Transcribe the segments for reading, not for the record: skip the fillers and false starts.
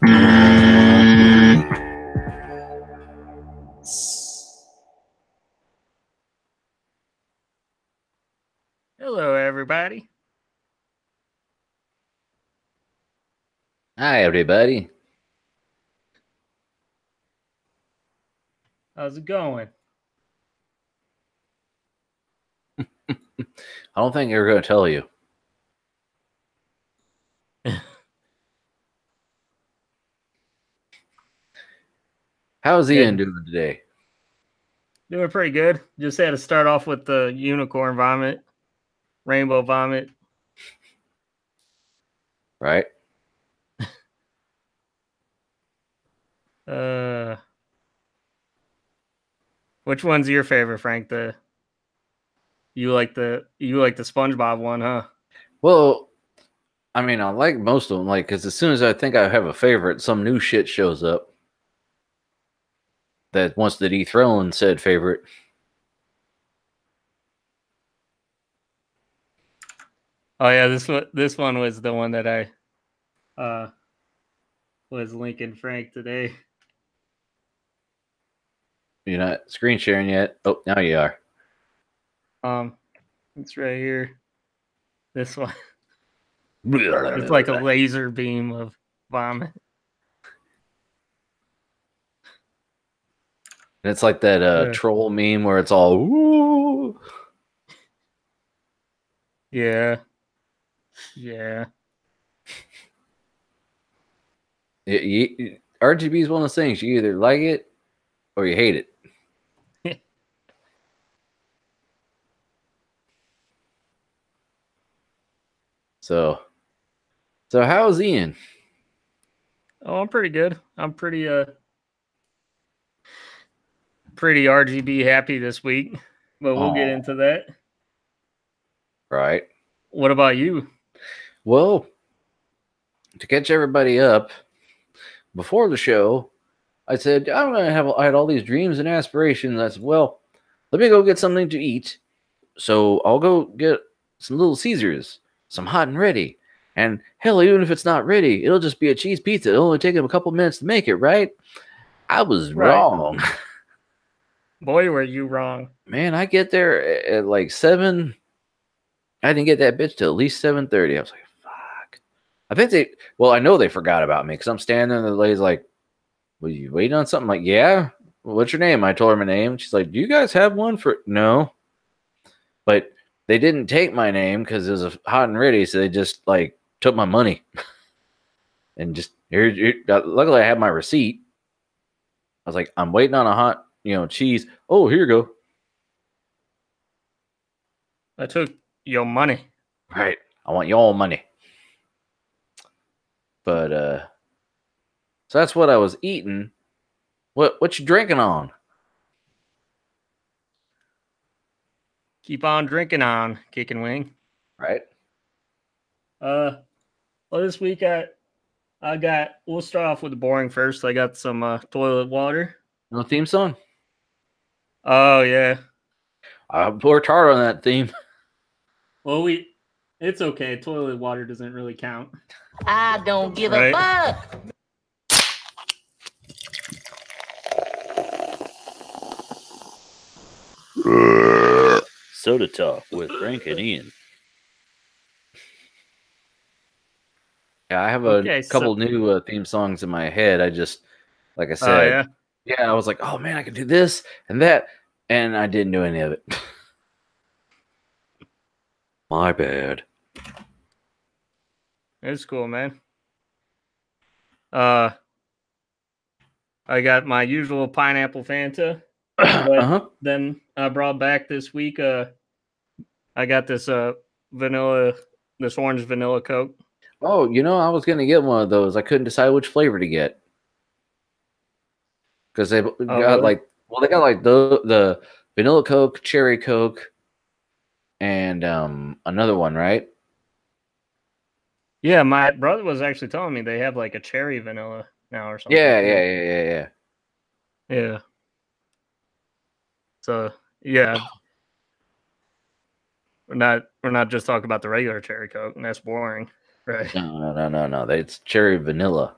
Hello, everybody. Hi, everybody. How's it going? I don't think they're going to tell you. How's Ian doing today? Doing pretty good. Just had to start off with the unicorn vomit, rainbow vomit. Right? Which one's your favorite, Frank? You like the SpongeBob one, huh? Well, I mean, I like most of them, like, because as soon as I think I have a favorite, some new shit shows up that wants to dethrone said favorite. Oh yeah, this one was the one that I was linking Frank today. You're not screen sharing yet? Oh, now you are. It's right here. This one. It's like a laser beam of vomit. And it's like that troll meme where it's all woo. Yeah. RGB is one of those things. You either like it or you hate it. So how's Ian? Oh, I'm pretty good. I'm pretty RGB happy this week, but we'll get into that. Right. What about you? Well, to catch everybody up, before the show, I said I had all these dreams and aspirations. I said, well, let me go get something to eat. So I'll go get some Little Caesars, some hot and ready. And hell, even if it's not ready, it'll just be a cheese pizza. It'll only take him a couple minutes to make it, right? I was wrong. Boy, were you wrong. Man, I get there at like 7. I didn't get that bitch till at least 7:30. I was like, fuck. I know they forgot about me because I'm standing there and the lady's like, "Were you waiting on something?" I'm like, yeah. What's your name? I told her my name. She's like, do you guys have one for? No. But they didn't take my name because it was a hot and ready, so they just like took my money. And just here, luckily I had my receipt. I was like, I'm waiting on a hot, cheese. Oh, here you go. I took your money. Right. I want your money. But so that's what I was eating. What you drinking on? Keep on drinking on, kick and wing. Right. Well, this week we'll start off with the boring first. I got some toilet water. No theme song? Oh yeah. I worked hard on that theme. Well, it's okay. Toilet water doesn't really count. I don't give a fuck. Soda Talk with Frank and Ian. Yeah, I have a couple new theme songs in my head. I just, like I said, I was like, oh man, I could do this and that, and I didn't do any of it. My bad. It's cool, man. I got my usual pineapple Fanta, but then I brought back this week. I got this orange vanilla Coke. Oh, I was gonna get one of those. I couldn't decide which flavor to get because they got really? they got like the vanilla Coke, cherry Coke, and another one, right? Yeah, my brother was actually telling me they have like a cherry vanilla now or something. Yeah. Yeah. So yeah, we're not just talking about the regular cherry Coke, and that's boring, right? No. It's cherry vanilla.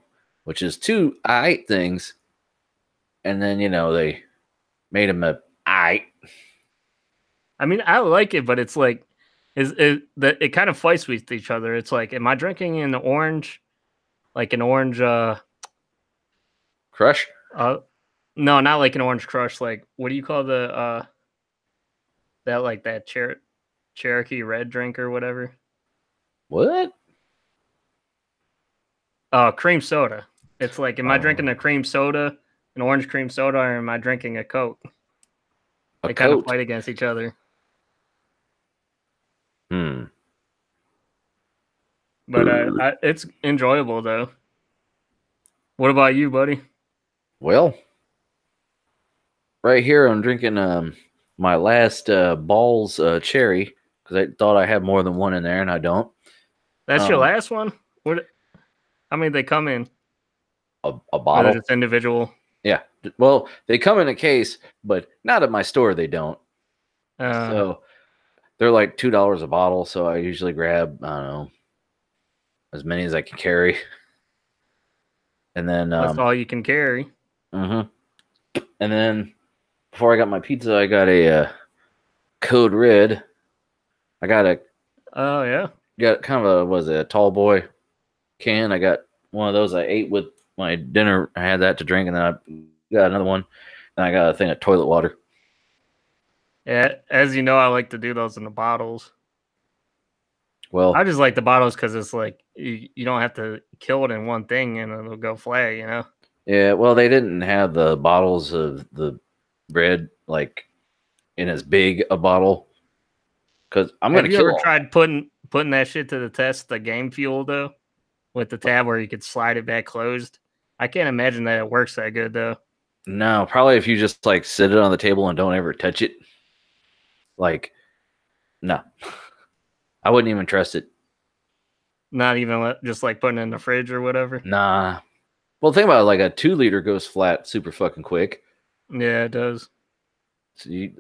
which is two aight things. And then, they made them a aight. I mean, I like it, but it's like, it kind of fights with each other. It's like, am I drinking an orange, like an orange, Crush? No, not like an orange crush. Like, what do you call that Cherokee red drink or whatever? What? Cream soda. It's like, am I drinking a cream soda, an orange cream soda, or am I drinking a Coke? They kind of fight against each other. But it's enjoyable though. What about you, buddy? Well, right here I'm drinking my last Balls cherry because I thought I had more than one in there and I don't. That's your last one? How many they come in? A bottle. It's individual. Yeah. Well, they come in a case, but not at my store. They don't. So they're like $2 a bottle. So I usually grab, I don't know, as many as I can carry. And then that's all you can carry. And then before I got my pizza, I got a Code Red. I got a got kind of a tall boy can. I got one of those I ate with my dinner. I had that to drink, and then I got another one, and I got a thing of toilet water. Yeah, as you know, I like to do those in the bottles. Well, I just like the bottles because it's like you don't have to kill it in one thing and it'll go flat, Yeah, well, they didn't have the bottles of the bread like in as big a bottle. Because I'm gonna. Have you ever tried putting that shit to the test? The Game Fuel though, with the tab where you could slide it back closed. I can't imagine that it works that good though. No, probably if you just like sit it on the table and don't ever touch it. Like, no. I wouldn't even trust it. Not even just like putting it in the fridge or whatever? Nah. Well, think about it, like a 2-liter goes flat super fucking quick. Yeah, it does. So your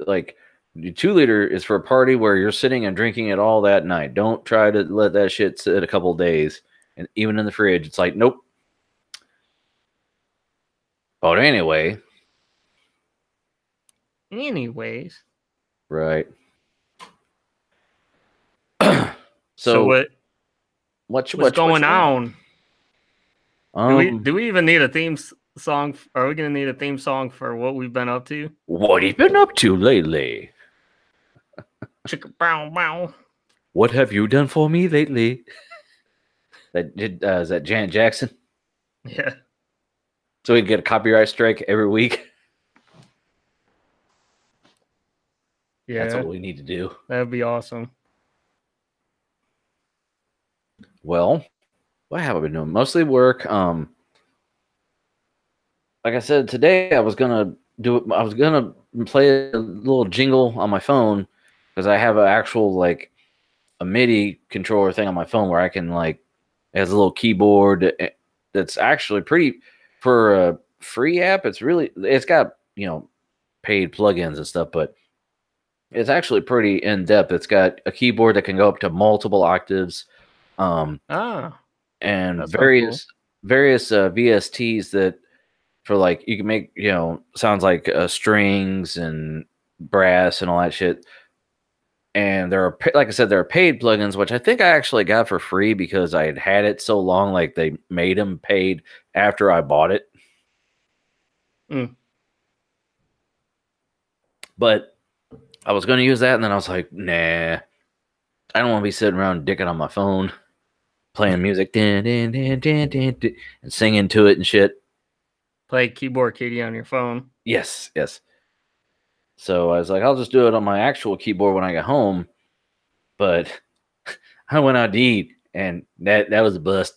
2-liter is for a party where you're sitting and drinking it all that night. Don't try to let that shit sit a couple of days. And even in the fridge, it's like, nope. But anyway. Anyways. Right. So what's going on? Do we even need a theme song? Are we going to need a theme song for what we've been up to? What have you been up to lately? Chicka bow bow. What have you done for me lately? Is that Janet Jackson? Yeah. So we get a copyright strike every week. Yeah. That's what we need to do. That'd be awesome. Well, what have I been doing? Mostly work. Like I said, today I was gonna play a little jingle on my phone because I have an actual a MIDI controller thing on my phone where I can it has a little keyboard that's actually pretty for a free app. It's got paid plugins and stuff, but it's actually pretty in depth. It's got a keyboard that can go up to multiple octaves. And various VSTs that for you can make sounds like strings and brass and all that shit. And there are, like I said, there are paid plugins, which I think I actually got for free because I had it so long. Like they made them paid after I bought it. But I was going to use that, and then I was like, nah, I don't want to be sitting around dicking on my phone, playing music, and singing to it and shit. Play Keyboard Kitty on your phone. Yes. So I was like, I'll just do it on my actual keyboard when I get home. But I went out to eat, and that was a bust.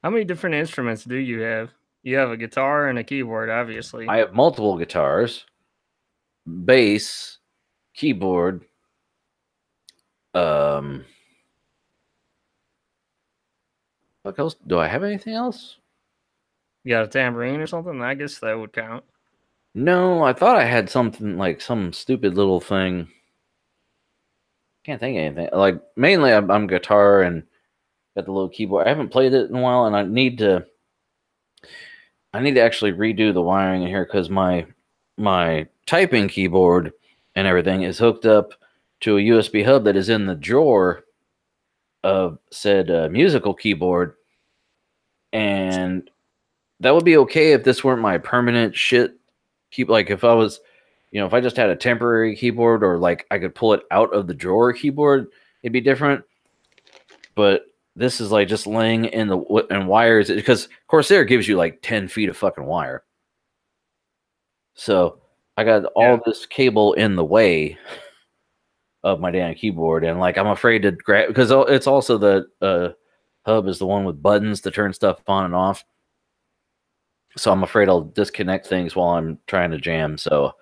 How many different instruments do you have? You have a guitar and a keyboard, obviously. I have multiple guitars, bass, keyboard. What else? Do I have anything else? You got a tambourine or something? I guess that would count. No, I thought I had something like some stupid little thing. Can't think of anything. Mainly I'm guitar and got the little keyboard. I haven't played it in a while, and I need to I need to actually redo the wiring in here because my typing keyboard and everything is hooked up to a USB hub that is in the drawer of said musical keyboard, and that would be okay if this weren't my permanent shit. Like if I was, if I just had a temporary keyboard or like I could pull it out of the drawer keyboard, it'd be different. But this is like just laying in the wires because Corsair gives you like 10 feet of fucking wire. So I got all this cable in the way of my damn keyboard, and like I'm afraid to grab because it's also the hub is the one with buttons to turn stuff on and off. So I'm afraid I'll disconnect things while I'm trying to jam. So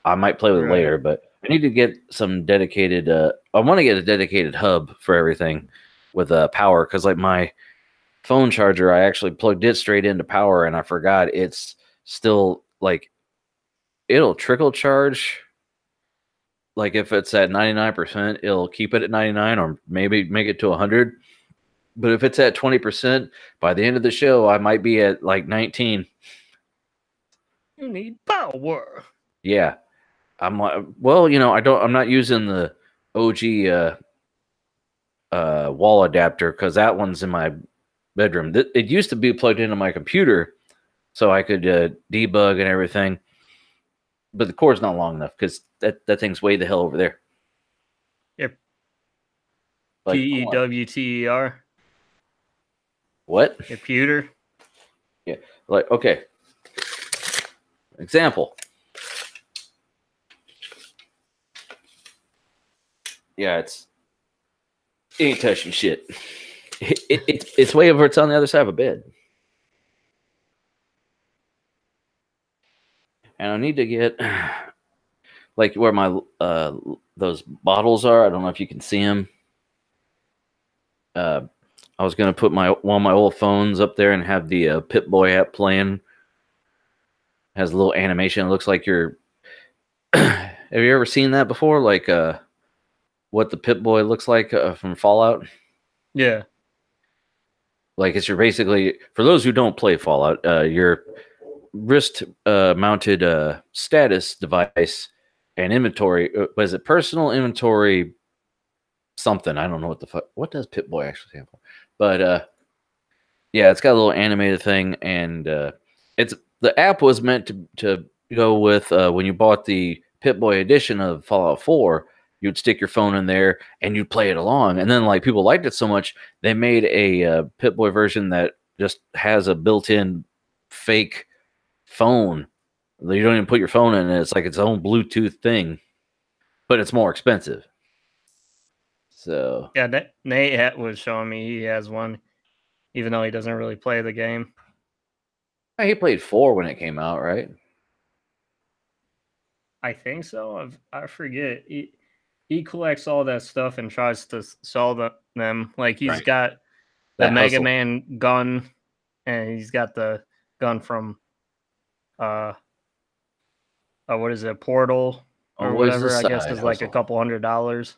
I might play with it later, but I need to get some dedicated. I want to get a dedicated hub for everything with power because like my phone charger, I actually plugged it straight into power, and I forgot it's still like it'll trickle charge. Like if it's at 99%, it'll keep it at 99 or maybe make it to 100. But if it's at 20%, by the end of the show, I might be at like 19. You need power. Yeah. I'm like, well, I'm not using the OG wall adapter because that one's in my bedroom. It used to be plugged into my computer so I could debug and everything. But the cord's not long enough because that thing's way the hell over there. Yep. Like, PEWTER. What? Computer. Yeah. Like, okay. Example. Yeah, it ain't touching shit. It's way over. It's on the other side of a bed. And I need to get like where my those bottles are. I don't know if you can see them. I was gonna put one of my old phones up there and have the Pip-Boy app playing. Has a little animation. It looks like you're. Have you ever seen that before? Like what the Pip-Boy looks like from Fallout? Yeah. Like it's basically for those who don't play Fallout, your wrist mounted status device and inventory. Was it personal inventory? Something I don't know what the fuck. What does Pip-Boy actually stand for? But yeah, it's got a little animated thing, and it's the app was meant to go with when you bought the Pip-Boy edition of Fallout 4. You'd stick your phone in there and you'd play it along, and then like people liked it so much they made a Pip-Boy version that just has a built-in fake phone. You don't even put your phone in it. It's like its own Bluetooth thing, but it's more expensive. So yeah, Nate was showing me he has one, even though he doesn't really play the game. He played 4 when it came out, right? I think so. I forget. He collects all that stuff and tries to sell them. Like he's got the Mega Man gun, and he's got the gun from what is it, Portal or whatever? I guess is like a couple $100.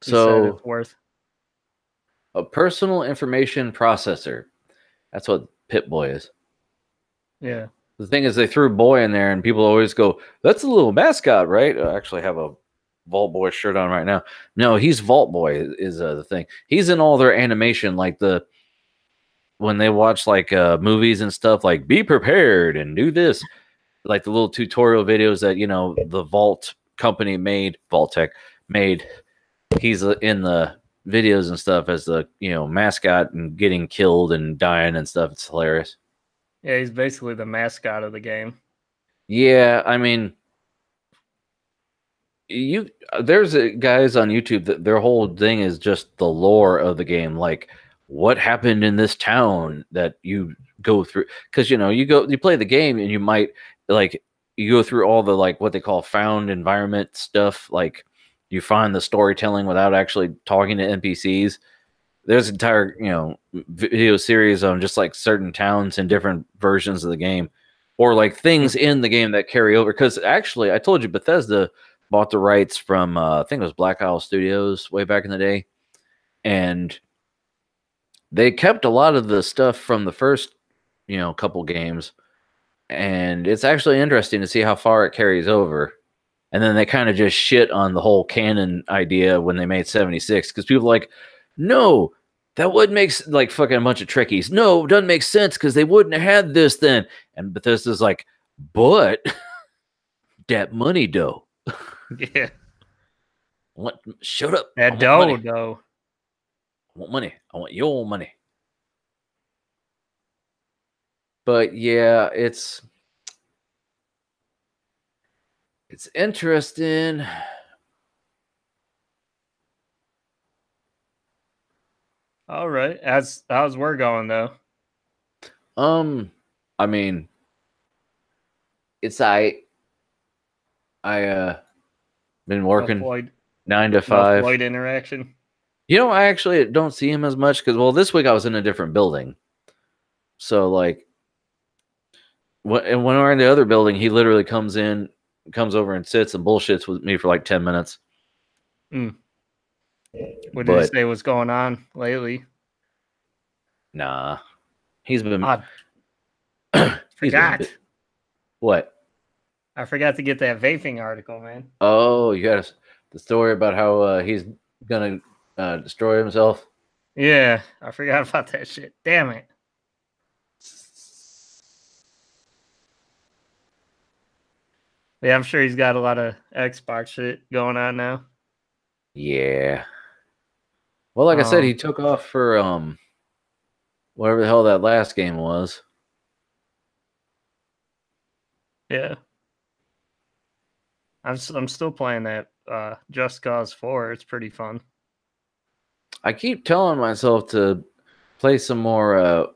So it's worth a personal information processor. That's what Pip-Boy is. Yeah. The thing is, they threw Boy in there, and people always go, "That's a little mascot, right?" I actually have a Vault Boy shirt on right now. No, he's Vault Boy is the thing. He's in all their animation, like when they watch like movies and stuff, like be prepared and do this, like the little tutorial videos that the Vault company made, Vault-Tec made. He's in the videos and stuff as the mascot and getting killed and dying and stuff. It's hilarious. Yeah, he's basically the mascot of the game. Yeah, I mean, there's guys on YouTube that their whole thing is just the lore of the game, like what happened in this town that you go through, because you play the game and you might like you go through all the like what they call found environment stuff, like you find the storytelling without actually talking to NPCs. There's entire video series on just like certain towns and different versions of the game, or like things in the game that carry over. Because actually, I told you Bethesda bought the rights from I think it was Black Isle Studios way back in the day, and they kept a lot of the stuff from the first couple games, And it's actually interesting to see how far it carries over. And then they kind of just shit on the whole canon idea when they made 76 because people are like, no, that would make like fucking a bunch of trickies. No, it doesn't make sense because they wouldn't have had this then. And Bethesda's like, but that money though. Yeah. Shut up. That dough though. I want money. I want your money. But yeah, it's interesting. All right. How's work going though? I mean, it's I been working 9 to 5. Floyd interaction. You know, I actually don't see him as much because this week I was in a different building. So like when we're in the other building, he literally comes over and sits and bullshits with me for like 10 minutes. What did he say was going on lately? Nah. He's been forgot. What? I forgot to get that vaping article, man. Oh, you got the story about how he's gonna destroy himself? Yeah, I forgot about that shit. Damn it. Yeah, I'm sure he's got a lot of Xbox shit going on now. Yeah. Well, like I said, he took off for whatever the hell that last game was. Yeah. I'm still playing that Just Cause 4. It's pretty fun. I keep telling myself to play some more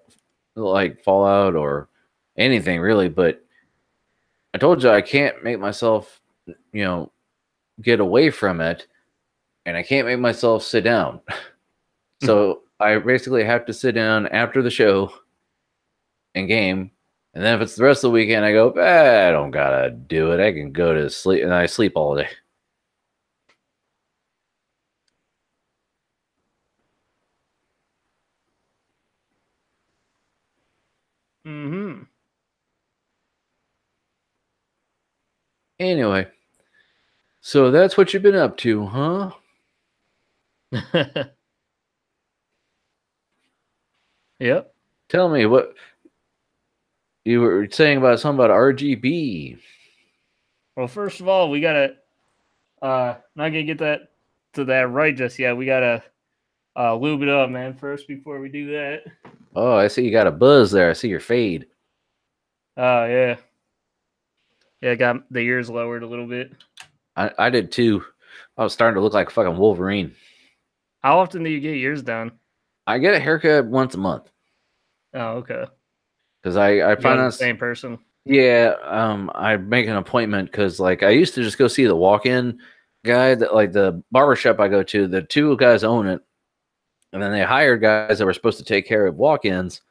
like Fallout or anything really, but I told you I can't make myself, get away from it, and I can't make myself sit down. So I basically have to sit down after the show and game. And then if it's the rest of the weekend, I go, I don't gotta do it. I can go to sleep, and I sleep all day. Mm-hmm. Anyway, so that's what you've been up to, huh? Yep. Tell me what you were saying about something about RGB. Well, first of all, we gotta not gonna get that to that right just yet. We gotta lube it up, man, first before we do that. Oh, I see you got a buzz there. I see your fade. Oh yeah. Yeah, I got the ears lowered a little bit. I did too. I was starting to look like fucking Wolverine. How often do you get yours done? I get a haircut once a month. Oh, okay. Because I find the same person. Yeah, I make an appointment because like I used to just go see the walk-in guy that like the barbershop I go to. The two guys own it, and then they hired guys that were supposed to take care of walk-ins.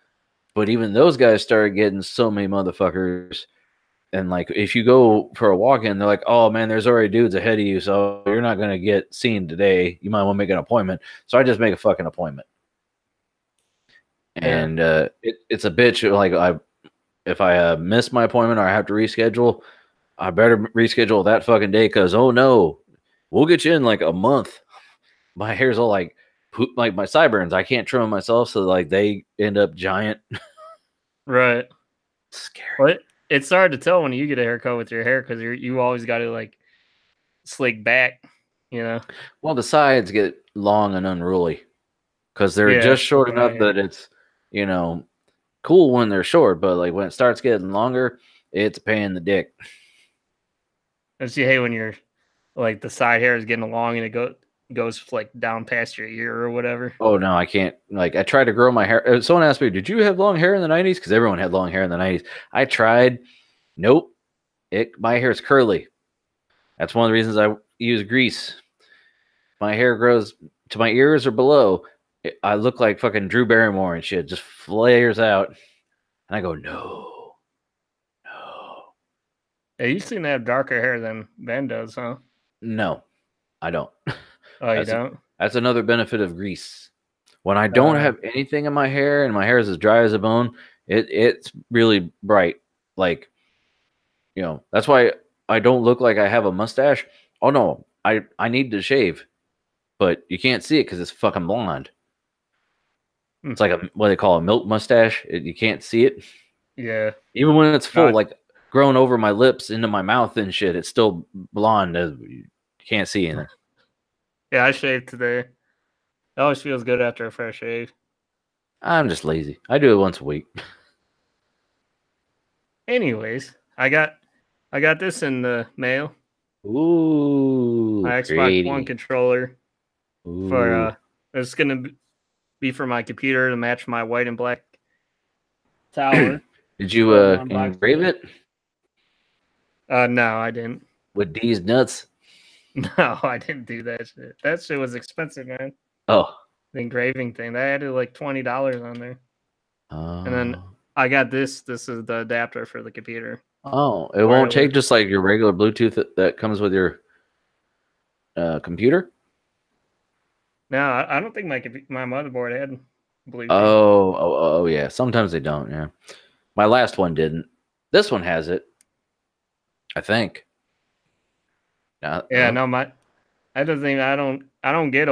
But even those guys started getting so many motherfuckers. And like if you go for a walk-in, they're like, "Oh man, there's already dudes ahead of you, so you're not gonna get seen today. You might want to make an appointment." So I just make a fucking appointment. And it's a bitch. Like if I miss my appointment or I have to reschedule, I better reschedule that fucking day because oh no, we'll get you in like a month. My hair's all like like my sideburns. I can't trim them myself, so like they end up giant. Right. Scary. Well, it's hard to tell when you get a haircut with your hair because you always got to like slick back, Well, the sides get long and unruly because they're just short enough that it's cool when they're short, but like when it starts getting longer, it's a pain in the dick. And you hate when you're like the side hair is getting long and it goes like down past your ear or whatever. Oh no, I can't. Like I tried to grow my hair. Someone asked me, "Did you have long hair in the 90s?" Because everyone had long hair in the 90s. I tried. Nope. My hair is curly. That's one of the reasons I use grease. My hair grows to my ears or below. I look like fucking Drew Barrymore and shit. Just flares out. And I go, no. Yeah, you seem to have darker hair than Ben does, huh? No, I don't. Oh, you don't? That's another benefit of grease. When I don't have anything in my hair and my hair is as dry as a bone, it's really bright. Like You know, that's why I don't look like I have a mustache. Oh no, I need to shave, but you can't see it because it's fucking blonde. It's like what they call a milk mustache. You can't see it. Yeah. Even when it's full, like growing over my lips into my mouth and shit, it's still blonde. You can't see anything. Yeah, I shaved today. It always feels good after a fresh shave. I'm just lazy. I do it once a week. Anyways, I got this in the mail. Ooh, my Xbox One controller. Ooh. For it's gonna be for my computer to match my white and black tower. Did you engrave it? No, I didn't. With D's nuts? No, I didn't do that shit. That shit was expensive, man. Oh. The engraving thing. They added like $20 on there. And then I got this. This is the adapter for the computer. Oh, it won't take just like your regular Bluetooth that comes with your computer? No, I don't think my motherboard had Bluetooth. Oh, yeah. Sometimes they don't, yeah. My last one didn't. This one has it, I think. Yeah, no, I don't get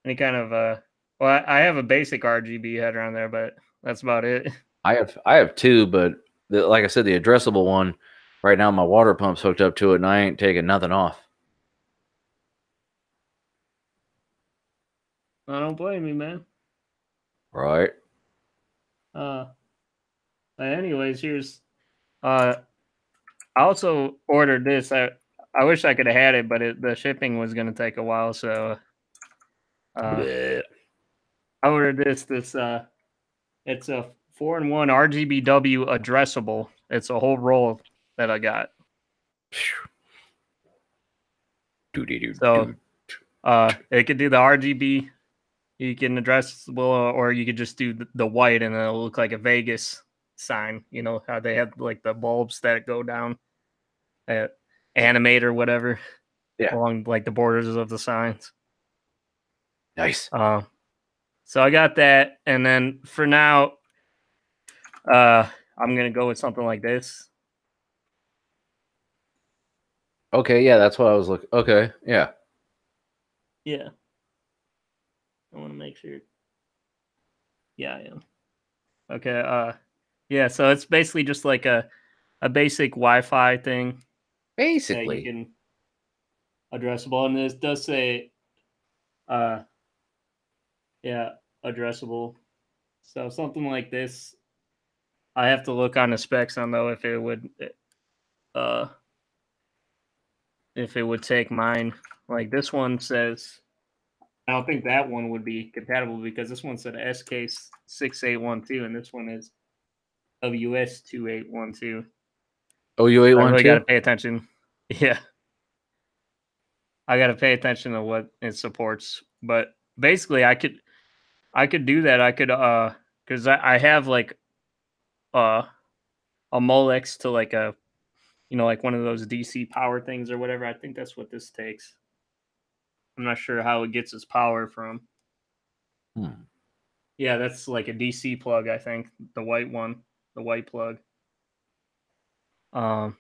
any kind of well, I have a basic RGB header on there, but that's about it. I have two, but like I said, the addressable one right now, my water pump's hooked up to it, and I ain't taking nothing off. I don't blame you, man. Right. Anyways, here's I also ordered this. I wish I could have had it, but the shipping was going to take a while, so I ordered this. It's a 4-in-1 RGBW addressable. It's a whole roll that I got. So it could do the RGB. You can addressable, or you could just do the white, and it'll look like a Vegas sign. You know how they have like the bulbs that go down, animate or whatever, along like the borders of the signs. Nice. So I got that, and then for now, I'm gonna go with something like this. Okay, yeah, that's what I was looking. Okay, yeah. Yeah. I want to make sure. Yeah, I am. Okay. Yeah. So it's basically just like a basic Wi-Fi thing. Basically, you can addressable, and this does say, yeah, addressable. So something like this. I have to look on the specs on though if it would take mine. Like this one says, I don't think that one would be compatible because this one said SK6812 and this one is WS2812. OU812. I really got to pay attention. Yeah, I got to pay attention to what it supports. But basically, I could do that. I could because I have like a Molex to like a like one of those DC power things or whatever. I think that's what this takes. I'm not sure how it gets its power from. Yeah, that's like a DC plug, I think. The white one, the white plug. So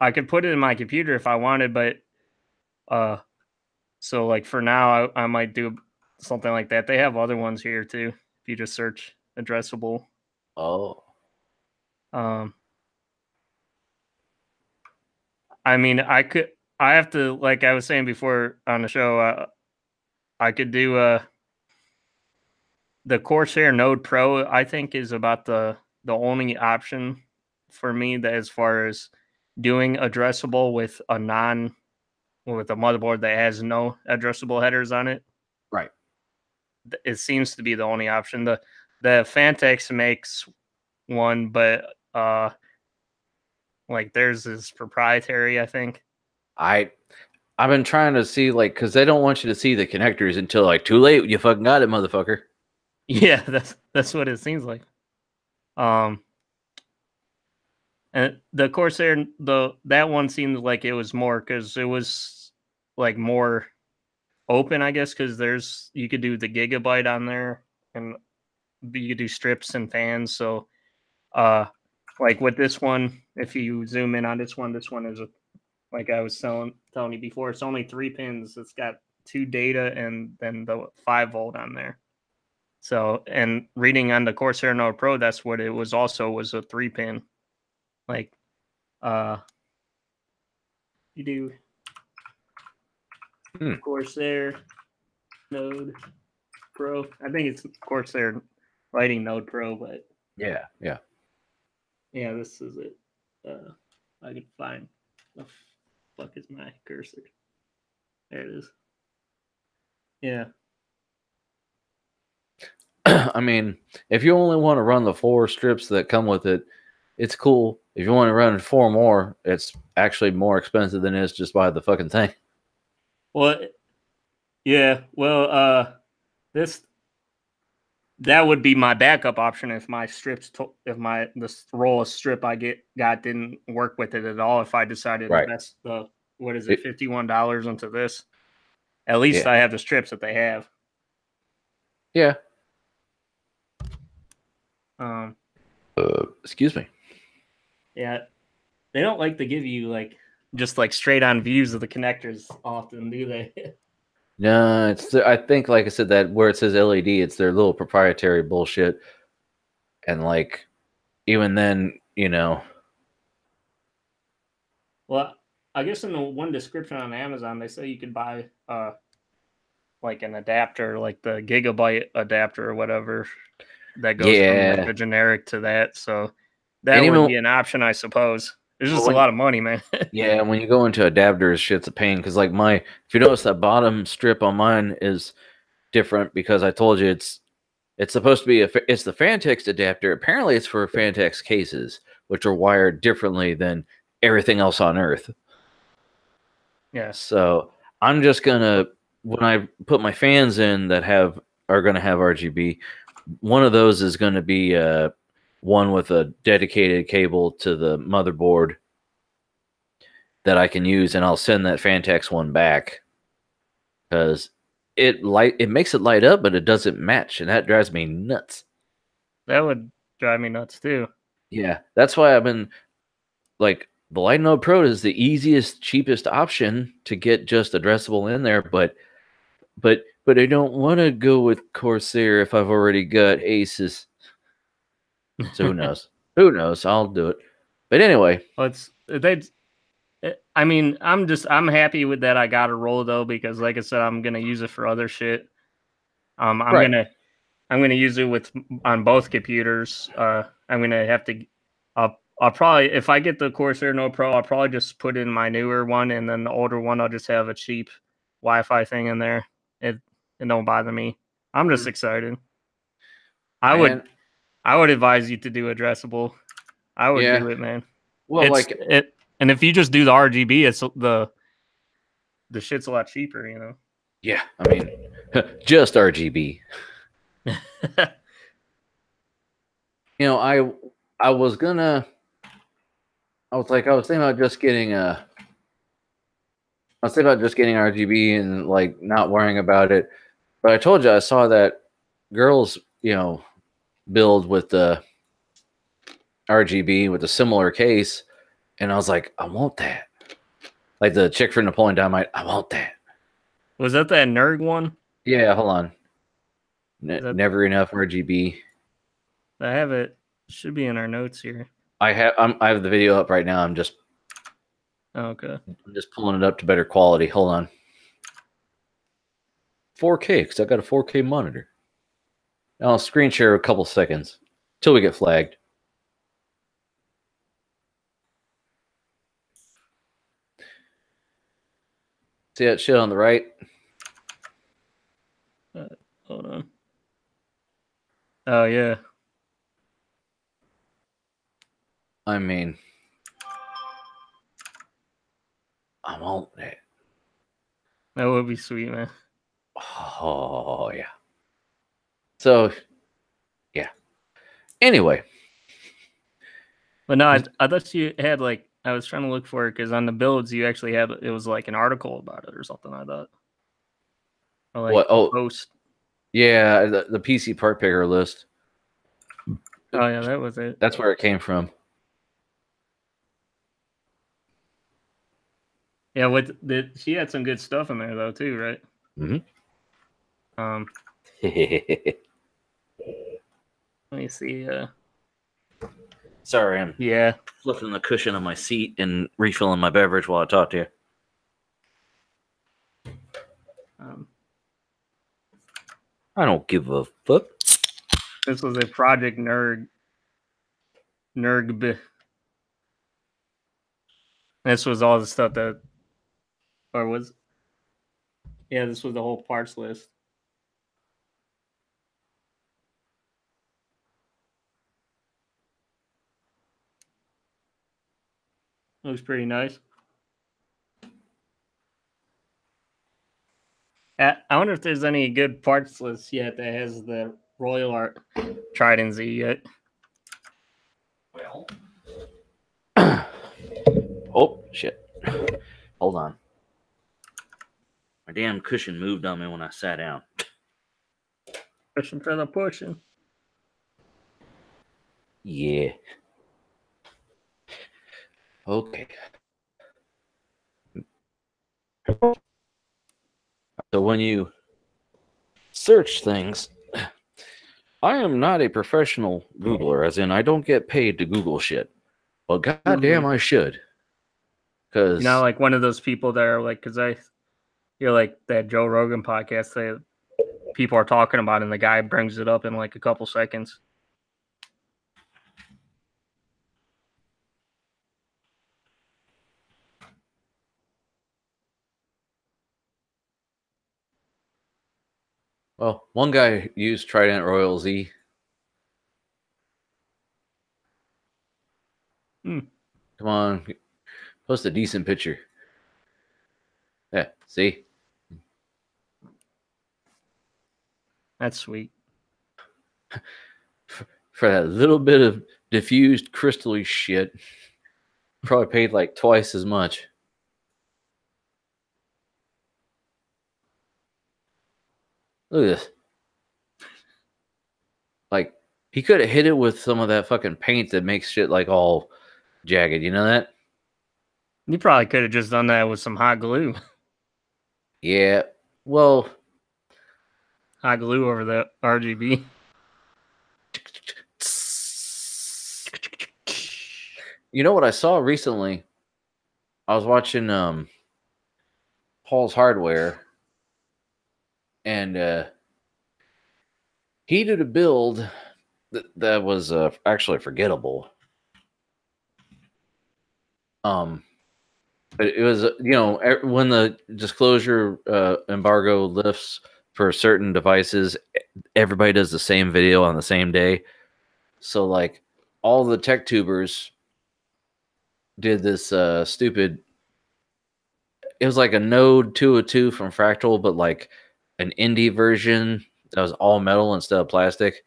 I could put it in my computer if I wanted, but so like for now, I might do something like that. They have other ones here too. If you just search addressable. Oh. I mean, I have to, like I was saying before on the show, I could do the Corsair Node Pro. I think is about the only option for me that as far as doing addressable with a motherboard that has no addressable headers on it. Right. It seems to be the only option. The Fantex makes one, but like theirs is proprietary, I think. I've been trying to see, like, because they don't want you to see the connectors until like too late. You fucking got it, motherfucker. Yeah, that's what it seems like. And the Corsair, that one seemed like it was more because it was like more open, I guess, because you could do the gigabyte on there, and you could do strips and fans. So, like with this one, if you zoom in on this one is like I was telling you before, it's only 3 pins. It's got 2 data and then the 5-volt on there. So, and reading on the Corsair Node Pro, that's what it was also, was a 3-pin. Like, you do Corsair Node Pro. I think it's Corsair Lighting Node Pro, but yeah. Yeah, this is it. I can find the fuck is my cursor. There it is. Yeah. I mean, if you only want to run the 4 strips that come with it, it's cool. If you want to run 4 more, it's actually more expensive than it is just buy the fucking thing. Well, yeah. Well, that would be my backup option if my the roll of strip I got didn't work with it at all. If I decided to invest the $51 into this, at least I have the strips that they have. Yeah. Excuse me. Yeah, they don't like to give you like just like straight on views of the connectors often, do they? No, it's I think, like I said, that where it says LED, it's their little proprietary bullshit. And like, even then, you know. Well, I guess in the one description on Amazon, they say you could buy like an adapter, like the gigabyte adapter or whatever, that goes from like the generic to that. So that would be an option, I suppose. It's just a lot of money, man. Yeah, when you go into adapters, shit's a pain. Because like if you notice, that bottom strip on mine is different because I told you it's supposed to be it's the Fantex adapter. Apparently, it's for Fantex cases, which are wired differently than everything else on Earth. Yeah. So I'm just gonna, when I put my fans in that are gonna have RGB, one of those is gonna be one with a dedicated cable to the motherboard that I can use, and I'll send that Fantex one back because it makes it light up, but it doesn't match, and that drives me nuts. That would drive me nuts too. Yeah, that's why I've been like, the Light Node Pro is the easiest, cheapest option to get just addressable in there, but I don't want to go with Corsair if I've already got Asus. So who knows? Who knows? I'll do it. But anyway, I mean, I'm happy with that. I got a roll though, because like I said, I'm gonna use it for other shit. I'm gonna use it on both computers. I'm gonna have to. I'll probably, if I get the Corsair Node Pro, I'll probably just put in my newer one, and then the older one, I'll just have a cheap Wi-Fi thing in there. It don't bother me. I'm just excited. I would advise you to do addressable. I would do it, man. Well, and if you just do the RGB, it's the shit's a lot cheaper, you know. Yeah, I mean, just RGB. You know, I was thinking about just getting RGB and like not worrying about it. But I told you I saw that girls, you know, build with the RGB with a similar case, and I was like, I want that. Like the chick for Napoleon Dynamite, I want that. Was that NERG one? Yeah, hold on. Never enough RGB. I have it. Should be in our notes here. I have the video up right now. I'm just okay. I'm just pulling it up to better quality. Hold on. 4K, because I got a 4K monitor. I'll screen share a couple seconds till we get flagged. See that shit on the right? Hold on. Oh, yeah. I mean, I want that. That would be sweet, man. Oh, yeah. So, yeah. Anyway. But no, I thought you had like, I was trying to look for it because on the builds you actually had, it was like an article about it or something, I thought. Or like what? Oh, post. Yeah, the PC part picker list. Oh yeah, that was it. That's where it came from. Yeah, she had some good stuff in there though too, right? Mm-hmm. Let me see. Sorry, I'm flipping the cushion on my seat and refilling my beverage while I talk to you. I don't give a fuck. This was a Project Nergb. This was all the stuff this was the whole parts list. Looks pretty nice. I wonder if there's any good parts list yet that has the Royal Art Trident Z yet. Well. Oh, shit. Hold on. My damn cushion moved on me when I sat down. Pushing for the pushing. Yeah. Okay. So when you search things, I am not a professional Googler, as in I don't get paid to Google shit. But goddamn, I should. Because you're not like one of those people that are like, you're like that Joe Rogan podcast that people are talking about, and the guy brings it up in like a couple seconds. Well, one guy used Trident Royal Z. Come on, post a decent picture. Yeah, see? That's sweet. For that little bit of diffused crystally shit, probably paid like twice as much. Look at this. Like, he could have hit it with some of that fucking paint that makes shit like all jagged. You know that? You probably could have just done that with some hot glue. Yeah. Well, hot glue over the RGB. You know what I saw recently? I was watching Paul's Hardware, and he did a build that was actually forgettable. But it was, when the disclosure embargo lifts for certain devices, everybody does the same video on the same day. So, like, all the tech tubers did this stupid. It was like a Node 202 from Fractal, but like an indie version that was all metal instead of plastic.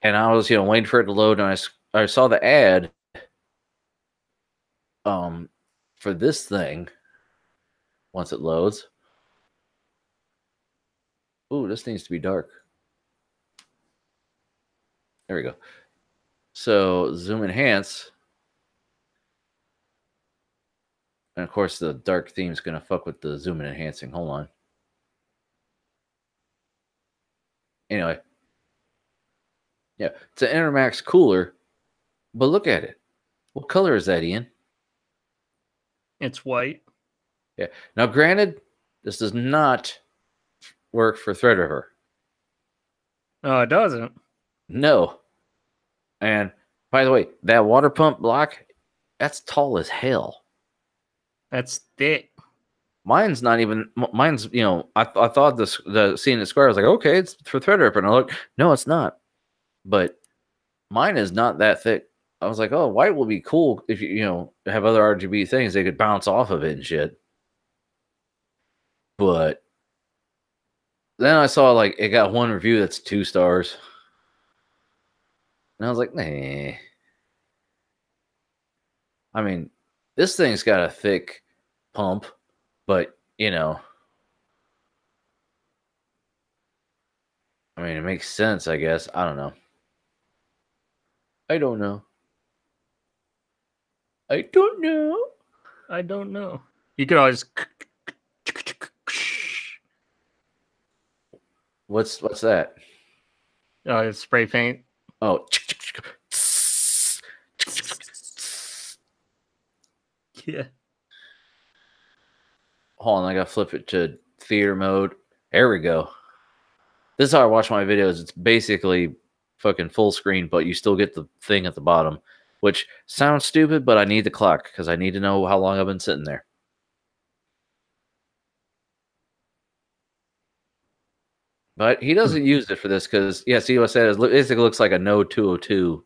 And I was, waiting for it to load, and I saw the ad for this thing once it loads. Ooh, this needs to be dark. There we go. So zoom enhance. And of course, the dark theme is going to fuck with the zoom and enhancing. Hold on. Anyway. Yeah, it's an Intermax cooler. But look at it. What color is that, Ian? It's white. Yeah. Now, granted, this does not work for Threadripper. Oh, it doesn't? No. And by the way, that water pump block, that's tall as hell. That's thick. Mine's not even. Mine's, I thought the seeing it square, I was like, okay, it's for Threadripper, and I look, no, it's not. But mine is not that thick. I was like, oh, white will be cool if you have other RGB things they could bounce off of it and shit. But then I saw like it got one review that's 2 stars, and I was like, nah. I mean, this thing's got a thick pump, but I mean, it makes sense, I guess. I don't know. I don't know. You could always. What's that? Spray paint. Oh. Yeah. Hold on, I gotta flip it to theater mode. There we go. This is how I watch my videos. It's basically fucking full screen, but you still get the thing at the bottom, which sounds stupid, but I need the clock because I need to know how long I've been sitting there. But he doesn't use it for this because, yeah, see what I said? It basically looks like a No 202.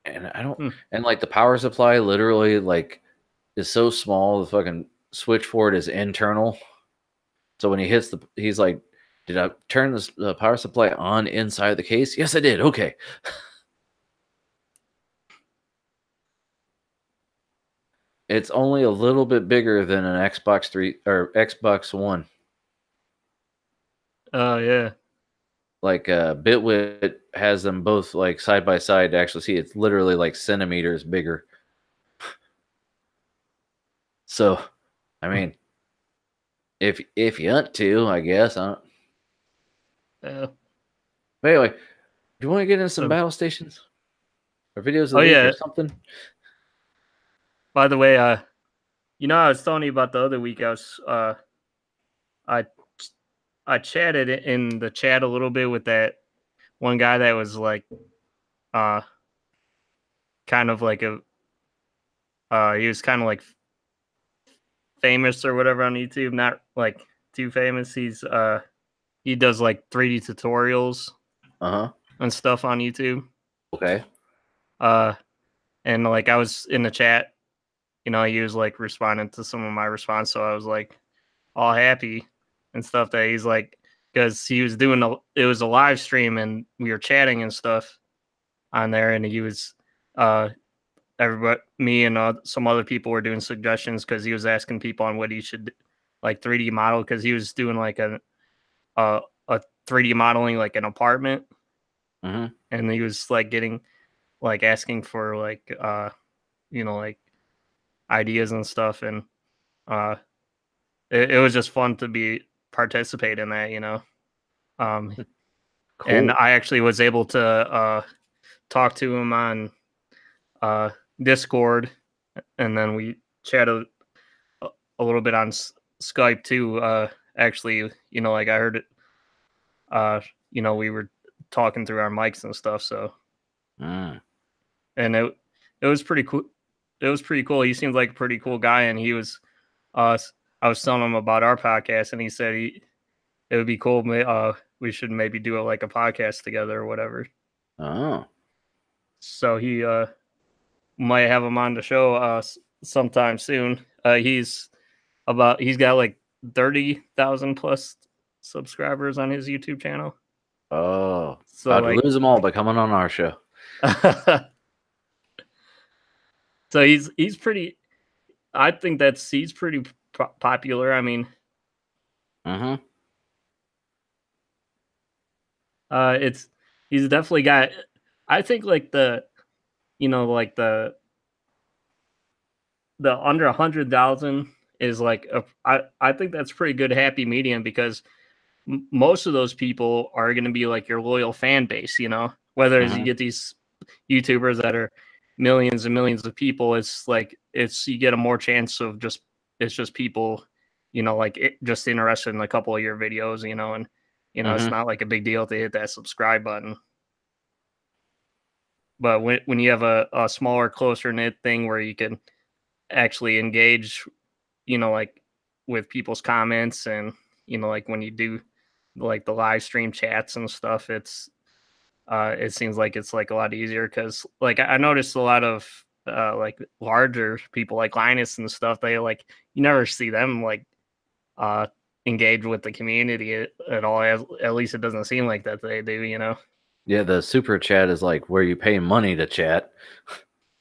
And I don't, and like the power supply literally like is so small. The fucking switch for it is internal. So when he hits he's like, did I turn the power supply on inside the case? Yes, I did. Okay. It's only a little bit bigger than an Xbox 3 or Xbox One. Oh, yeah. Like Bitwit has them both like side by side to actually see. It's literally like centimeters bigger. So, I mean, if you want to, I guess. Yeah. But anyway, do you want to get into some battle stations or videos of the week or something? By the way, I was telling you about the other week. I chatted in the chat a little bit with that one guy that was like, kind of like he was kind of like famous or whatever on YouTube, not like too famous. He does like 3D tutorials and stuff on YouTube. Okay. And like I was in the chat, he was like responding to some of my response, so I was like all happy and stuff that he's like, because he was it was a live stream and we were chatting and stuff on there, and he was everybody, me and some other people were doing suggestions because he was asking people on what he should like 3D model, because he was doing like a 3D modeling like an apartment, and he was like getting like asking for like like ideas and stuff, and it was just fun to participate in that. Cool. And I actually was able to talk to him on Discord, and then we chatted a little bit on Skype too. Actually, like I heard it. We were talking through our mics and stuff. So, and it was pretty cool. It was pretty cool. He seems like a pretty cool guy, and he was. I was telling him about our podcast, and he said it would be cool. We should maybe do it like a podcast together or whatever. Oh. So he might have him on the show sometime soon. He's got like 30,000 plus subscribers on his YouTube channel. Oh, so about to lose them all by coming on our show. So he's pretty. I think he's pretty popular. I mean, he's definitely got. I think like the under 100,000 is like I think that's pretty good happy medium, because most of those people are going to be like your loyal fan base, whether you get these YouTubers that are millions and millions of people, you get a more chance of it's just people, just interested in a couple of your videos, and it's not like a big deal to hit that subscribe button. But when you have a smaller, closer knit thing where you can actually engage, like with people's comments, and like when you do like the live stream chats and stuff, it seems like it's like a lot easier, because like I noticed a lot of like larger people like Linus and stuff, they like you never see them like engage with the community at all. At least it doesn't seem like that they do, Yeah, the super chat is like where you pay money to chat.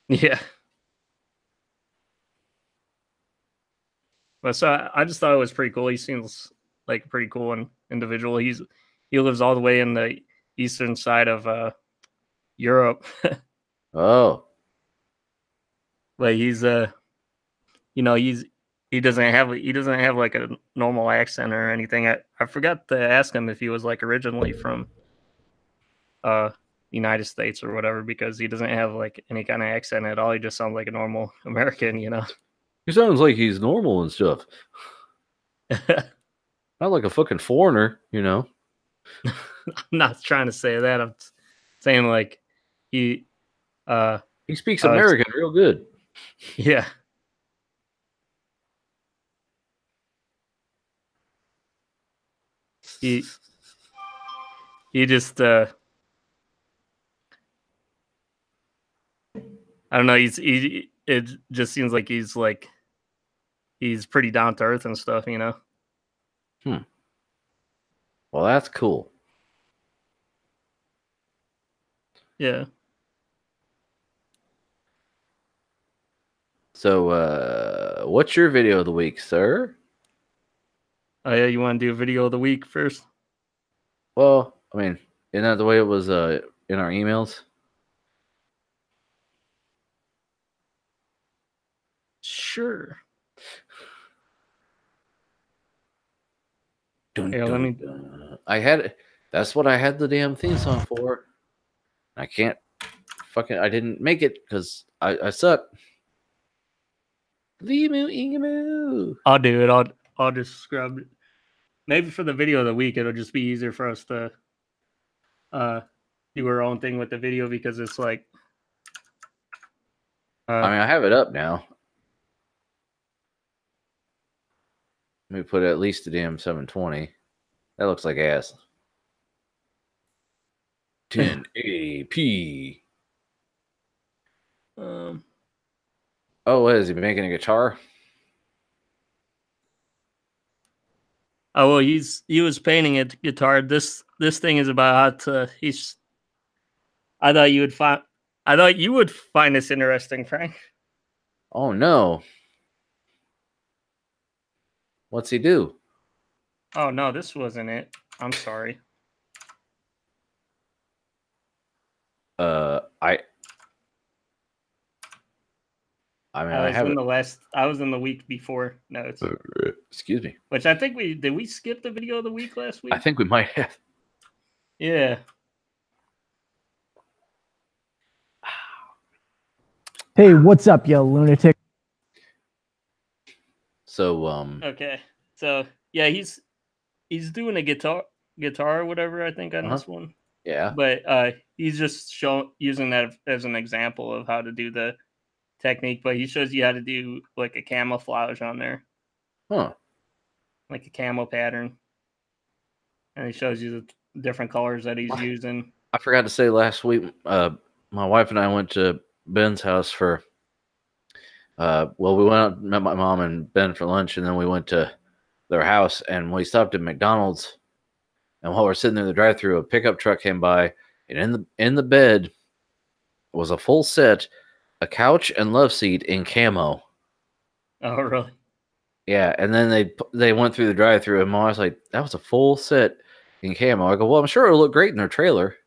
Yeah. But so I just thought it was pretty cool. He seems like a pretty cool individual. He lives all the way in the eastern side of Europe. Oh. but he's you know, he doesn't have like a normal accent or anything. I forgot to ask him if he was like originally from United States or whatever, because he doesn't have like any kind of accent at all. He just sounds like a normal American, you know. He sounds like he's normal and stuff. Not like a fucking foreigner, you know. I'm not trying to say that. I'm saying like he speaks American real good. Yeah. He just I don't know, it just seems like he's pretty down to earth and stuff, you know. Well, that's cool. Yeah. So, what's your video of the week, sir? Oh yeah, you want to do a video of the week first? Well, I mean, isn't that the way it was in our emails? Sure. I had it. That's what I had the damn theme song for. I can't I didn't make it because I suck. I'll do it. I'll just scrub it. Maybe for the video of the week, it'll just be easier for us to do our own thing with the video, because it's like I mean, I have it up now. Let me put at least the damn 720. That looks like ass. 1080p. Oh, what is he making a guitar? Oh well, he was painting a guitar. This thing is about how to. I thought you would find this interesting, Frank. Oh no. What's he do? Oh no, this wasn't it. I'm sorry. I was in the week before notes. Excuse me. Which I think did we skip the video of the week last week? I think we might have. Yeah. Hey, what's up, you lunatic? So okay. So yeah, he's doing a guitar or whatever, I think, on this one. Yeah. But he's just using that as an example of how to do the technique, but he shows you how to do like a camouflage on there. Huh. Like a camo pattern. And he shows you the different colors that he's using. I forgot to say last week, my wife and I went to Ben's house for well, we went out and met my mom and Ben for lunch, and then we went to their house, and we stopped at McDonald's. And while we're sitting there in the drive-thru, a pickup truck came by, and in the bed was a full set, a couch and love seat in camo. Oh, really? Yeah, and then they went through the drive-thru, and my wife's like, "That was a full set in camo." I go, "Well, I'm sure it'll look great in their trailer."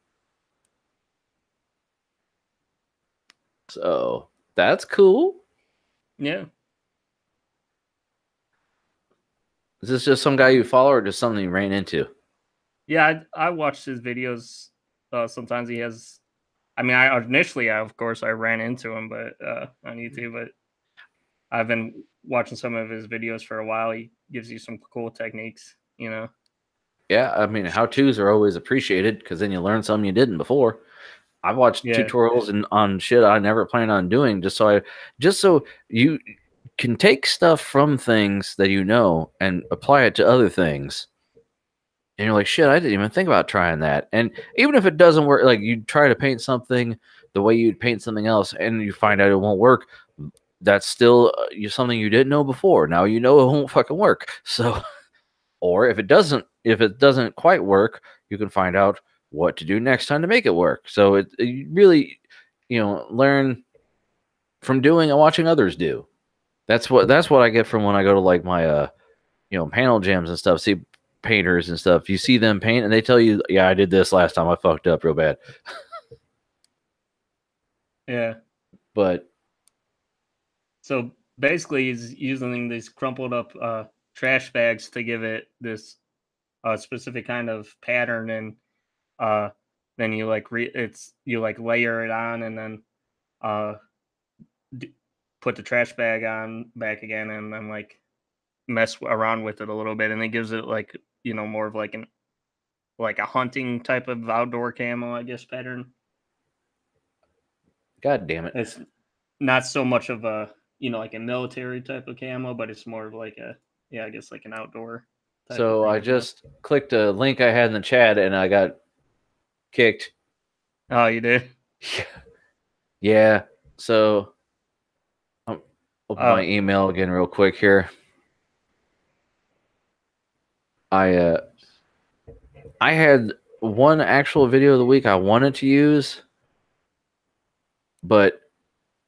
So that's cool. Yeah. Is this just some guy you follow, or just something you ran into? Yeah, I watched his videos. Sometimes he has. I mean, initially, of course, I ran into him, but on YouTube. But I've been watching some of his videos for a while. He gives you some cool techniques, you know. Yeah, I mean, how-tos are always appreciated because then you learn something you didn't before. I've watched tutorials on shit I never planned on doing just so you can take stuff from things that you know and apply it to other things. And you're like, shit, I didn't even think about trying that. And even if it doesn't work, like you try to paint something the way you'd paint something else and you find out it won't work, that's still something you didn't know before. Now you know it won't fucking work. So, or if it doesn't quite work, you can find out what to do next time to make it work. So you really, learn from doing and watching others do. That's what I get from when I go to like my, panel jams and stuff. See painters and stuff. You see them paint and they tell you, yeah, I did this last time. I fucked up real bad. Yeah. But So basically, he's using these crumpled up trash bags to give it this specific kind of pattern, and then you like you like layer it on, and then uh, put the trash bag on back again, and then like mess around with it a little bit, and it gives it like more of like a hunting type of outdoor camo, I guess, pattern. God damn it! It's not so much of a like a military type of camo, but it's more of like I guess like an outdoor type So of thing, I just clicked a link I had in the chat and I got kicked. Oh, you did? Yeah. So I'll open my email again real quick here. I had one actual video of the week I wanted to use, but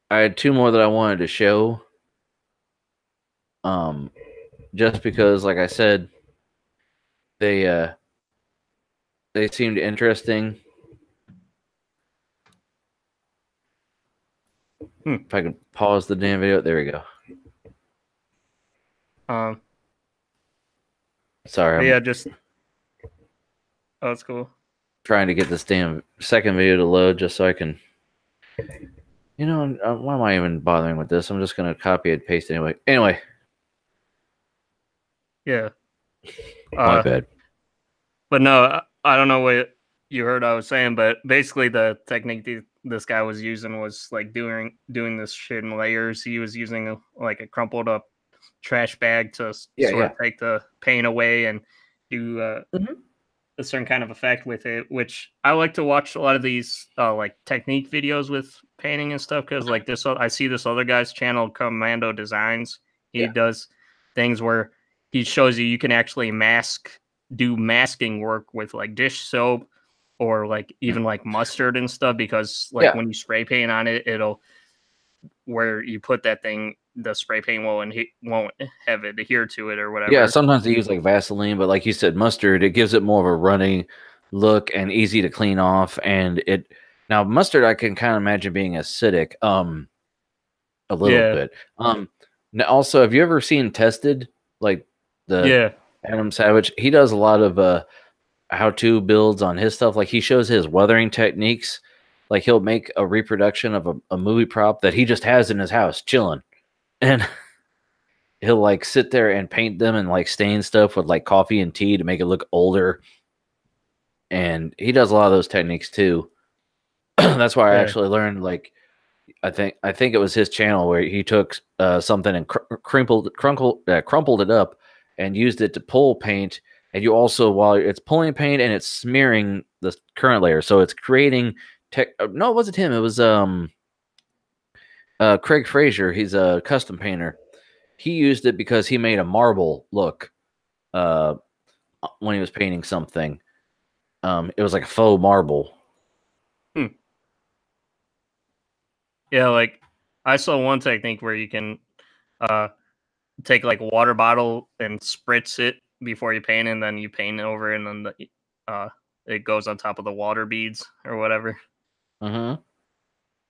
I had two more that I wanted to show. Just because, like I said, they seemed interesting. If I can pause the damn video, there we go. Sorry. Yeah, just oh, that's cool. Trying to get this damn second video to load just so I can. Why am I even bothering with this? I'm just gonna copy and paste anyway. Anyway. Yeah. My bad. But no, I don't know what you heard I was saying, but basically the technique this guy was using was like doing this shit in layers. He was using like a crumpled up trash bag to sort of take the paint away and do a certain kind of effect with it, which I like to watch a lot of these like technique videos with painting and stuff, because like I see this other guy's channel, Commando Designs. He does things where he shows you can actually do masking work with like dish soap or like even like mustard and stuff, because like when you spray paint on it, it'll where you put that thing, the spray paint won't have it adhere to it or whatever. Yeah, sometimes they use like Vaseline, but like you said, mustard, it gives it more of a runny look and easy to clean off. And now mustard, I can kind of imagine being acidic, a little bit. Now also, have you ever seen Tested, like the Adam Savage? He does a lot of how-to builds on his stuff. Like he shows his weathering techniques. Like he'll make a reproduction of a movie prop that he just has in his house, chilling, and he'll like sit there and paint them and like stain stuff with like coffee and tea to make it look older. And he does a lot of those techniques too. That's why I actually learned, like, I think it was his channel where he took something and crumpled it up and used it to pull paint. And you also, while it's pulling paint and it's smearing the current layer, so it's creating no, it wasn't him. It was Craig Frazier. He's a custom painter. He used it because he made a marble look when he was painting something. It was like a faux marble. Yeah, like I saw one technique where you can take like a water bottle and spritz it before you paint, and then you paint over it, and then it goes on top of the water beads or whatever.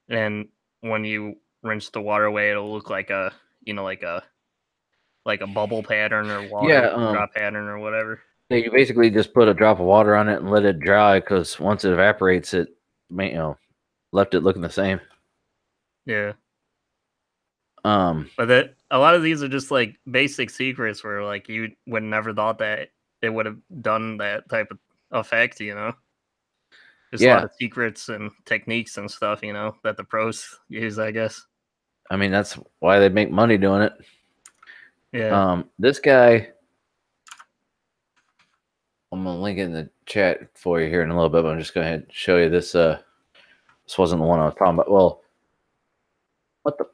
And when you rinse the water away, it'll look like a like a bubble pattern or water drop pattern or whatever. Yeah, you basically just put a drop of water on it and let it dry, because once it evaporates, it left it looking the same. Yeah. But a lot of these are just like basic secrets where like you would never thought that it would have done that type of effect, There's a lot of secrets and techniques and stuff, that the pros use, I guess. I mean, that's why they make money doing it. Yeah. This guy, I'm gonna link it in the chat for you here in a little bit, but I'm just going to show you this. This wasn't the one I was talking about. Well, what the?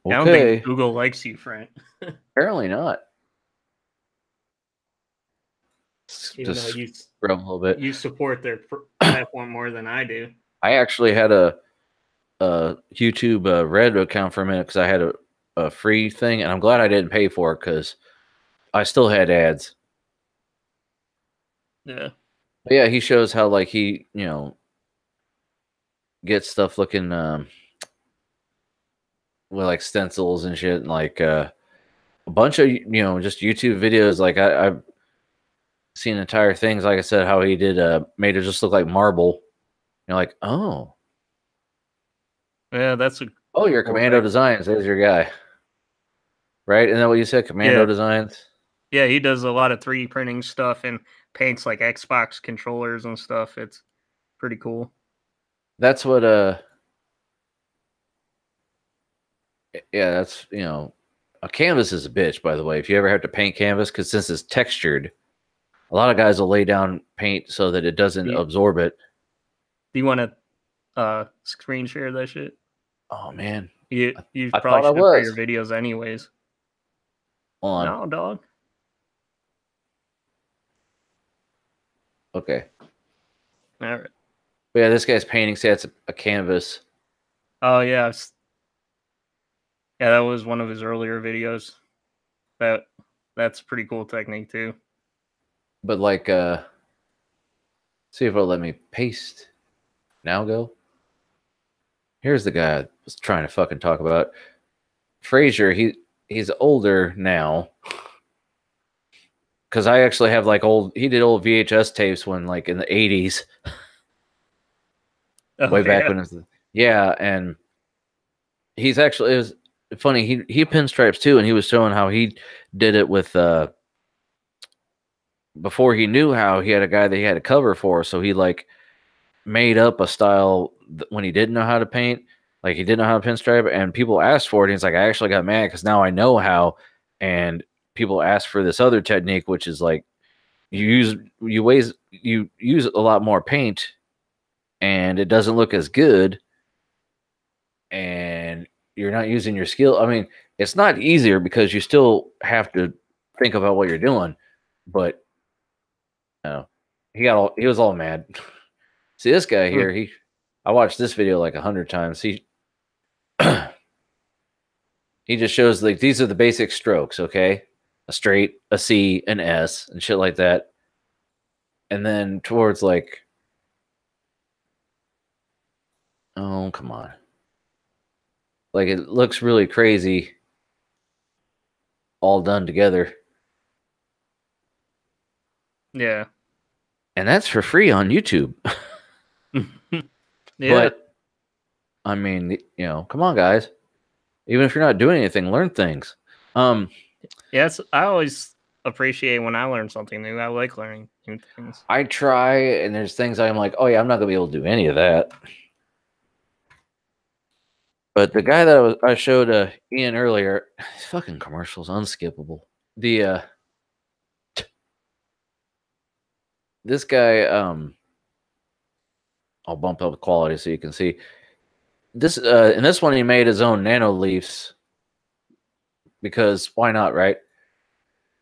Okay. I don't think Google likes you, Frank. Apparently not. Even just though scrub a little bit. You support their platform more than I do. I actually had a YouTube Red account for a minute because I had a free thing, and I'm glad I didn't pay for it because I still had ads. Yeah. But yeah, he shows how like he gets stuff looking with like stencils and shit, and like a bunch of just YouTube videos. Like I've seen entire things. Like I said, how he did made it just look like marble. You're like, oh, yeah, that's a your cool Commando thing. Designs. There's your guy, right? Isn't that what you said? Commando Designs. Yeah, he does a lot of 3D printing stuff and paints like Xbox controllers and stuff. It's pretty cool. That's what yeah, that's a canvas is a bitch, by the way. If you ever have to paint canvas, because since it's textured, a lot of guys will lay down paint so that it doesn't absorb it. Do you want to screen share that shit? Oh man, you probably should for your videos anyways. On. No, dog. Okay. All right. But yeah, this guy's painting. See, that's a canvas. Oh yeah, yeah. That was one of his earlier videos. That's pretty cool technique too. But like, see if it'll let me paste. Now go. Here's the guy I was trying to fucking talk about. Frazier, he's older now. Because I actually have like he did old VHS tapes when like in the 80s. Way back when it was, and he's actually, it was funny, he pinstripes too, and he was showing how he did it with before he knew how, he had a guy that he had to cover for, so he like made up a style when he didn't know how to paint, like he didn't know how to pinstripe, and people asked for it, and he's like, I actually got mad because now I know how, and people asked for this other technique, which is like you use a lot more paint and it doesn't look as good, and you're not using your skill. I mean, it's not easier because you still have to think about what you're doing, but he was all mad. See this guy here, I watched this video like 100 times. He just shows like these are the basic strokes, okay? A straight, a C, an S, and shit like that. And then towards like, oh, come on. Like it looks really crazy all done together. Yeah. And that's for free on YouTube. Yeah. But I mean, come on guys. Even if you're not doing anything, learn things. Yes, I always appreciate when I learn something new. I like learning new things. I try, and there's things I'm like, oh yeah, I'm not gonna be able to do any of that. But the guy that I showed Ian earlier, his fucking commercials unskippable. This guy, I'll bump up the quality so you can see this. In this one, he made his own nano leaves because why not, right?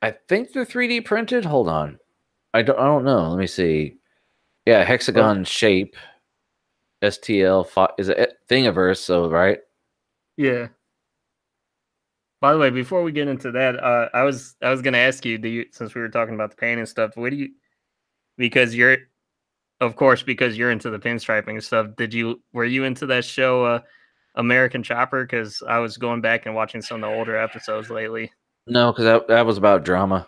I think they're 3D printed. Hold on, I don't know. Let me see. Yeah, hexagon shape. STL is it Thingiverse? So right. Yeah. By the way, before we get into that, I was gonna ask you, since we were talking about the paint and stuff, because you're into the pinstriping and stuff, were you into that show American Chopper? Because I was going back and watching some of the older episodes lately. No, because that was about drama.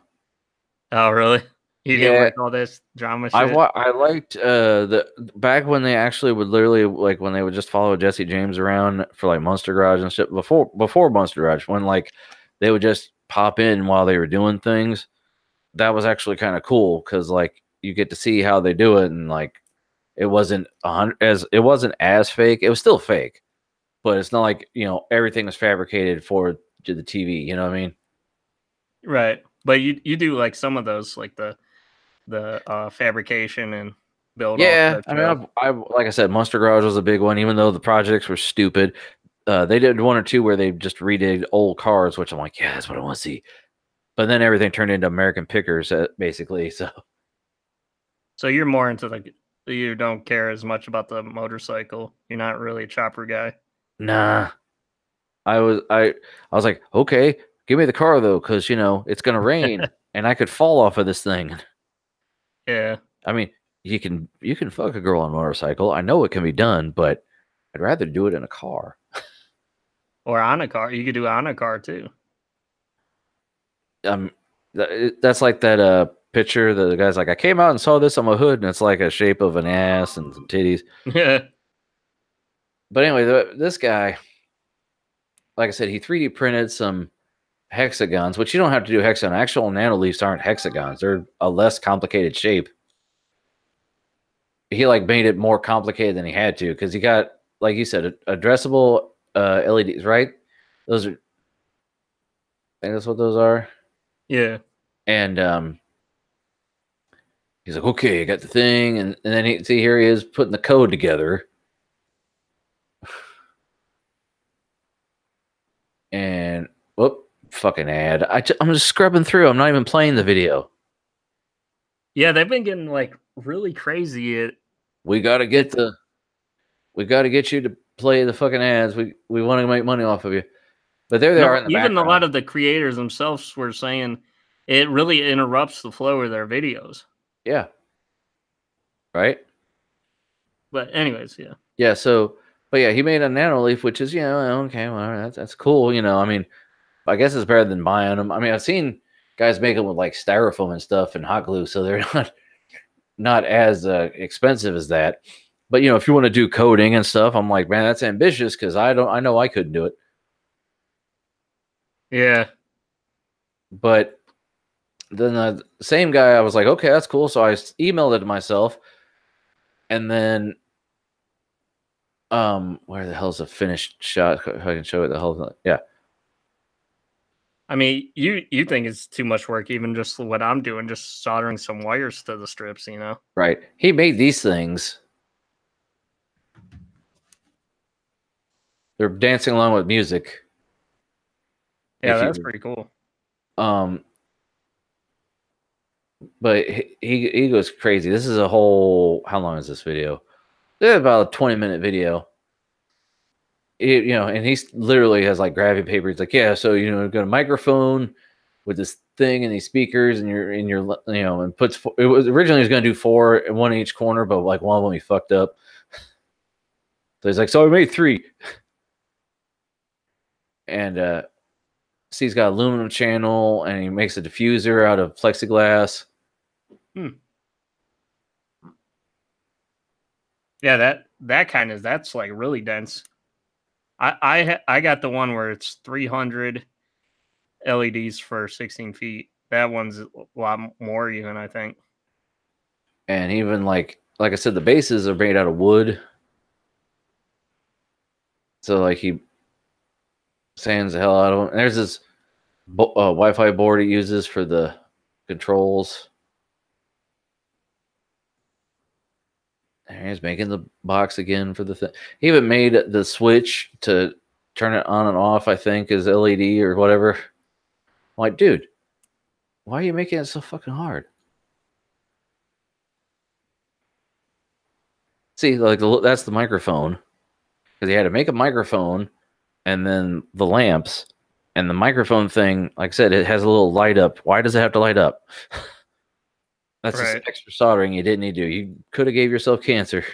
Oh, really? You didn't like all this drama shit? I liked the back when they actually would literally, like, when they would just follow Jesse James around for like Monster Garage and shit before Monster Garage, when like they would just pop in while they were doing things. That was actually kind of cool because like you get to see how they do it, and like it wasn't as fake. It was still fake, but it's not like everything was fabricated for the TV. You know what I mean? Right, but you do like some of those, like the fabrication and build. Yeah, I mean, I like I said, Monster Garage was a big one, even though the projects were stupid. They did one or two where they just redid old cars, which I'm like, yeah, that's what I want to see. But then everything turned into American Pickers, basically. So you're more into you don't care as much about the motorcycle. You're not really a chopper guy. Nah, I was like, okay, give me the car though, because it's gonna rain and I could fall off of this thing. Yeah, I mean, you can fuck a girl on a motorcycle. I know it can be done, but I'd rather do it in a car. Or on a car. You could do on a car too. That's like that picture that the guy's like, I came out and saw this on my hood, and it's like a shape of an ass and some titties. Yeah. But anyway, this guy, like I said, he 3D printed some hexagons, which you don't have to do hexagon. Actual nanoliths aren't hexagons. They're a less complicated shape. He like made it more complicated than he had to because he got, like you said, addressable LEDs, right? Those are, I think that's what those are. Yeah. And he's like, okay, I got the thing, and then here he is putting the code together. And whoop, fucking ad. I'm just scrubbing through. I'm not even playing the video. Yeah, they've been getting like really crazy. We gotta get you to play the fucking ads. We want to make money off of you. But there they are in the even background. A lot of the creators themselves were saying it really interrupts the flow of their videos. Yeah. Right? But anyways, yeah. Yeah, so but yeah, he made a nanolith, which is, okay, well, that's cool, I mean, I guess it's better than buying them. I mean, I've seen guys make them with like styrofoam and stuff and hot glue, so they're not as expensive as that. But if you want to do coding and stuff, I'm like, man, that's ambitious because I know I couldn't do it. Yeah. But then the same guy, I was like, okay, that's cool. So I emailed it to myself, and then where the hell's the finished shot? If I can show it the whole thing. Yeah. I mean, you think it's too much work, even just what I'm doing, just soldering some wires to the strips, Right. He made these things. They're dancing along with music. Yeah, that's pretty cool. But he goes crazy. This is a whole, how long is this video? It's about a 20-minute video. And he literally has like gravity paper. He's like, yeah, so got a microphone with this thing and these speakers, and and puts it was originally he was gonna do 4 in one each corner, but like one of them he fucked up. So he's like, so I made 3. And see, he's got aluminum channel, and he makes a diffuser out of plexiglass. Yeah, that's like really dense. I got the one where it's 300 LEDs for 16 feet. That one's a lot more even, I think. And even like I said, the bases are made out of wood. So like he sands the hell out of them. And there's this Wi-Fi board he uses for the controls. And he's making the box again for the thing. He even made the switch to turn it on and off, I think, as LED or whatever. I'm like, dude, why are you making it so fucking hard? See, like that's the microphone. Because he had to make a microphone and then the lamps. And the microphone thing, like I said, it has a little light up. Why does it have to light up? That's just extra soldering you didn't need to do. You could have gave yourself cancer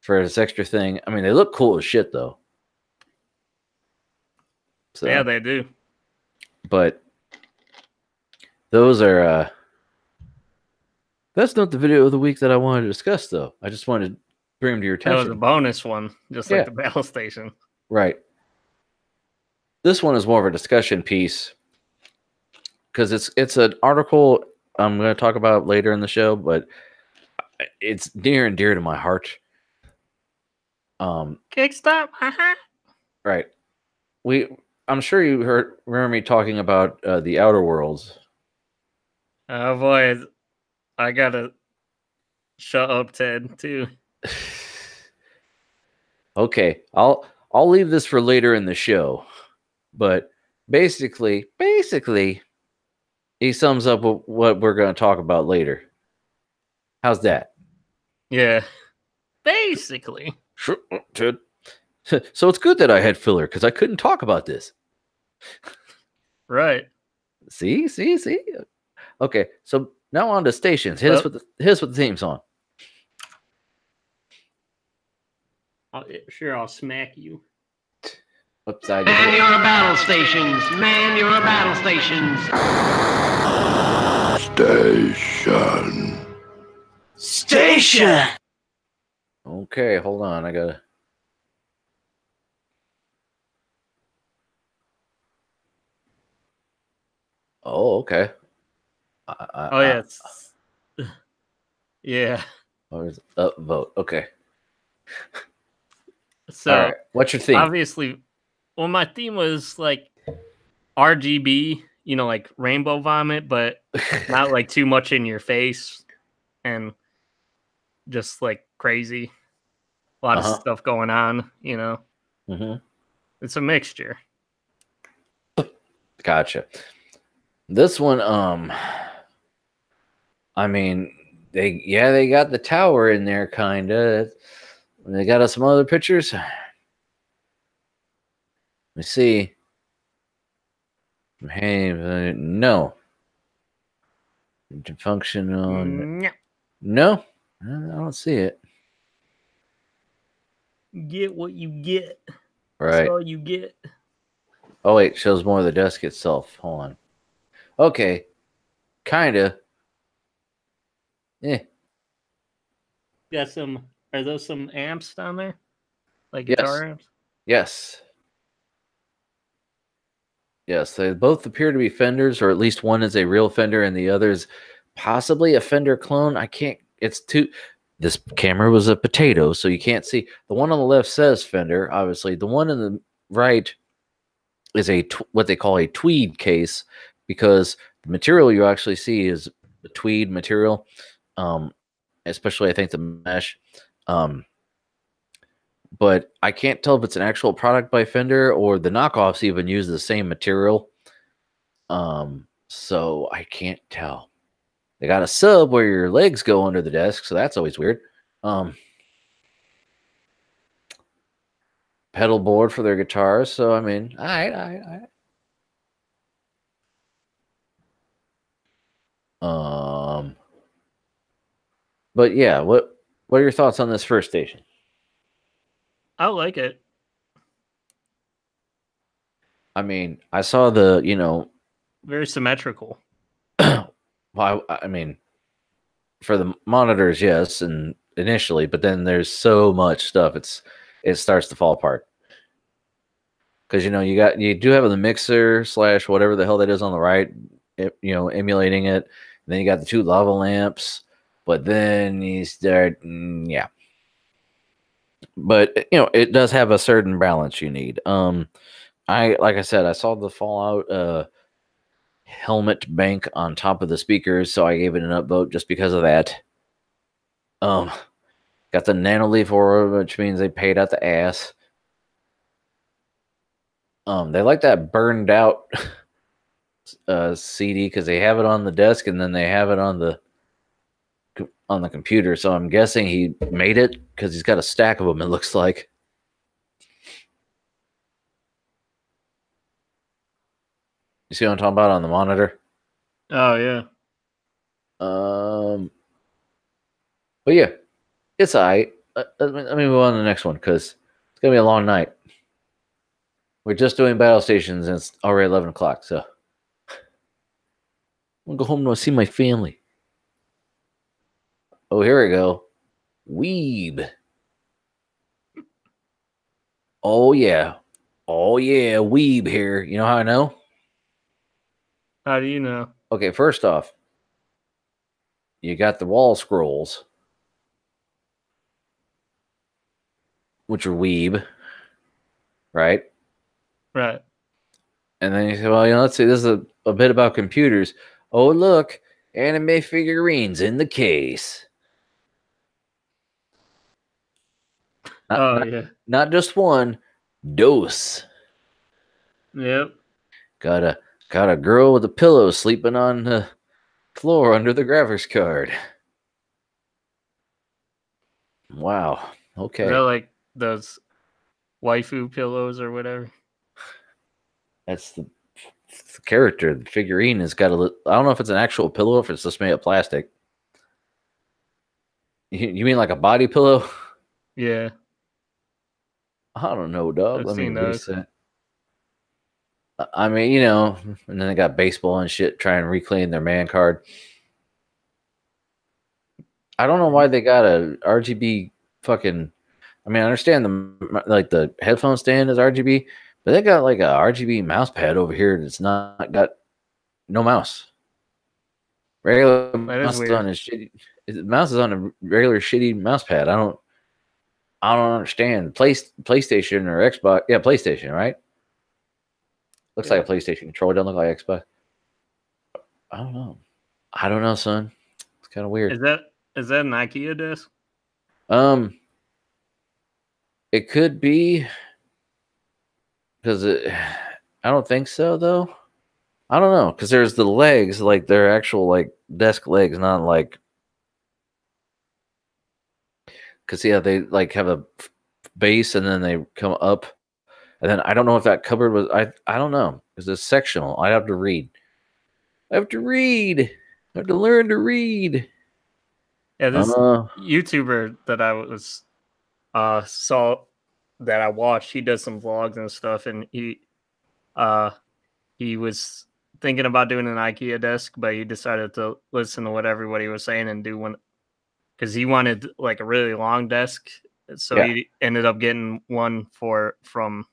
for this extra thing. I mean, they look cool as shit, though. So, yeah, they do. But those are... that's not the video of the week that I wanted to discuss, though. I just wanted to bring them to your attention. That was a bonus one, just like the battle station. Right. This one is more of a discussion piece because it's an article I'm going to talk about later in the show, but it's near and dear to my heart. Kickstart, right? I'm sure you remember me talking about the Outer Worlds. Oh boy, I gotta shut up, Ted. Too. Okay, I'll leave this for later in the show, but basically. He sums up what we're going to talk about later. How's that? Yeah. Basically. Sure, Ted. So it's good that I had filler because I couldn't talk about this. Right. See? Okay, so now on to stations. Hit us with the theme song. Sure, I'll smack you. Upside. Man, you're a Battlestations. Man, you're a Battlestations. Station. Okay, hold on. I gotta. Oh, okay. Oh yeah, yeah. Where's upvote? Okay. So all right, what's your theme? Obviously, well, my theme was like RGB, you know, like rainbow vomit, but not like too much in your face and just like crazy. A lot of stuff going on, you know. It's a mixture. Gotcha. This one, I mean, they got the tower in there, kinda. They got us some other pictures. Let me see. Hey, no. Functional. No, I don't see it. Get what you get. Right. That's all you get. Oh wait, shows more of the desk itself. Hold on. Okay, kinda. Yeah. Got some. Are those some amps down there? Like Yes. guitar amps? Yes. Yes, they both appear to be Fenders, or at least one is a real Fender and the other is possibly a Fender clone. I can't. It's too. This camera was a potato, so you can't see. The one on the left says Fender, obviously. The one in the right is what they call a tweed case, because the material you actually see is the tweed material, especially I think the mesh. But I can't tell if it's an actual product by Fender or the knockoffs even use the same material. So I can't tell. They got a sub where your legs go under the desk, so that's always weird. Pedal board for their guitars. So I mean, all right. But yeah, what are your thoughts on this first station? I like it. I mean, I saw the, very symmetrical. Well, I mean, for the monitors, yes, and initially, but then there's so much stuff, it starts to fall apart. Because you do have the mixer / whatever the hell that is on the right, emulating it. And then you got the two lava lamps, but then you start, yeah. But it does have a certain balance you need. Like I said, I saw the Fallout helmet bank on top of the speakers, so I gave it an upvote just because of that. Got the Nanoleaf Aura, which means they paid out the ass. They like that burned out CD because they have it on the desk and then they have it on the computer. So I'm guessing he made it because he's got a stack of them. It looks like. You see what I'm talking about on the monitor? Oh yeah. But yeah, it's alright. Let me move on to the next one because it's gonna be a long night. We're just doing battle stations and it's already 11 o'clock, so I'm gonna go home and see my family. Oh, here we go. Weeb. Oh yeah, Weeb here. You know how I know? How do you know? Okay, first off, you got the wall scrolls, which are Weeb, right? Right. And then you say, well, let's see, this is a bit about computers. Oh, look, anime figurines in the case. Not just one, dose. Yep. Got a girl with a pillow sleeping on the floor under the graphics card. Wow. Okay. Is that like those waifu pillows or whatever? That's the character. The figurine has got I don't know if it's an actual pillow or if it's just made of plastic. You mean like a body pillow? Yeah. I don't know, dog. I've Let me seen those. reset. I mean, you know, and then they got baseball and shit trying to reclaim their man card. I don't know why they got a RGB fucking. I mean, I understand the headphone stand is RGB, but they got like a RGB mouse pad over here that's not got no mouse. Regular That is mouse is weird. on a shitty. The mouse is on a regular shitty mouse pad. I don't understand. PlayStation or Xbox? Yeah, PlayStation, right? Looks like a PlayStation controller. Doesn't look like Xbox. I don't know. I don't know, son. It's kind of weird. Is that an IKEA disc? It could be because I don't think so though. I don't know because there's the legs, like they're actual like desk legs, not like. Because yeah, they like have a base and then they come up, and then I don't know if that cupboard was. I don't know because it's sectional. I have to read. I have to read. I have to learn to read. Yeah, this YouTuber that I was saw that I watched, he does some vlogs and stuff, and he was thinking about doing an IKEA desk, but he decided to listen to what everybody was saying and do one because he wanted like a really long desk. So he ended up getting one from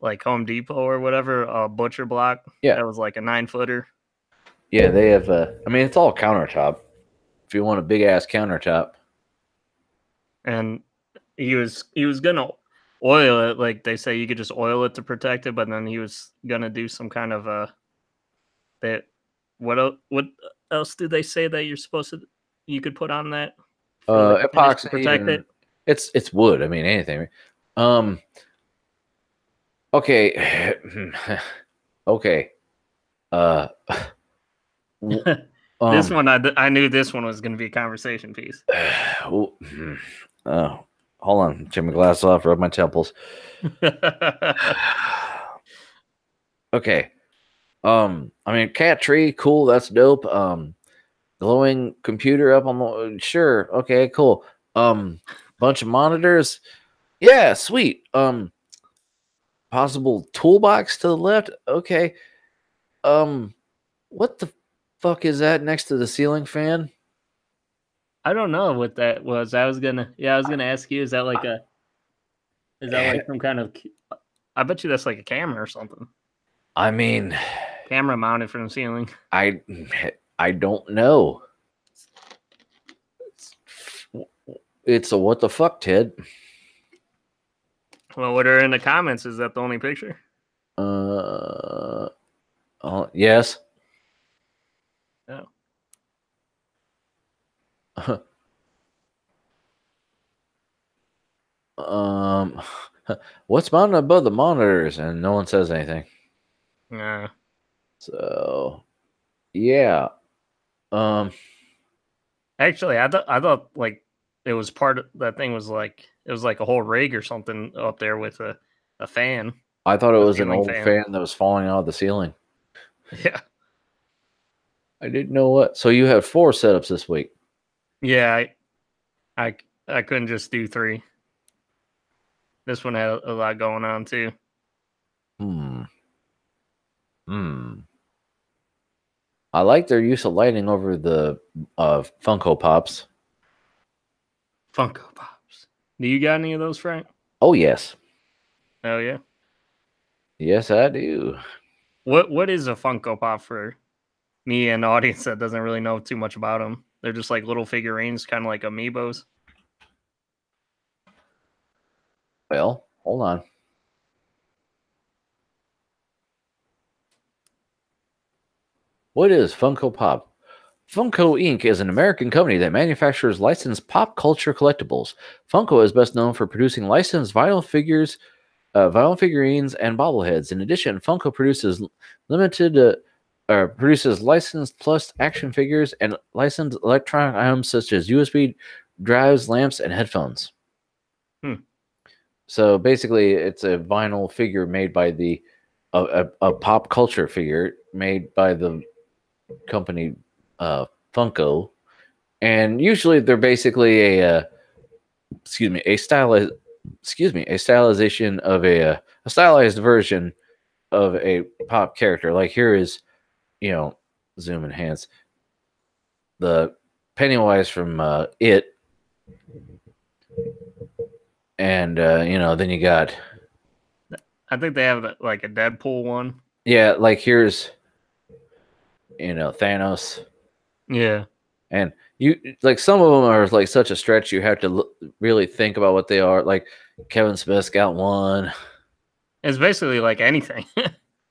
like Home Depot or whatever, a butcher block. Yeah, that was like a 9-footer. Yeah, they have. I mean, it's all countertop. If you want a big ass countertop, and he was gonna oil it, like they say you could just oil it to protect it, but then he was gonna do some kind of what else do they say that you could put on that for epoxy to protect it? It's wood. I mean, anything. Okay. Okay. This one, I knew this one was going to be a conversation piece. Hold on, take my glasses off, rub my temples. Okay. I mean, cat tree, cool, that's dope. Glowing computer up on the sure, okay, cool. Bunch of monitors, yeah, sweet. Possible toolbox to the left, okay. What the fuck is that next to the ceiling fan? I don't know what that was. I was gonna ask you, is that like some kind of, I bet you that's like a camera or something. I mean, camera mounted from the ceiling. I don't know. It's a what the fuck, Ted? Well, what are in the comments? Is that the only picture? Yes. Oh. What's mounted above the monitors? And no one says anything. Yeah. So, yeah. Actually, I thought like it was part of that thing was like it was like a whole rig or something up there with a fan. I thought it was an old fan that was falling out of the ceiling. Yeah. I didn't know what. So you had 4 setups this week. Yeah, I couldn't just do 3. This one had a lot going on too. I like their use of lighting over the Funko Pops. Funko Pops. Do you got any of those, Frank? Oh, yes. Oh, yeah? Yes, I do. What is a Funko Pop for me and the audience that doesn't really know too much about them? They're just like little figurines, kind of like amiibos. Well, hold on. What is Funko Pop? Funko Inc. is an American company that manufactures licensed pop culture collectibles. Funko is best known for producing licensed vinyl figures, vinyl figurines, and bobbleheads. In addition, Funko produces produces licensed plus action figures and licensed electronic items such as USB drives, lamps, and headphones. So basically, it's a vinyl figure made by a pop culture figure made by the company Funko, and usually they're basically a stylization of a stylized version of a pop character. Like here is, zoom enhance the Pennywise from It, and then you got. I think they have like a Deadpool one. Yeah, like here's, Thanos. Yeah. And you like some of them are like such a stretch. You have to really think about what they are. Like Kevin Smith's got one. It's basically like anything.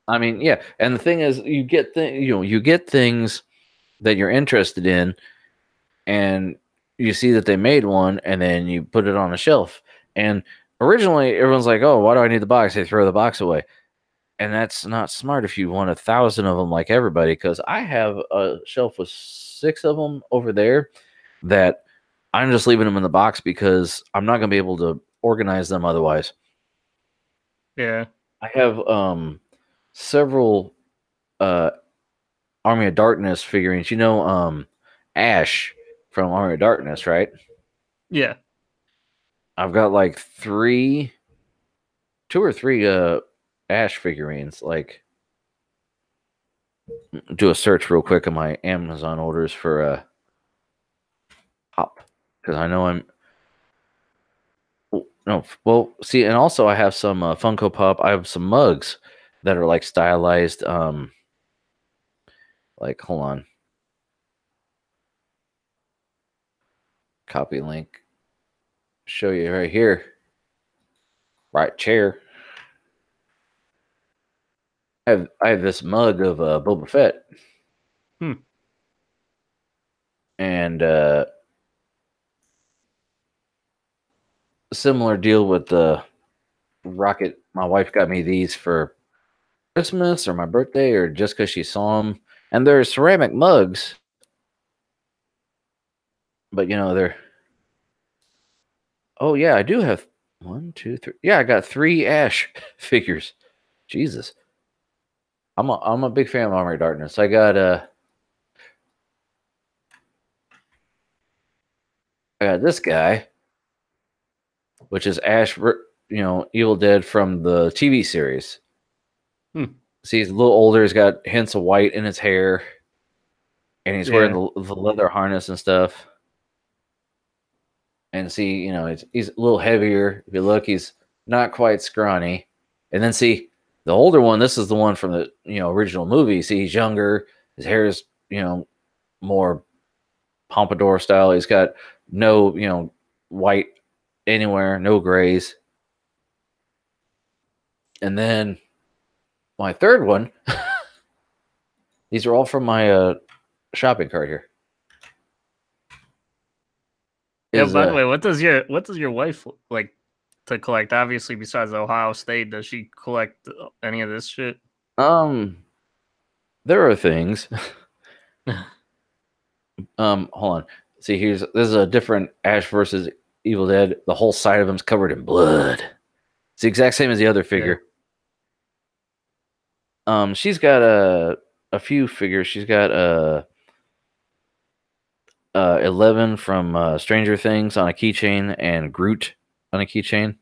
I mean, yeah. And the thing is, you get things that you're interested in, and you see that they made one, and then you put it on a shelf. And originally, everyone's like, "Oh, why do I need the box?" They throw the box away, and that's not smart if you want 1,000 of them like everybody. Because I have a shelf with 6 of them over there that I'm just leaving them in the box because I'm not going to be able to organize them otherwise. Yeah. I have several Army of Darkness figurines. Ash from Army of Darkness, right? Yeah. I've got like 2 or 3 Ash figurines. Like, do a search real quick on my Amazon orders for Pop, because I know I'm. No, well, see, and also I have some Funko Pop. I have some mugs that are like stylized. Like, hold on, copy link. Show you right here. Right chair. I have this mug of Boba Fett. And similar deal with the Rocket. My wife got me these for Christmas or my birthday or just because she saw them. And they're ceramic mugs. But, they're... Oh, yeah, I do have 1, 2, 3. Yeah, I got 3 Ash figures. Jesus. I'm a big fan of Armored Darkness. I got this guy, which is Ash, Evil Dead from the TV series. See, he's a little older. He's got hints of white in his hair, and he's wearing the leather harness and stuff. And see, he's a little heavier. If you look, he's not quite scrawny. And then see, the older one. This is the one from the original movie. See, he's younger. His hair is more pompadour style. He's got no white anywhere, no grays. And then my third one. These are all from my shopping cart here. Yeah. By the way, what does your wife like to collect? Obviously, besides Ohio State, does she collect any of this shit? There are things. Hold on. See, this is a different Ash versus Evil Dead. The whole side of him's covered in blood. It's the exact same as the other figure. Yeah. She's got a few figures. She's got 11 from Stranger Things on a keychain and Groot on a keychain.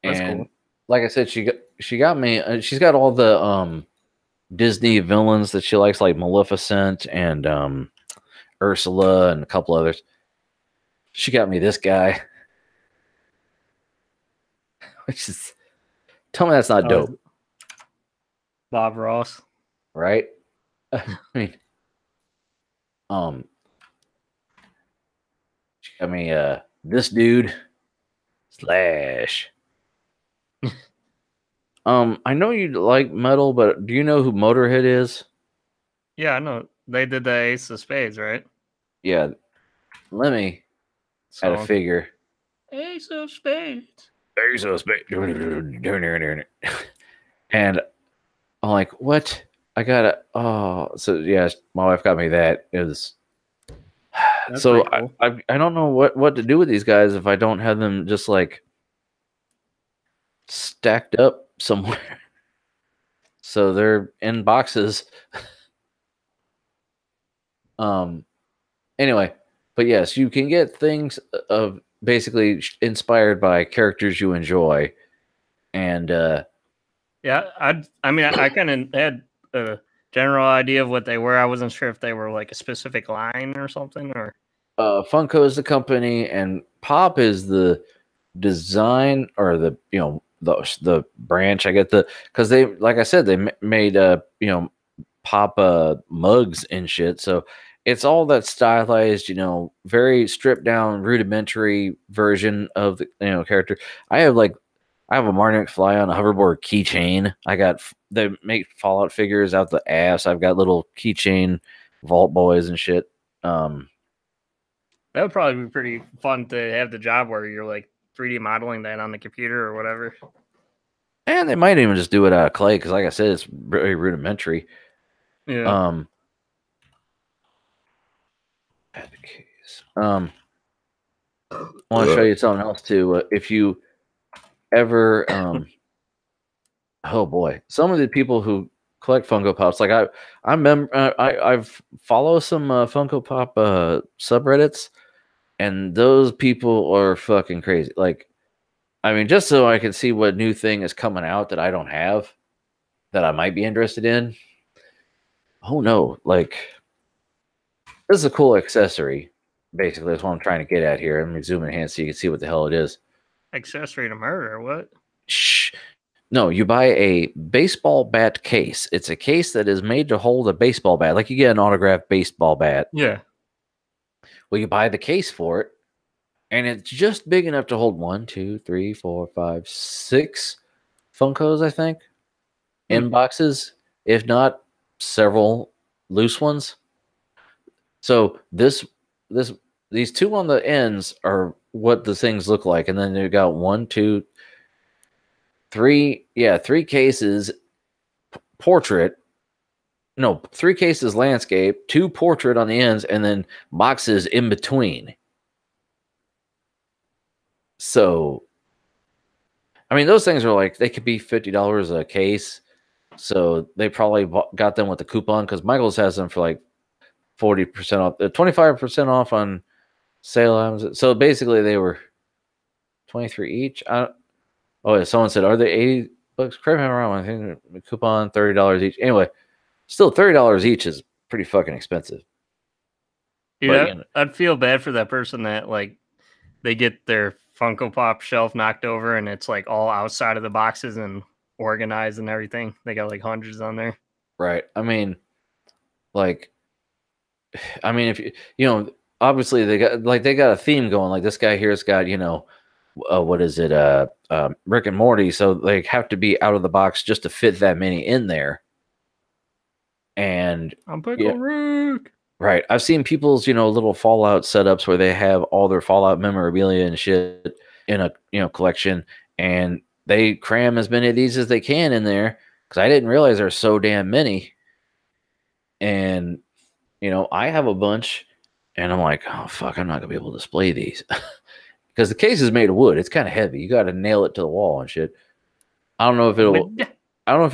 That's and cool. Like I said, she got me. She's got all the Disney villains that she likes, like Maleficent and Ursula and a couple others. She got me this guy, which is, tell me that's not dope. Bob Ross, right? I mean, she got me this dude Slash. I know you like metal, but do you know who Motorhead is? Yeah, I know. They did the Ace of Spades, right? Yeah. Let me add a figure. Ace of Spades. Ace of Spades. And I'm like, what? I gotta. Oh, so yeah, my wife got me that. It was. That's so cool. I don't know what to do with these guys if I don't have them just like stacked up somewhere. So they're in boxes. Anyway, but yes, you can get things of basically inspired by characters you enjoy, and Yeah, I mean, I kind of had a general idea of what they were. I wasn't sure if they were like a specific line or something, or Funko is the company, and Pop is the design, or the the branch. I get because they, like I said, they made Pop mugs and shit. So it's all that stylized, very stripped down, rudimentary version of the character. I have a Marty McFly on a hoverboard keychain. They make Fallout figures out the ass. I've got little keychain Vault Boys and shit. that would probably be pretty fun to have the job where you're like 3D modeling that on the computer or whatever. And they might even just do it out of clay because, like I said, it's very rudimentary. Yeah. I want to show you something else too. If you ever, oh boy, some of the people who collect Funko Pops, like I remember, I've follow some Funko Pop subreddits, and those people are fucking crazy. Like, I mean, just so I can see what new thing is coming out that I don't have, that I might be interested in. Oh no, like, this is a cool accessory. Basically, that's what I'm trying to get at here. Let me zoom in hand so you can see what the hell it is. Accessory to murder, what? Shh. No, you buy a baseball bat case. It's a case that is made to hold a baseball bat. Like you get an autographed baseball bat. Yeah. Well, you buy the case for it, and it's just big enough to hold 1, 2, 3, 4, 5, 6 Funkos, I think, in boxes, if not several loose ones. So these two on the ends are what the things look like, and then you got 1, 2, 3, 3 cases portrait. No, 3 cases landscape, 2 portrait on the ends, and then boxes in between. So, I mean, those things are like, they could be $50 a case. So they probably got them with the coupon because Michaels has them for like 40% off, 25% off on sale items. So basically, they were 23 each. Oh yeah, someone said, "Are they 80 bucks?" Correct me if I'm wrong. I think the coupon $30 each. Anyway, still $30 each is pretty fucking expensive. Dude, but, I'd feel bad for that person that like they get their Funko Pop shelf knocked over and it's like all outside of the boxes and organized and everything. They got like hundreds on there. Right. I mean, if obviously they got a theme going. Like this guy here's got, what is it? Rick and Morty. So they have to be out of the box just to fit that many in there. And I'm Pickle Rick. Right. I've seen people's, little Fallout setups where they have all their Fallout memorabilia and shit in a, collection, and they cram as many of these as they can in there because I didn't realize there's so damn many. And, I have a bunch, and I'm like, oh, fuck, I'm not going to be able to display these because the case is made of wood. It's kind of heavy. You got to nail it to the wall and shit. I don't know if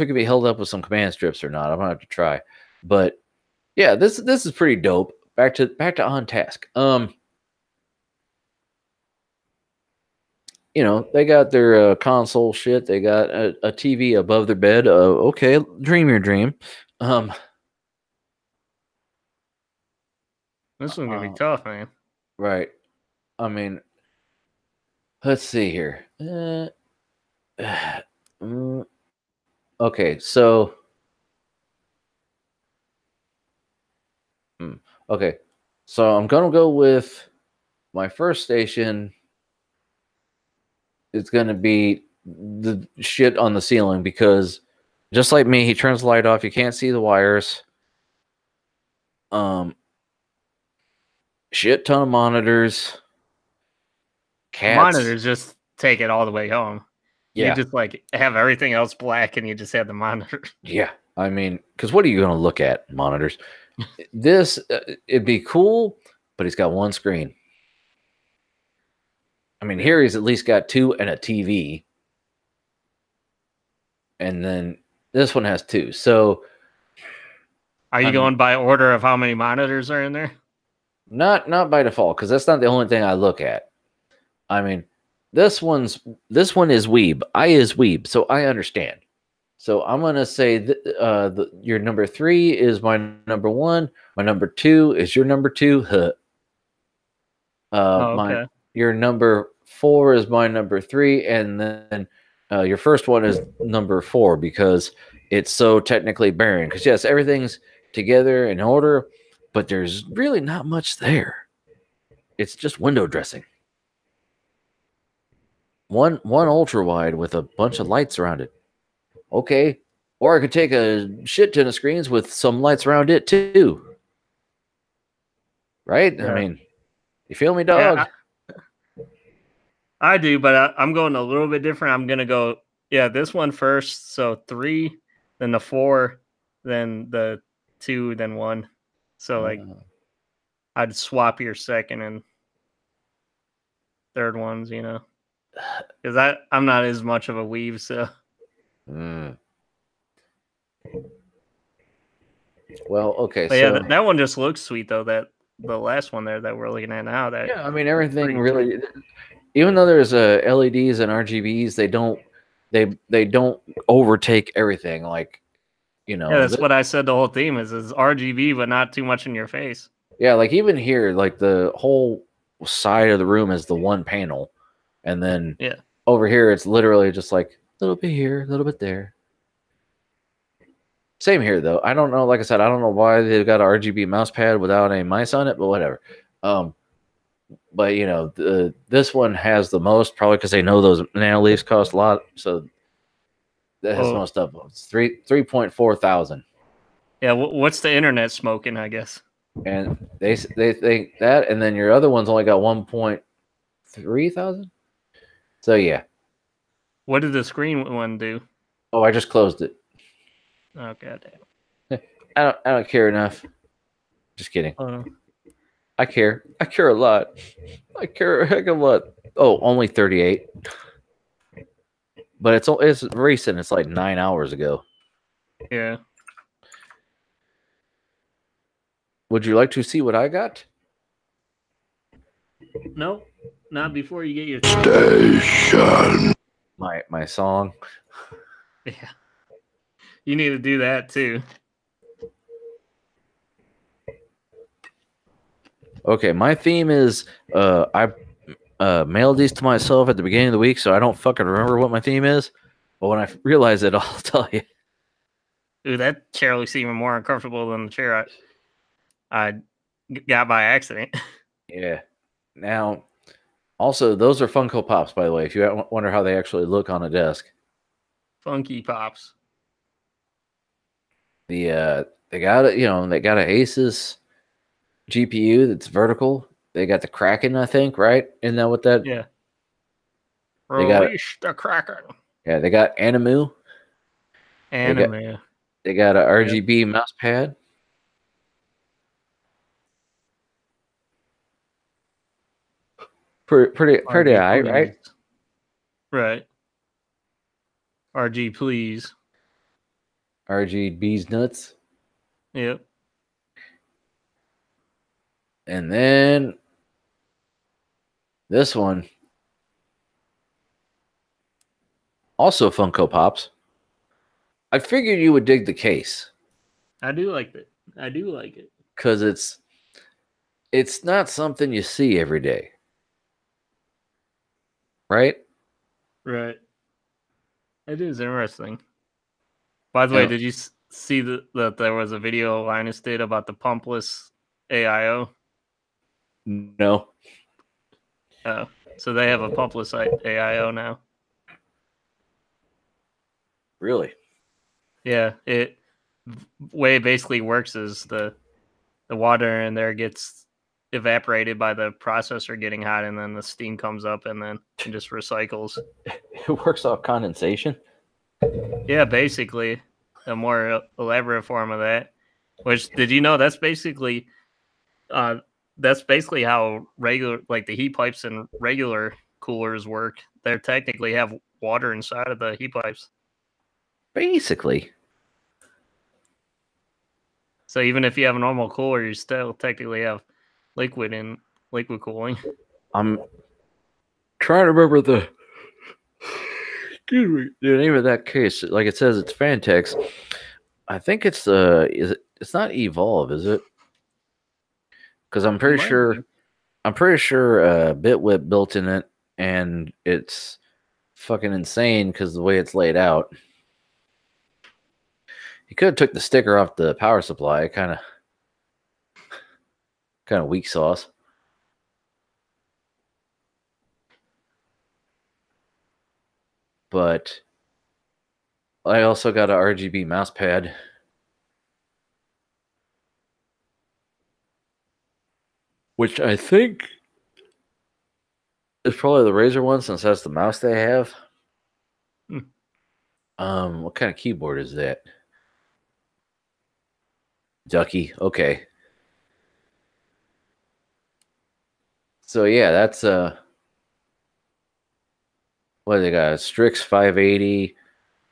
it can be held up with some command strips or not. I'm going to have to try. But yeah, this is pretty dope. Back to on task. They got their console shit. They got a TV above their bed. Okay, dream your dream. This one's gonna be tough, man. Right. I mean, let's see here. Okay, so. Okay, so I'm gonna go with my first station. It's gonna be the shit on the ceiling because, just like me, he turns the light off. You can't see the wires. Shit ton of monitors. Cats. Monitors just take it all the way home. Yeah. You just like have everything else black, and you just have the monitor. Yeah, I mean, because what are you gonna look at? Monitors. This it'd be cool, but he's got one screen. I mean, here he's at least got 2 and a TV, and then this one has 2. So, are you going by order of how many monitors are in there? Not by default, because that's not the only thing I look at. I mean, this one is weeb. I is weeb, so I understand. So I'm gonna say your number 3 is my number 1. My number 2 is your number 2. Okay. Your number 4 is my number 3, and then your first one is number 4 because it's so technically barren. Because yes, everything's together in order, but there's really not much there. It's just window dressing. One ultra wide with a bunch of lights around it. Okay. Or I could take a shit ton of screens with some lights around it too. Right? Yeah. I mean, you feel me, dog? Yeah, I do, but I'm going a little bit different. I'm going to go, this one first. So 3, then the 4, then the 2, then 1. So, like, I'd swap your second and third ones, because I'm not as much of a weave, so. Well, okay. But so that one just looks sweet, though. That the last one there that we're looking at now. I mean, everything really. Sweet. Even though there's LEDs and RGBs, they don't overtake everything. Like, Yeah, that's what I said. The whole theme is RGB, but not too much in your face. Yeah, like even here, like the whole side of the room is the one panel, and then over here it's literally just like a little bit here, a little bit there. Same here though. I don't know. Like I said, I don't know why they've got an RGB mouse pad without any mice on it, but whatever. But this one has the most, probably because they know those nano leaves cost a lot, so that has most of them. It's 3.4 thousand. Yeah, what's the internet smoking? I guess. And they think that, and then your other one's only got 1.3 thousand. So yeah. What did the screen one do? Oh, I just closed it. Oh goddamn. I don't care enough. Just kidding. I care. I care a lot. I care a heck of a lot. Oh, only 38. But it's recent. It's like 9 hours ago. Yeah. Would you like to see what I got? No, not before you get your station. My song. Yeah. You need to do that too. Okay, my theme is I mailed these to myself at the beginning of the week, so I don't fucking remember what my theme is. But when I realize it, I'll tell you. Ooh, that chair looks even more uncomfortable than the chair I got by accident. Yeah. Now, also, those are Funko Pops, by the way, if you wonder how they actually look on a desk. Funky Pops. They got it, they got an Asus GPU that's vertical. They got the Kraken, I think, right? Isn't that what that? Yeah. Release the Kraken. Yeah, they got Animu. They got a RGB mouse pad. Pretty high, right? Right. RG, please. RGB's nuts. Yep. And then this one, also Funko Pops. I figured you would dig the case. I do like it. I do like it. Because it's not something you see every day. Right? Right. It is interesting. By the way, did you see that there was a video Linus did about the pumpless AIO? No. Oh, so they have a pumpless AIO now. Really? Yeah. Way it basically works is the water in there gets evaporated by the processor getting hot, and then the steam comes up, and then it just recycles. It works off condensation? Yeah, basically. A more elaborate form of that. Which, did you know that's basically how regular, like the heat pipes and regular coolers work. They technically have water inside of the heat pipes. Basically. So even if you have a normal cooler, you still technically have liquid cooling. I'm trying to remember the The name of that case, like it says, it's Fantex. I think it's it's not Evolve, is it? Because I'm pretty sure Bitwhip built in it, and it's fucking insane because the way it's laid out. He could have took the sticker off the power supply, kind of weak sauce. But I also got a RGB mouse pad. Which I think is probably the Razer one since that's the mouse they have. What kind of keyboard is that? Ducky. Okay. So yeah, that's what do they got? Strix 580,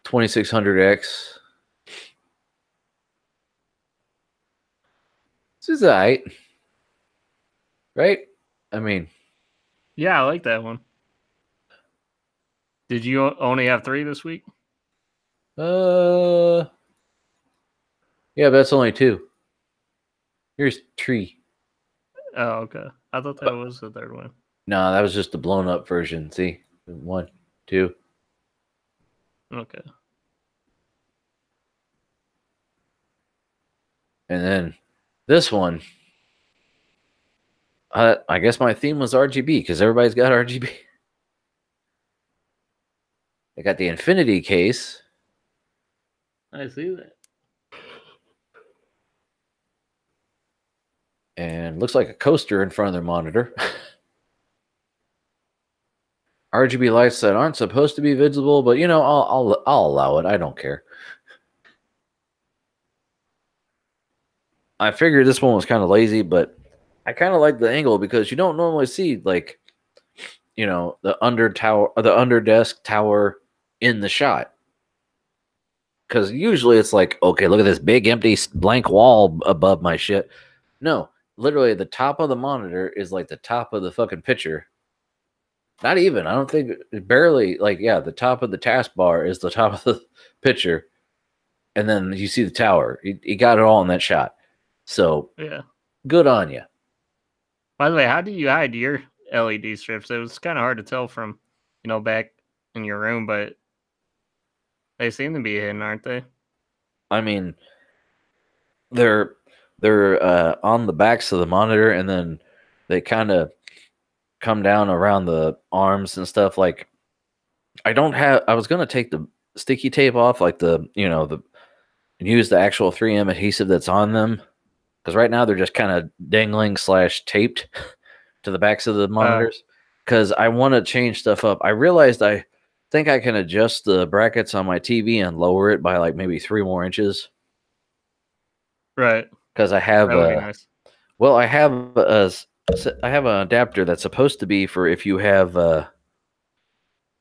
2600X. This is alright. Right? I mean, yeah, I like that one. Did you only have 3 this week? Yeah, but that's only 2. Here's 3. Oh, okay. I thought that was the 3rd one. No, that was just the blown up version. See? 1, 2. Okay. And then this one, I guess my theme was RGB because everybody's got RGB. I got the Infinity case. I see that. And looks like a coaster in front of their monitor. RGB lights that aren't supposed to be visible, but you know, I'll allow it. I don't care. I figured this one was kind of lazy, but I kind of like the angle because you don't normally see like, you know, the under desk tower in the shot. Because usually it's like, okay, look at this big empty blank wall above my shit. No, literally the top of the monitor is like the top of the fucking picture. Not even. I don't think barely like, yeah, the top of the taskbar is the top of the picture. And then you see the tower. He got it all in that shot. So yeah, good on you. By the way, how do you hide your LED strips? It was kind of hard to tell from, you know, back in your room, but they seem to be hidden, aren't they? I mean, they're on the backs of the monitor, and then they kind of come down around the arms and stuff. Like, I was gonna take the sticky tape off, like use the actual 3M adhesive that's on them, because right now they're just kind of dangling / taped to the backs of the monitors. Because I want to change stuff up. I realized I think I can adjust the brackets on my TV and lower it by like maybe 3 more inches. Right. Because I have that would be nice. Well, I have an adapter that's supposed to be for if you have an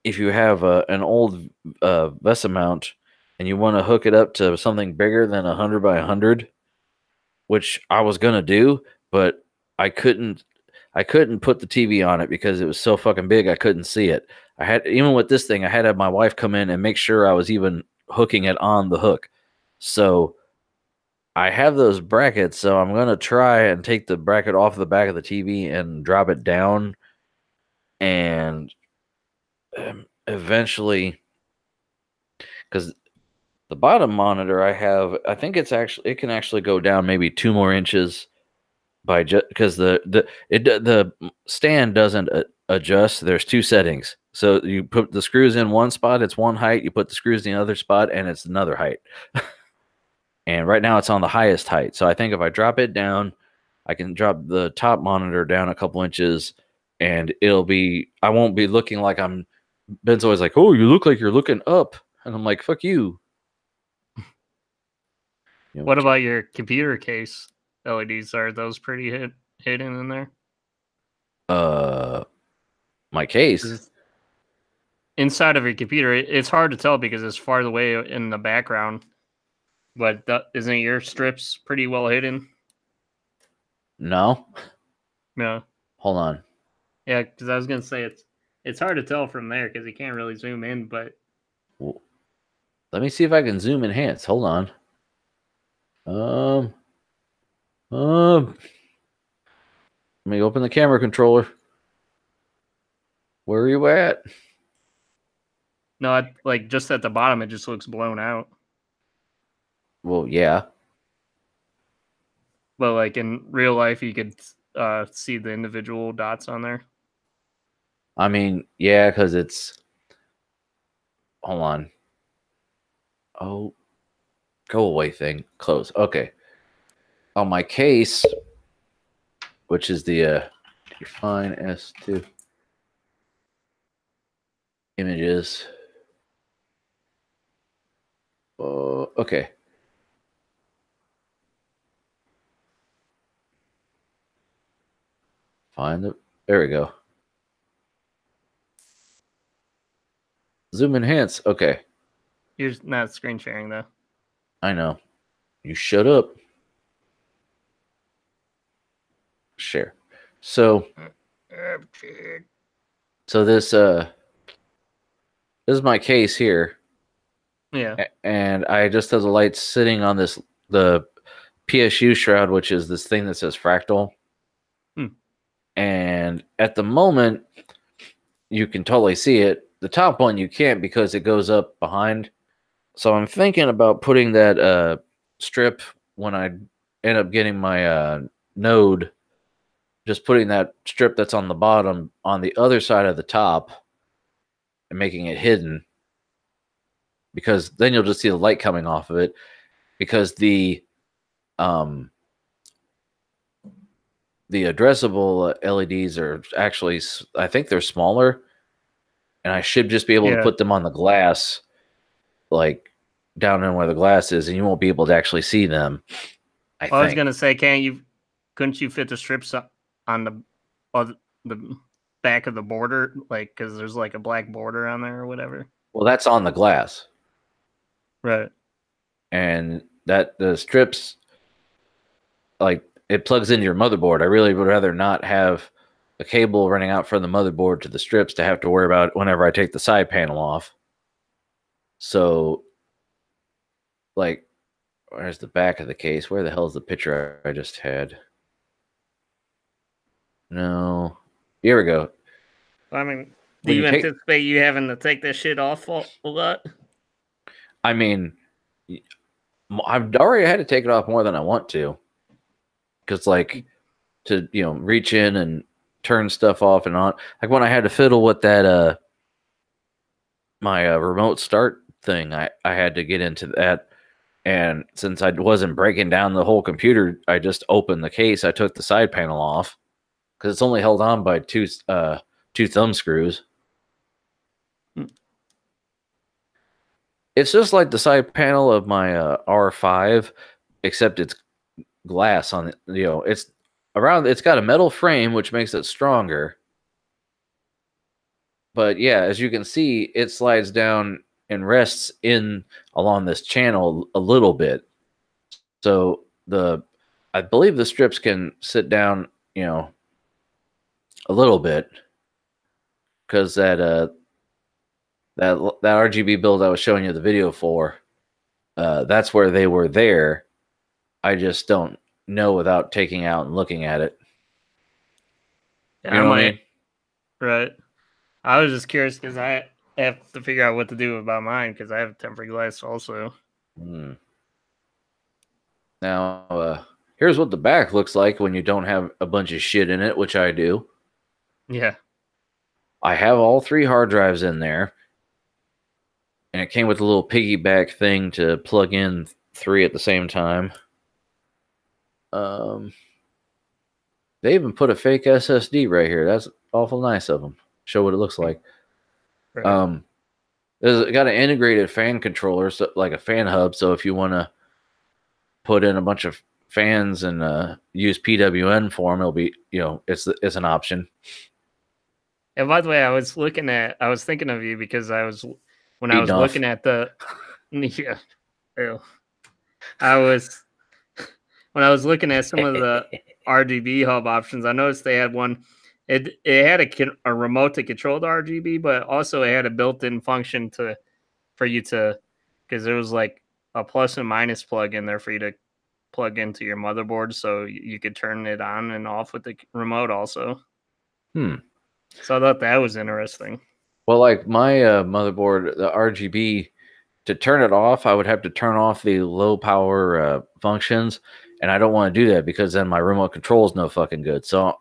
old VESA mount and you want to hook it up to something bigger than 100 by 100, which I was gonna do, but I couldn't put the TV on it because it was so fucking big I couldn't see it. Even with this thing, I had to have my wife come in and make sure I was even hooking it on the hook. So I have those brackets, so I'm going to try and take the bracket off the back of the TV and drop it down. And eventually, because the bottom monitor I think it can actually go down maybe 2 more inches by just because the stand doesn't adjust. There's 2 settings. So you put the screws in one spot, it's one height. You put the screws in the other spot, and it's another height. And right now it's on the highest height. So I think if I drop it down, I can drop the top monitor down a couple inches, and I won't be looking like Ben's always like, oh, you look like you're looking up. And I'm like, fuck you. What about your computer case LEDs? Are those pretty hidden in there? My case. Inside of your computer, it's hard to tell because it's far away in the background. But isn't your strips pretty well hidden? No. No. Hold on. Yeah, because I was gonna say it's hard to tell from there because you can't really zoom in. But Well, let me see if I can zoom enhance. Hold on. Let me open the camera controller. Where are you at? No, like just at the bottom, it just looks blown out. Well, yeah. But like in real life, you could see the individual dots on there. I mean, yeah, because it's. Hold on. Oh, go away thing. Close. Okay. On my case, which is the Define S2 images. Okay. Find it. There we go. Zoom enhance. Okay. You're not screen sharing though. I know. You shut up. Share. So this is my case here. Yeah. And I just have the lights sitting on the PSU shroud, which is this thing that says fractal. And at the moment, you can totally see it. The top one you can't because it goes up behind. So I'm thinking about putting that strip when I end up getting my node, just putting that strip that's on the bottom on the other side of the top and making it hidden, because then you'll just see the light coming off of it, because the addressable LEDs are actually, I think they're smaller, and I should just be able to put them on the glass, like down in where the glass is, and you won't be able to actually see them. I was gonna say, couldn't you fit the strips on the back of the border, like, because there's like a black border on there or whatever? Well, that's on the glass, right? And that the strips, like, it plugs into your motherboard. I really would rather not have a cable running out from the motherboard to the strips to have to worry about whenever I take the side panel off. So, like, where's the back of the case? Where the hell is the picture I just had? No. Here we go. I mean, do you anticipate you having to take this shit off a lot? I mean, I've already had to take it off more than I want to. Because, like, to, reach in and turn stuff off and on. Like, when I had to fiddle with that, my remote start thing, I had to get into that. And since I wasn't breaking down the whole computer, I just opened the case. I took the side panel off because it's only held on by two thumb screws. It's just like the side panel of my R5, except it's glass on it. It's got a metal frame, which makes it stronger. But yeah, as you can see, it slides down and rests in along this channel a little bit. So I believe the strips can sit down, a little bit, because that RGB build I was showing you the video for, that's where they were there. I just don't know without taking out and looking at it. Yeah, you know what I mean? Right. I was just curious because I have to figure out what to do about mine because I have tempered glass also. Now, here's what the back looks like when you don't have a bunch of shit in it, which I do. Yeah. I have all 3 hard drives in there. And it came with a little piggyback thing to plug in 3 at the same time. They even put a fake SSD right here. That's awful nice of them. Show what it looks like. Right. It's got an integrated fan controller, so like a fan hub. So if you want to put in a bunch of fans and use PWN for them, it'll be, it's an option. And by the way, I was thinking of you because when I was looking at the, yeah, when I was looking at some of the RGB hub options, I noticed they had one. It had a remote to control the RGB, but also it had a built-in function to for you to, because there was like a plus and minus plug in there for you to plug into your motherboard, so you could turn it on and off with the remote also. So I thought that was interesting. Well, like my motherboard, the RGB, to turn it off, I would have to turn off the low power functions, and I don't want to do that because then my remote control is no fucking good. So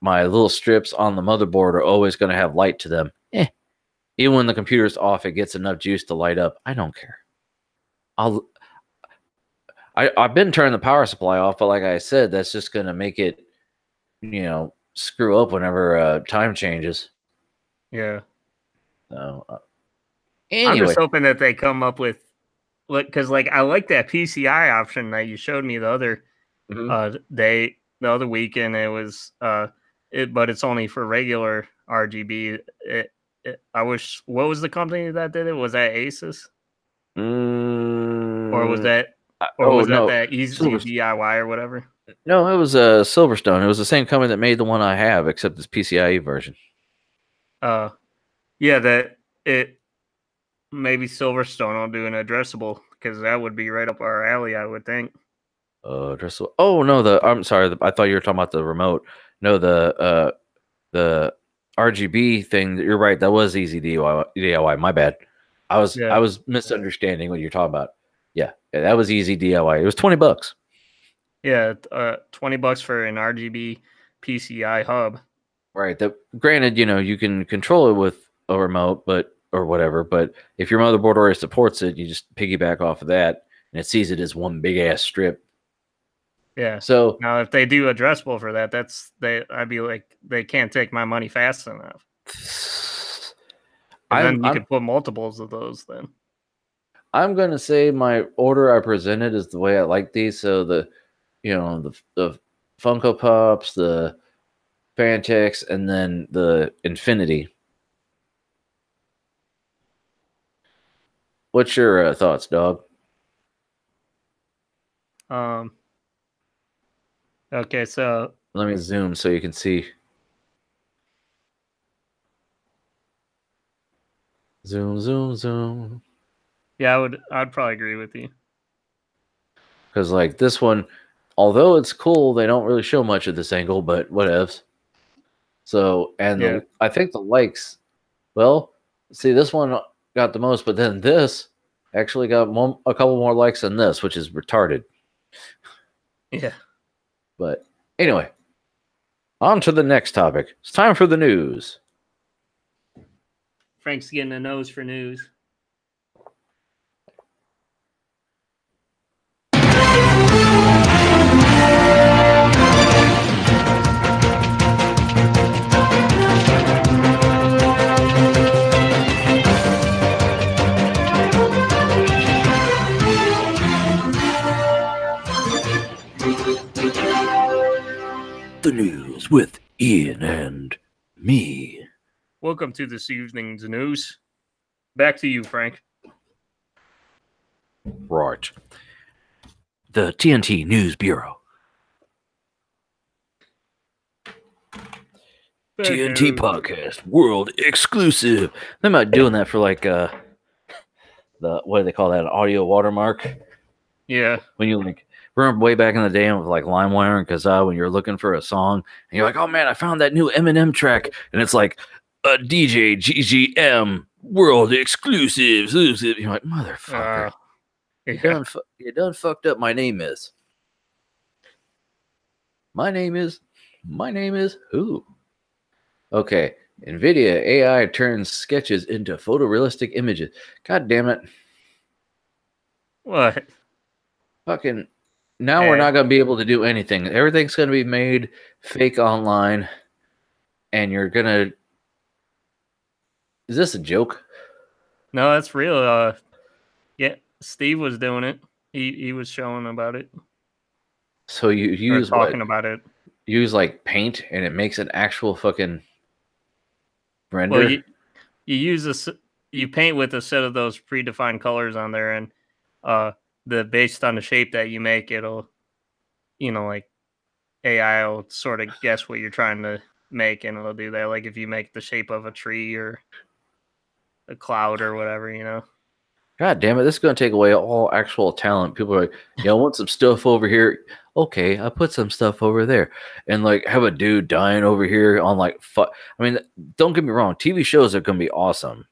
my little strips on the motherboard are always going to have light to them. Even when the computer's off, it gets enough juice to light up. I don't care. I've been turning the power supply off, but like I said, that's just going to make it, screw up whenever time changes. Yeah. So anyway. I'm just hoping that they come up with, because like I like that PCI option that you showed me the other day, the other weekend. It was but it's only for regular RGB. I wish. What was the company that did it? Was that Asus? Or was that? Or was that Easy DIY or whatever? No, it was Silverstone. It was the same company that made the one I have, except this PCIe version. Yeah, that it maybe Silverstone will do an addressable, because that would be right up our alley, I would think. Addressable. Oh no, I'm sorry. I thought you were talking about the remote. No, the RGB thing. You're right. That was Easy DIY. My bad. I was misunderstanding what you're talking about. Yeah, that was Easy DIY. It was $20. Yeah, $20 for an RGB PCI hub. Right. Granted, you can control it with a remote, or whatever. But if your motherboard already supports it, you just piggyback off of that, and it sees it as one big ass strip. Yeah. So now, if they do addressable for that, I'd be like, they can't take my money fast enough. And then you could put multiples of those. Then I'm gonna say my order I presented is the way I like these. So the Funko Pops, the Fantex, and then the Infinity. What's your thoughts, dog? Okay, so let me zoom so you can see. Zoom. Yeah, I'd probably agree with you. Because like this one, although it's cool, they don't really show much of this angle, but whatevs. So, and I think the likes, well, see, this one got the most, but then this actually got a couple more likes than this, which is retarded. Yeah. But anyway, on to the next topic. It's time for the news. Frank's getting a nose for news. The news with Ian and me. Welcome to this evening's news. Back to you, Frank. Right. The TNT News Bureau. TNT Podcast World Exclusive. They might be doing that for like what do they call that? An audio watermark? Yeah. When you remember way back in the day with like LimeWire and Kazaa, when you're looking for a song and you're like, oh man, I found that new Eminem track, and it's like a DJ GGM World Exclusive. You're like, motherfucker. You done fucked up. My name is who? Okay. NVIDIA AI turns sketches into photorealistic images. God damn it. What? Fucking now we're not going to be able to do anything. Everything's going to be made fake online, and you're going to... Is this a joke? No, that's real. Yeah, Steve was doing it. He was showing about it. So you use talking about it. Use like paint, and it makes an actual fucking render. Well, you paint with a set of those predefined colors on there, and based on the shape that you make, it'll, like AI will sort of guess what you're trying to make, and it'll do that. Like if you make the shape of a tree or a cloud or whatever, God damn it, this is going to take away all actual talent. People are like, I want some stuff over here. Okay, I put some stuff over there. And like have a dude dying over here on like, I mean, don't get me wrong. TV shows are going to be awesome.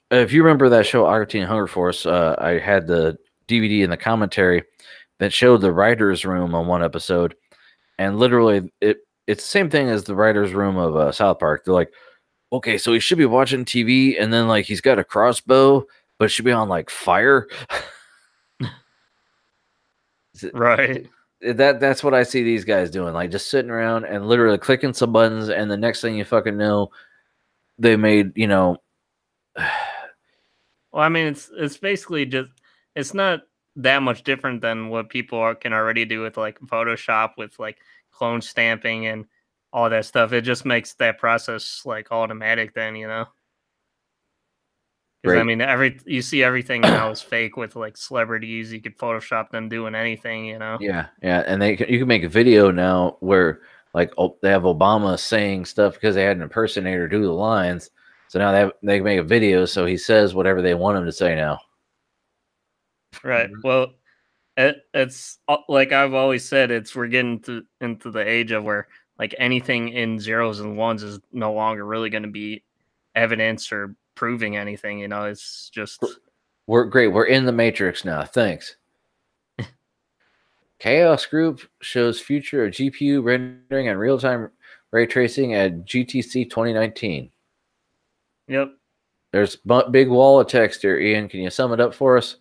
If you remember that show, Argentine Hunger Force, I had the DVD and the commentary that showed the writer's room on one episode. And literally, it's the same thing as the writer's room of South Park. They're like, okay, so he should be watching TV, and then like he's got a crossbow, but it should be on like fire. Right. That's what I see these guys doing, like just sitting around and literally clicking some buttons, and the next thing you fucking know, they made Well, I mean, it's basically just it's not that much different than what people can already do with like Photoshop with like clone stamping and all that stuff. It just makes that process like automatic then, Because I mean, you see everything now is fake with like celebrities. You could Photoshop them doing anything, Yeah, and you can make a video now where like they have Obama saying stuff because they had an impersonator do the lines. So now they can make a video so he says whatever they want him to say now. Right. Well, it's like I've always said, we're getting into the age of where like anything in zeros and ones is no longer really going to be evidence or proving anything. It's just we're great. We're in the Matrix now. Thanks. Chaos Group shows future of GPU rendering and real-time ray tracing at GTC 2019. Yep. There's big wall of text here. Ian, can you sum it up for us?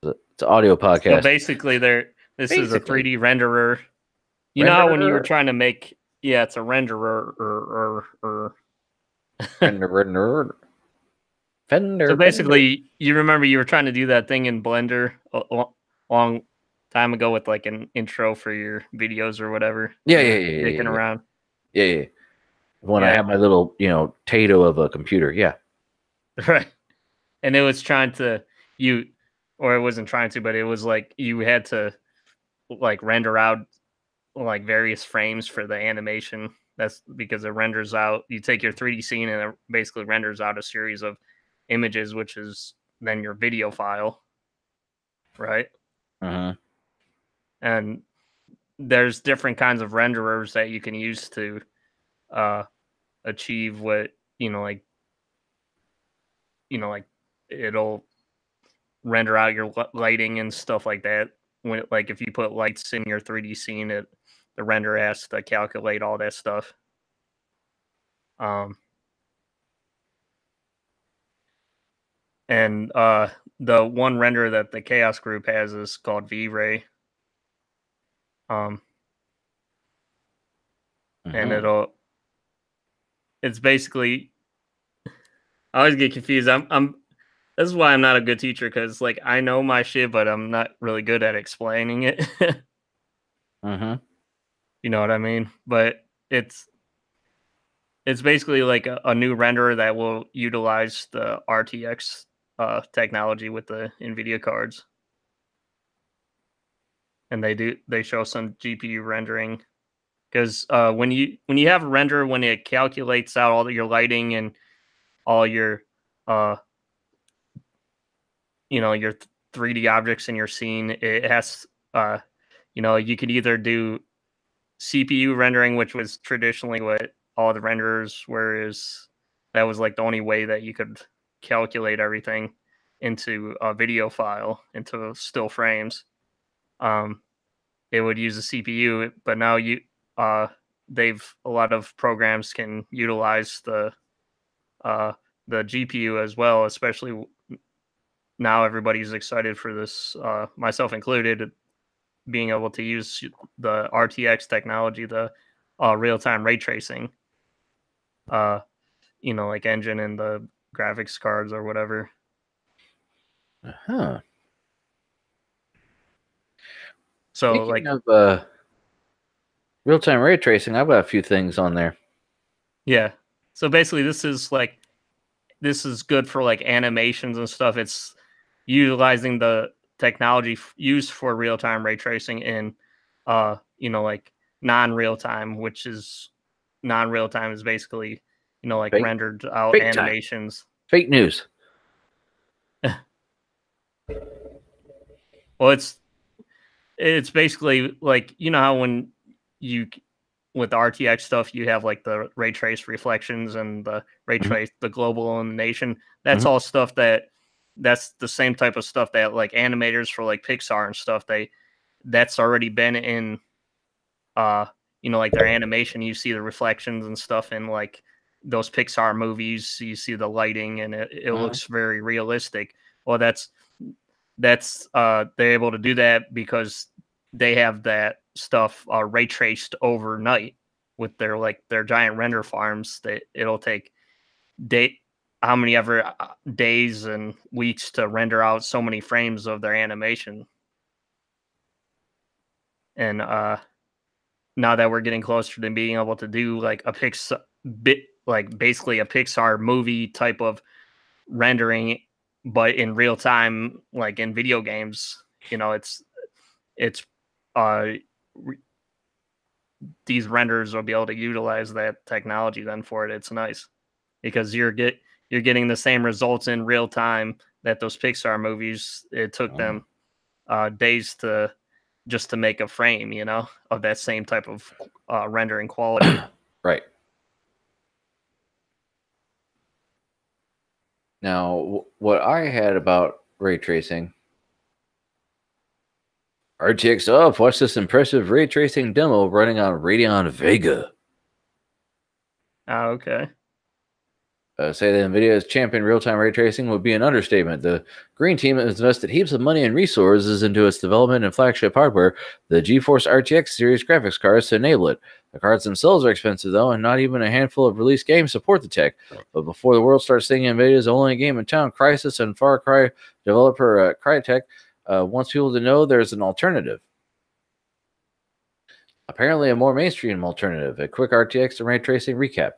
It's an audio podcast. So basically, this is a 3D renderer. You know how when you were trying to make, it's a renderer or Renderer. So basically, you remember you were trying to do that thing in Blender a long time ago with like an intro for your videos or whatever. Yeah. Around. Yeah. When I had my little, Tato of a computer. Yeah. Right. And it was trying to or it wasn't trying to, but it was like you had to like render out like various frames for the animation. That's because it renders out. You take your 3D scene and it basically renders out a series of images, which is then your video file, right? And there's different kinds of renderers that you can use to achieve what like it'll render out your lighting and stuff like that. When like if you put lights in your 3D scene, the render has to calculate all that stuff. And the one render that the Chaos Group has is called V-Ray. And it's basically, I always get confused. This is why I'm not a good teacher, because like I know my shit, but I'm not really good at explaining it. You know what I mean? But it's basically like a new renderer that will utilize the RTX technology with the NVIDIA cards. And they show some GPU rendering, because when you have a render, when it calculates out all your lighting and all your your 3D objects in your scene, it has you could either do CPU rendering, which was traditionally what all the renderers were, that was like the only way that you could calculate everything into a video file, into still frames. It would use a CPU, but now a lot of programs can utilize the GPU as well, especially now everybody's excited for this, myself included, being able to use the RTX technology, the real-time ray tracing, like engine in the graphics cards or whatever. So speaking of real-time ray tracing, I've got a few things on there. Yeah. So basically this is good for like animations and stuff. It's utilizing the technology used for real-time ray tracing in like non-real time, which is non-real time is basically like rendered out animations. Fake news. Well, it's basically like, you know how when you with the RTX stuff you have like the ray trace reflections and the ray trace the global illumination. That's all stuff that's the same type of stuff that like animators for like Pixar and stuff that's already been in like their animation. You see the reflections and stuff in like those Pixar movies. You see the lighting and it looks very realistic. Well, that's they're able to do that because they have that stuff ray traced overnight with their giant render farms. That it'll take how many ever days and weeks to render out so many frames of their animation. And now that we're getting closer to being able to do like a basically a Pixar movie type of rendering, but in real time, like in video games, it's these renders will be able to utilize that technology then for it. It's nice because you're getting the same results in real time that those Pixar movies, it took them days to make a frame, of that same type of rendering quality. Right. Now, what I had about ray tracing, RTX up, watch this impressive ray tracing demo running on Radeon Vega. Oh, okay. Say that NVIDIA has championed real-time ray tracing would be an understatement. The Green team has invested heaps of money and resources into its development and flagship hardware, the GeForce RTX series graphics cards, to enable it. The cards themselves are expensive, though, and not even a handful of released games support the tech. But before the world starts thinking NVIDIA's only game in town, Crysis and Far Cry developer Crytek wants people to know there's an alternative. Apparently a more mainstream alternative, a quick RTX and ray tracing recap.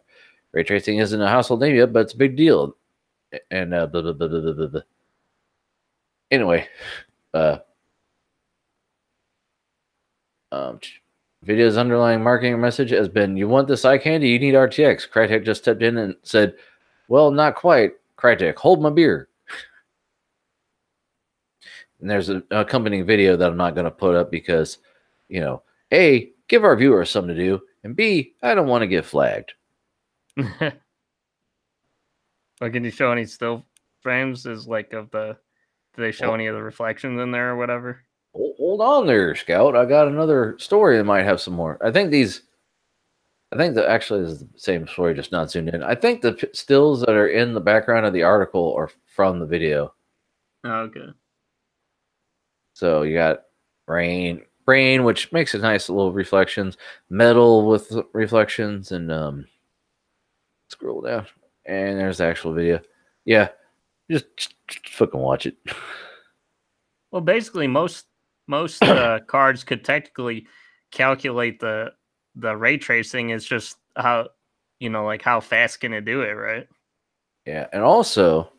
Ray tracing isn't a household name yet, but it's a big deal. And blah, blah, blah, blah, blah, blah. Anyway, NVIDIA's underlying marketing message has been, you want this eye candy, you need RTX. Crytek just stepped in and said, well, not quite. Crytek, hold my beer. And there's an accompanying video that I'm not going to put up because, A, give our viewers something to do, and B, I don't want to get flagged. Well, can you show any still frames? Is like do they show any of the reflections in there or whatever? Hold on there, Scout. I got another story that might have some more. I think actually is the same story, just not zoomed in. I think the stills that are in the background of the article are from the video. Oh, okay. So you got rain, which makes it nice little reflections, metal with reflections, and scroll down, and there's the actual video. Yeah, just fucking watch it. Well, basically, most cards could technically calculate the ray tracing. It's just how how fast can it do it, right? Yeah, and also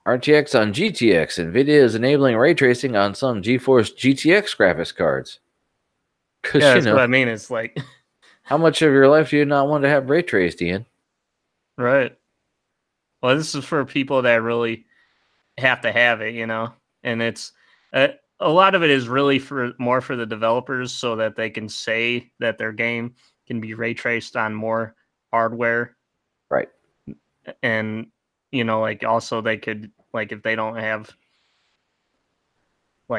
RTX on GTX. NVIDIA is enabling ray tracing on some GeForce GTX graphics cards. Yeah, that's what I mean. It's like, how much of your life do you not want to have ray traced, Ian? Right. Well, this is for people that really have to have it, and it's a lot of it is really more for the developers so that they can say that their game can be ray traced on more hardware. Right. And, also they could, if they don't have,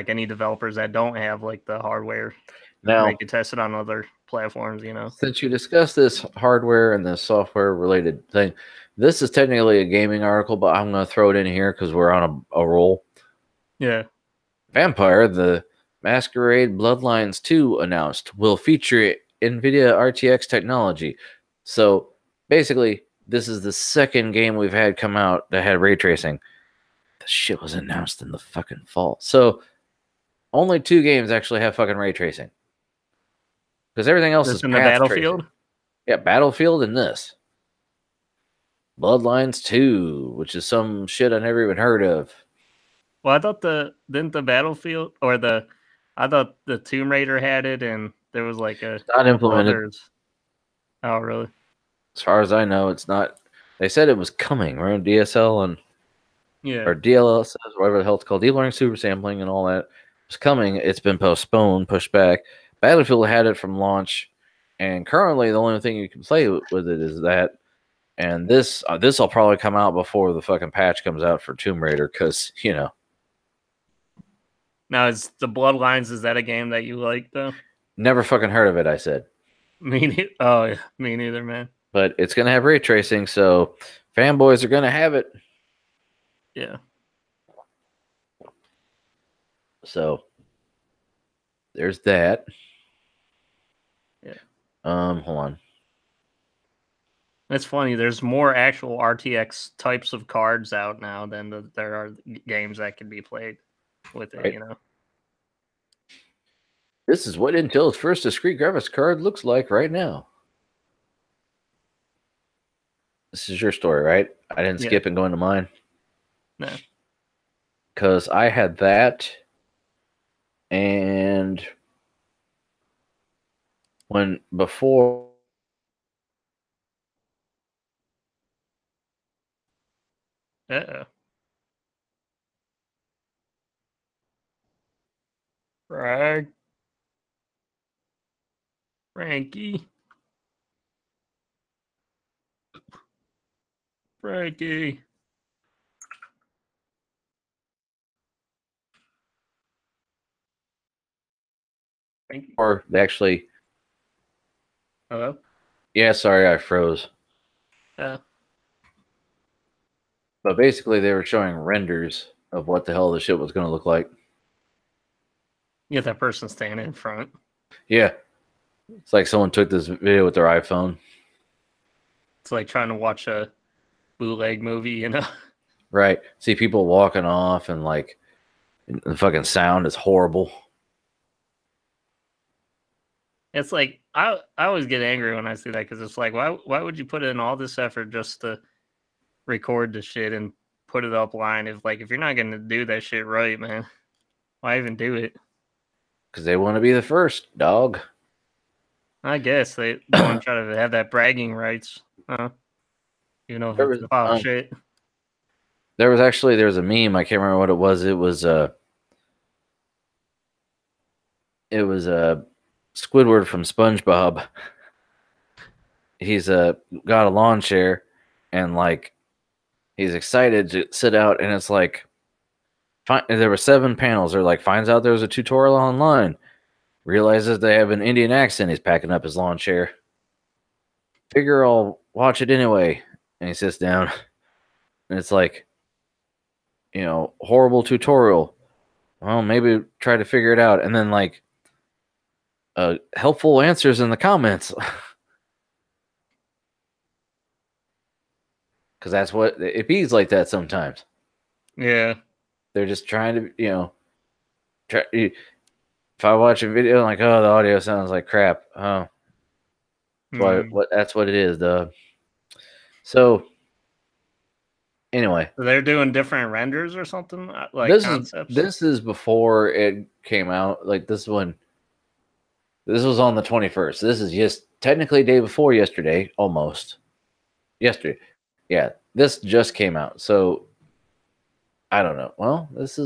any developers that don't have, the hardware, now they could test it on other platforms, Since you discussed this hardware and the software related thing, this is technically a gaming article, but I'm going to throw it in here because we're on a roll. Yeah. Vampire, the Masquerade Bloodlines 2 announced, will feature NVIDIA RTX technology. So basically, this is the second game we've had come out that had ray tracing. The shit was announced in the fucking fall. So only 2 games actually have fucking ray tracing. Because everything else is in the Battlefield? Tracing. Yeah, Battlefield and this. Bloodlines 2, which is some shit I never even heard of. Well, I thought didn't the Battlefield I thought the Tomb Raider had it, and there was it's not implemented. Oh, really? As far as I know, it's not. They said it was coming around DSL, and or DLSS, whatever the hell it's called, deep learning super sampling and all that was coming. It's been postponed, pushed back. Battlefield had it from launch, and currently the only thing you can play with it is that. And this will probably come out before the fucking patch comes out for Tomb Raider, because Now, is the Bloodlines? Is that a game that you like though? Never fucking heard of it. I said. Oh, yeah, me neither, man. But it's gonna have ray tracing, so fanboys are gonna have it. Yeah. So there's that. Yeah. Hold on. It's funny. There's more actual RTX types of cards out now than there are games that can be played with it. Right. This is what Intel's first discrete graphics card looks like right now. This is your story, right? I didn't skip and go into mine. No. Because I had that, and before. Uh-oh. Frankie. Or they actually. Hello? Yeah, sorry, I froze. But basically, they were showing renders of what the hell the shit was going to look like. You get that person standing in front. Yeah. It's like someone took this video with their iPhone. It's like trying to watch a bootleg movie, Right. See people walking off, and like the fucking sound is horrible. It's like I always get angry when I see that, because it's like, why would you put in all this effort just to record the shit and put it up line if you're not gonna do that shit right, man? Why even do it? Because they want to be the first, dog. I guess they want to try to have that bragging rights, huh? You know, if it's about shit. There was a meme. I can't remember what it was. It was Squidward from SpongeBob. He's got a lawn chair, and like he's excited to sit out, and it's like there were 7 panels. They're like, finds out there's a tutorial online, realizes they have an Indian accent. He's packing up his lawn chair. Figure I'll watch it anyway, and he sits down, and it's like, horrible tutorial. Well, maybe try to figure it out, and then like helpful answers in the comments. Because that's what it bees like that sometimes. Yeah. They're just trying to, if I watch a video, I'm like, oh, the audio sounds like crap. Oh, that's what it is, though. So, anyway. So they're doing different renders or something? Concepts? This is before it came out. Like, this was on the 21st. This is just technically day before yesterday, almost. Yesterday. Yeah, this just came out. So, I don't know. Well, this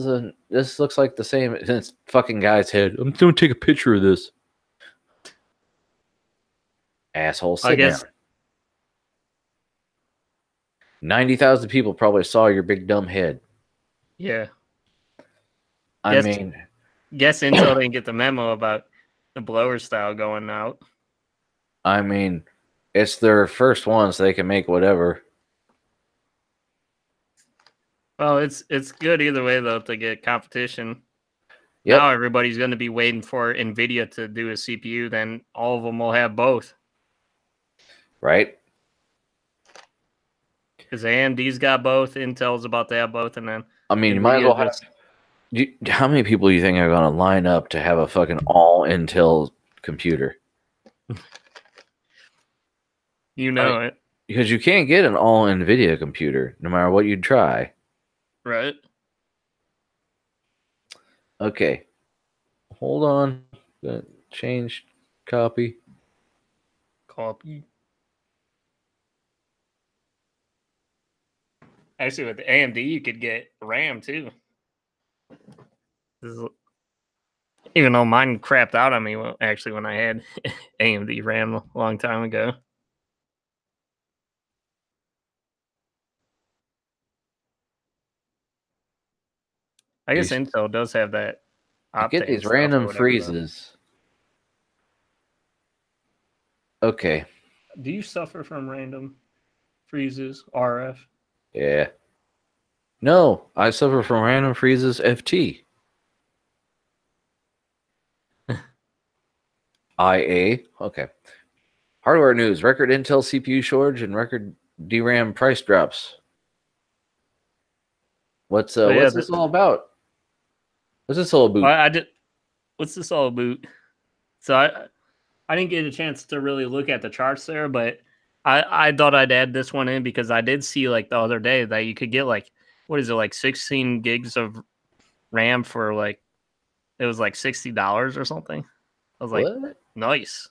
looks like the same. It's fucking guy's head. I'm going to take a picture of this. Asshole, sit down. 90,000 people probably saw your big dumb head. Yeah. Guess Intel didn't get the memo about the blower style going out. I mean, it's their first one, so they can make whatever. Well, it's good either way, though, to get competition. Yep. Now everybody's going to be waiting for NVIDIA to do a CPU. Then all of them will have both. Right. Because AMD's got both, Intel's about to have both, and then you might as well have. How many people do you think are going to line up to have a fucking all Intel computer? It. Because you can't get an all NVIDIA computer, no matter what you try. Right. Okay. Hold on. Change copy. Actually, with the AMD, you could get RAM too. Even though mine crapped out on me actually when I had AMD RAM a long time ago. I guess Intel does have that I get these random freezes. Okay. Do you suffer from random freezes, RF? Yeah. No, I suffer from random freezes, FT. IA. Okay. Hardware news. Record Intel CPU shortage and record DRAM price drops. What's this all about? What's this all about? What's this all about? So I didn't get a chance to really look at the charts there, but I thought I'd add this one in because I did see like the other day that you could get like, what is it, like 16 gigs of RAM for like, it was like $60 or something. I was like, what? Nice.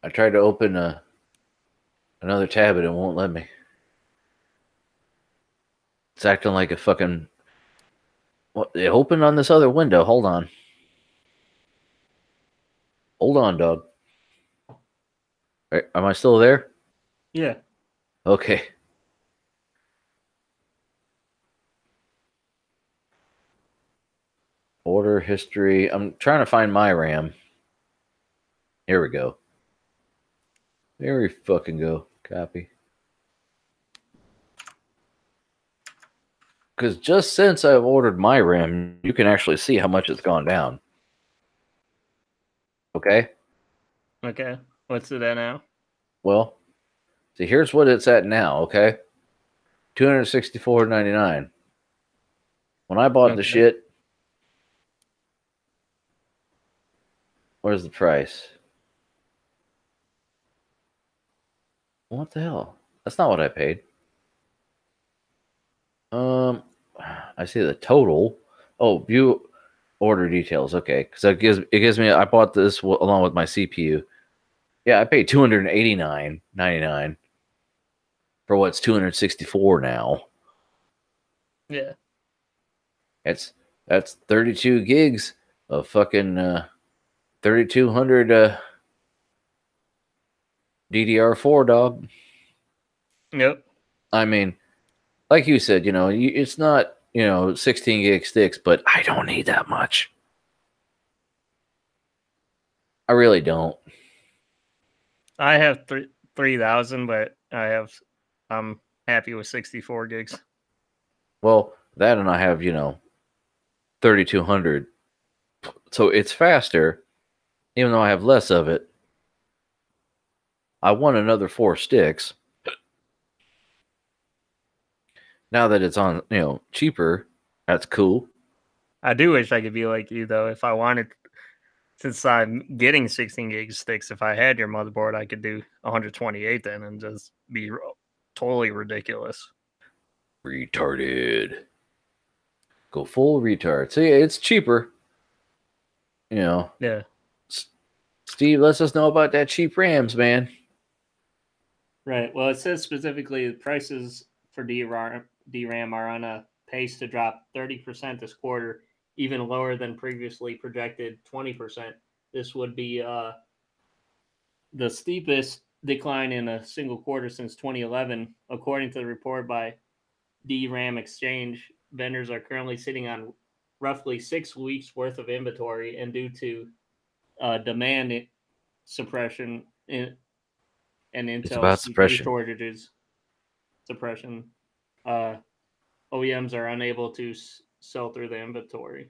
I tried to open another tab and it won't let me. It's acting like a fucking... What? It opened on this other window. Hold on. Hold on, dog. Right, am I still there? Yeah. Okay. Order history. I'm trying to find my RAM. Here we go. There we fucking go. Copy. Because just since I've ordered my RAM, you can actually see how much it's gone down. Okay? Okay. What's it at now? Well, see, here's what it's at now, okay? $264.99. When I bought the shit, where's the price? What the hell? That's not what I paid. I see the total. Oh, view order details. Okay, because it gives me. I bought this along with my CPU. Yeah, I paid $289.99 for what's $264 now. Yeah, that's 32 gigs of fucking 3200 DDR4, dog. Yep. I mean, like you said, it's not 16 gig sticks, but I don't need that much. I really don't. I have 3,000, but I'm happy with 64 gigs. Well, that and I have 3200, so it's faster, even though I have less of it. I want another 4 sticks. Now that it's on, cheaper, that's cool. I do wish I could be like you though. If I wanted, since I'm getting 16 gig sticks, if I had your motherboard, I could do 128 then and just be totally ridiculous. Retarded. Go full retard. See, it's cheaper. Yeah. Steve lets us know about that cheap RAMs, man. Right. Well, it says specifically the prices for DRAM are on a pace to drop 30% this quarter, even lower than previously projected 20%. This would be the steepest decline in a single quarter since 2011, according to the report by DRAM Exchange. Vendors are currently sitting on roughly 6 weeks worth of inventory, and due to demand suppression and Intel CPU shortages suppression, OEMs are unable to sell through the inventory.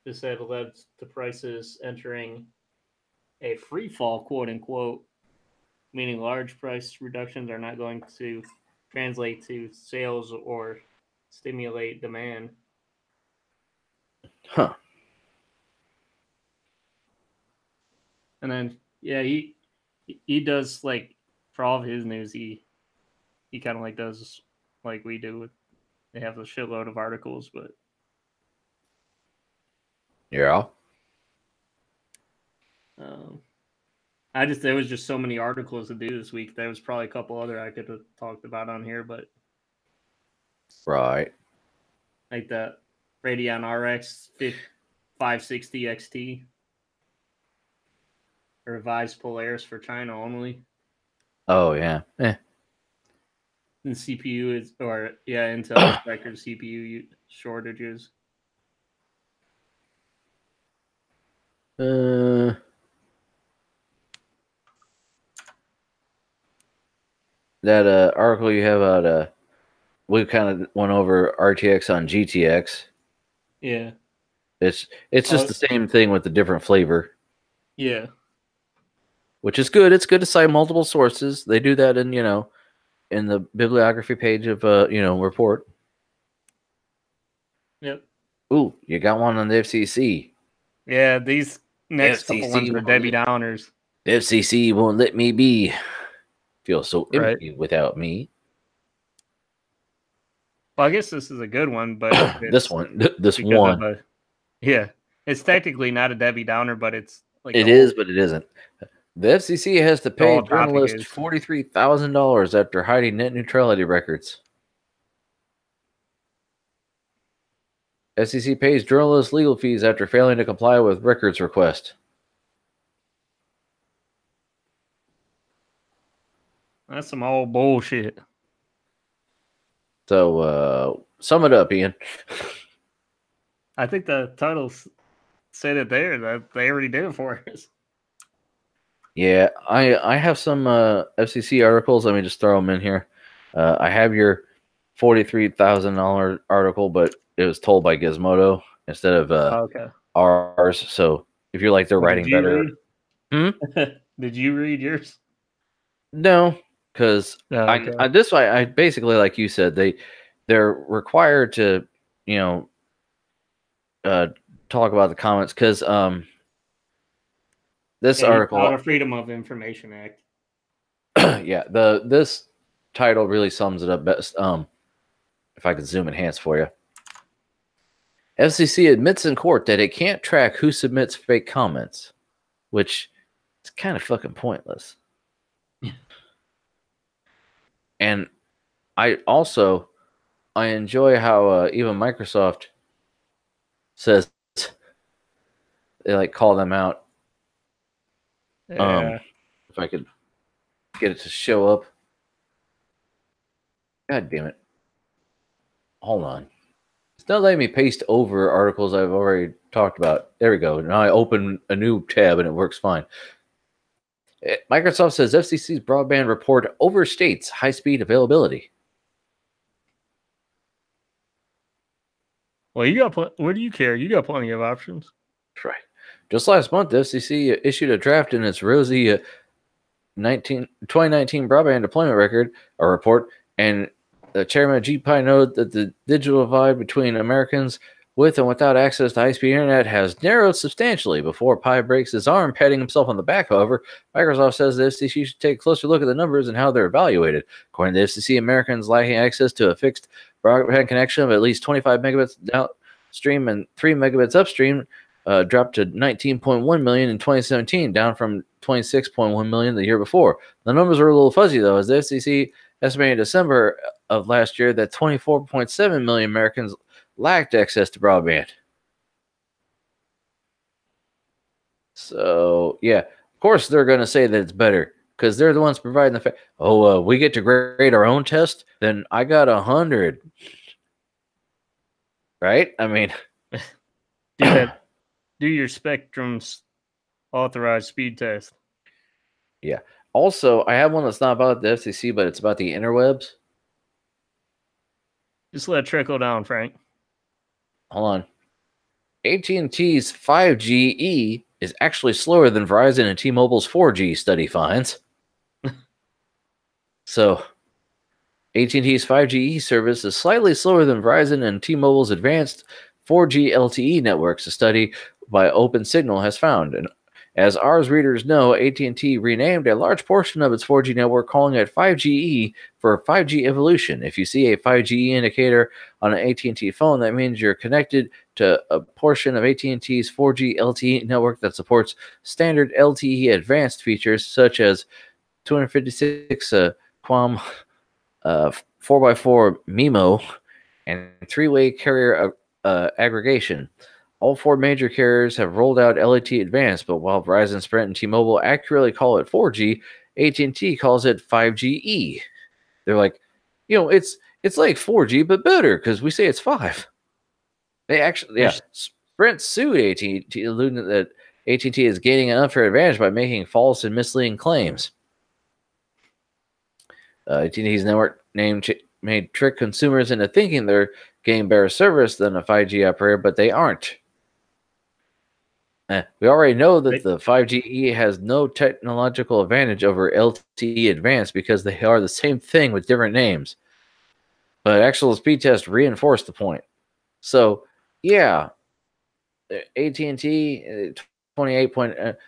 This had led to prices entering a free fall, quote unquote, meaning large price reductions are not going to translate to sales or stimulate demand. Huh. And then, yeah, he does, like, for all of his news, he kind of like does like we do. They have a shitload of articles, but yeah. There was just so many articles to do this week. There was probably a couple other I could have talked about on here, but right, like the Radeon RX 560 XT, revised Polaris for China only. Oh yeah, And CPU is, or yeah, Intel's record CPU shortages. That article you have out, we kind of went over RTX on GTX. Yeah, it's just the same thing with the different flavor. Yeah, which is good. It's good to cite multiple sources. They do that in in the bibliography page of report. Yep. Ooh, you got one on the FCC. Yeah, these next couple ones are Debbie Downers. The FCC won't let me be. Feel so empty without me. Well, I guess this is a good one, but this one. Yeah, it's technically not a Debbie Downer, but it's like it is, but it isn't. The FCC has to pay journalists $43,000 after hiding net neutrality records. FCC pays journalists legal fees after failing to comply with records request. That's some old bullshit. So, sum it up, Ian. I think the title said it there. That they already did it for us. Yeah, I have some FCC articles. Let me just throw them in here. I have your $43,000 article, but it was told by Gizmodo instead of ours. So if you're like they're writing better, did you read yours? No, because I basically, like you said, they're required to talk about the comments because this article out of Freedom of Information Act. Yeah, this title really sums it up best. If I could zoom enhance for you. FCC admits in court that it can't track who submits fake comments, which is kind of fucking pointless. And I enjoy how even Microsoft says they like call them out. Yeah. If I could get it to show up. God damn it. Hold on. It's not letting me paste over articles I've already talked about. There we go. Now I open a new tab and it works fine. Microsoft says FCC's broadband report overstates high-speed availability. Well, you got what do you care? You got plenty of options. Right. Just last month, the FCC issued a draft in its rosy 2019 broadband deployment record, a report, and the chairman G. Pai noted that the digital divide between Americans with and without access to high-speed internet has narrowed substantially. Before Pai breaks his arm, patting himself on the back, however, Microsoft says the FCC should take a closer look at the numbers and how they're evaluated. According to the FCC, Americans lacking access to a fixed broadband connection of at least 25 megabits downstream and 3 megabits upstream dropped to 19.1 million in 2017, down from 26.1 million the year before. The numbers are a little fuzzy, though, as the FCC estimated in December of last year that 24.7 million Americans lacked access to broadband. So, yeah, of course they're going to say that it's better because they're the ones providing the fact. Oh, we get to grade our own test? Then I got 100. Right? I mean, do your Spectrum's authorized speed test. Yeah. Also, I have one that's not about the FCC, but it's about the interwebs. Just let it trickle down, Frank. Hold on. AT&T's 5G is actually slower than Verizon and T-Mobile's 4G, study finds. So, AT&T's 5G service is slightly slower than Verizon and T-Mobile's advanced 4G LTE networks, a study by OpenSignal has found. As ours readers know, AT&T renamed a large portion of its 4G network, calling it 5GE for 5G evolution. If you see a 5G indicator on an AT&T phone, that means you're connected to a portion of AT&T's 4G LTE network that supports standard LTE advanced features such as 256 QAM 4x4 MIMO and three-way carrier aggregation. All four major carriers have rolled out LTE Advanced, but while Verizon, Sprint, and T-Mobile accurately call it 4G, AT&T calls it 5GE. They're like, it's like 4G but better because we say it's 5. They actually, Sprint sued AT&T, alluding that AT&T is gaining an unfair advantage by making false and misleading claims. AT&T's network name may trick consumers into thinking they're getting better service than a 5G operator, but they aren't. We already know that the 5GE has no technological advantage over LTE Advanced because they are the same thing with different names. But actual speed tests reinforce the point. So, yeah, AT&T 28.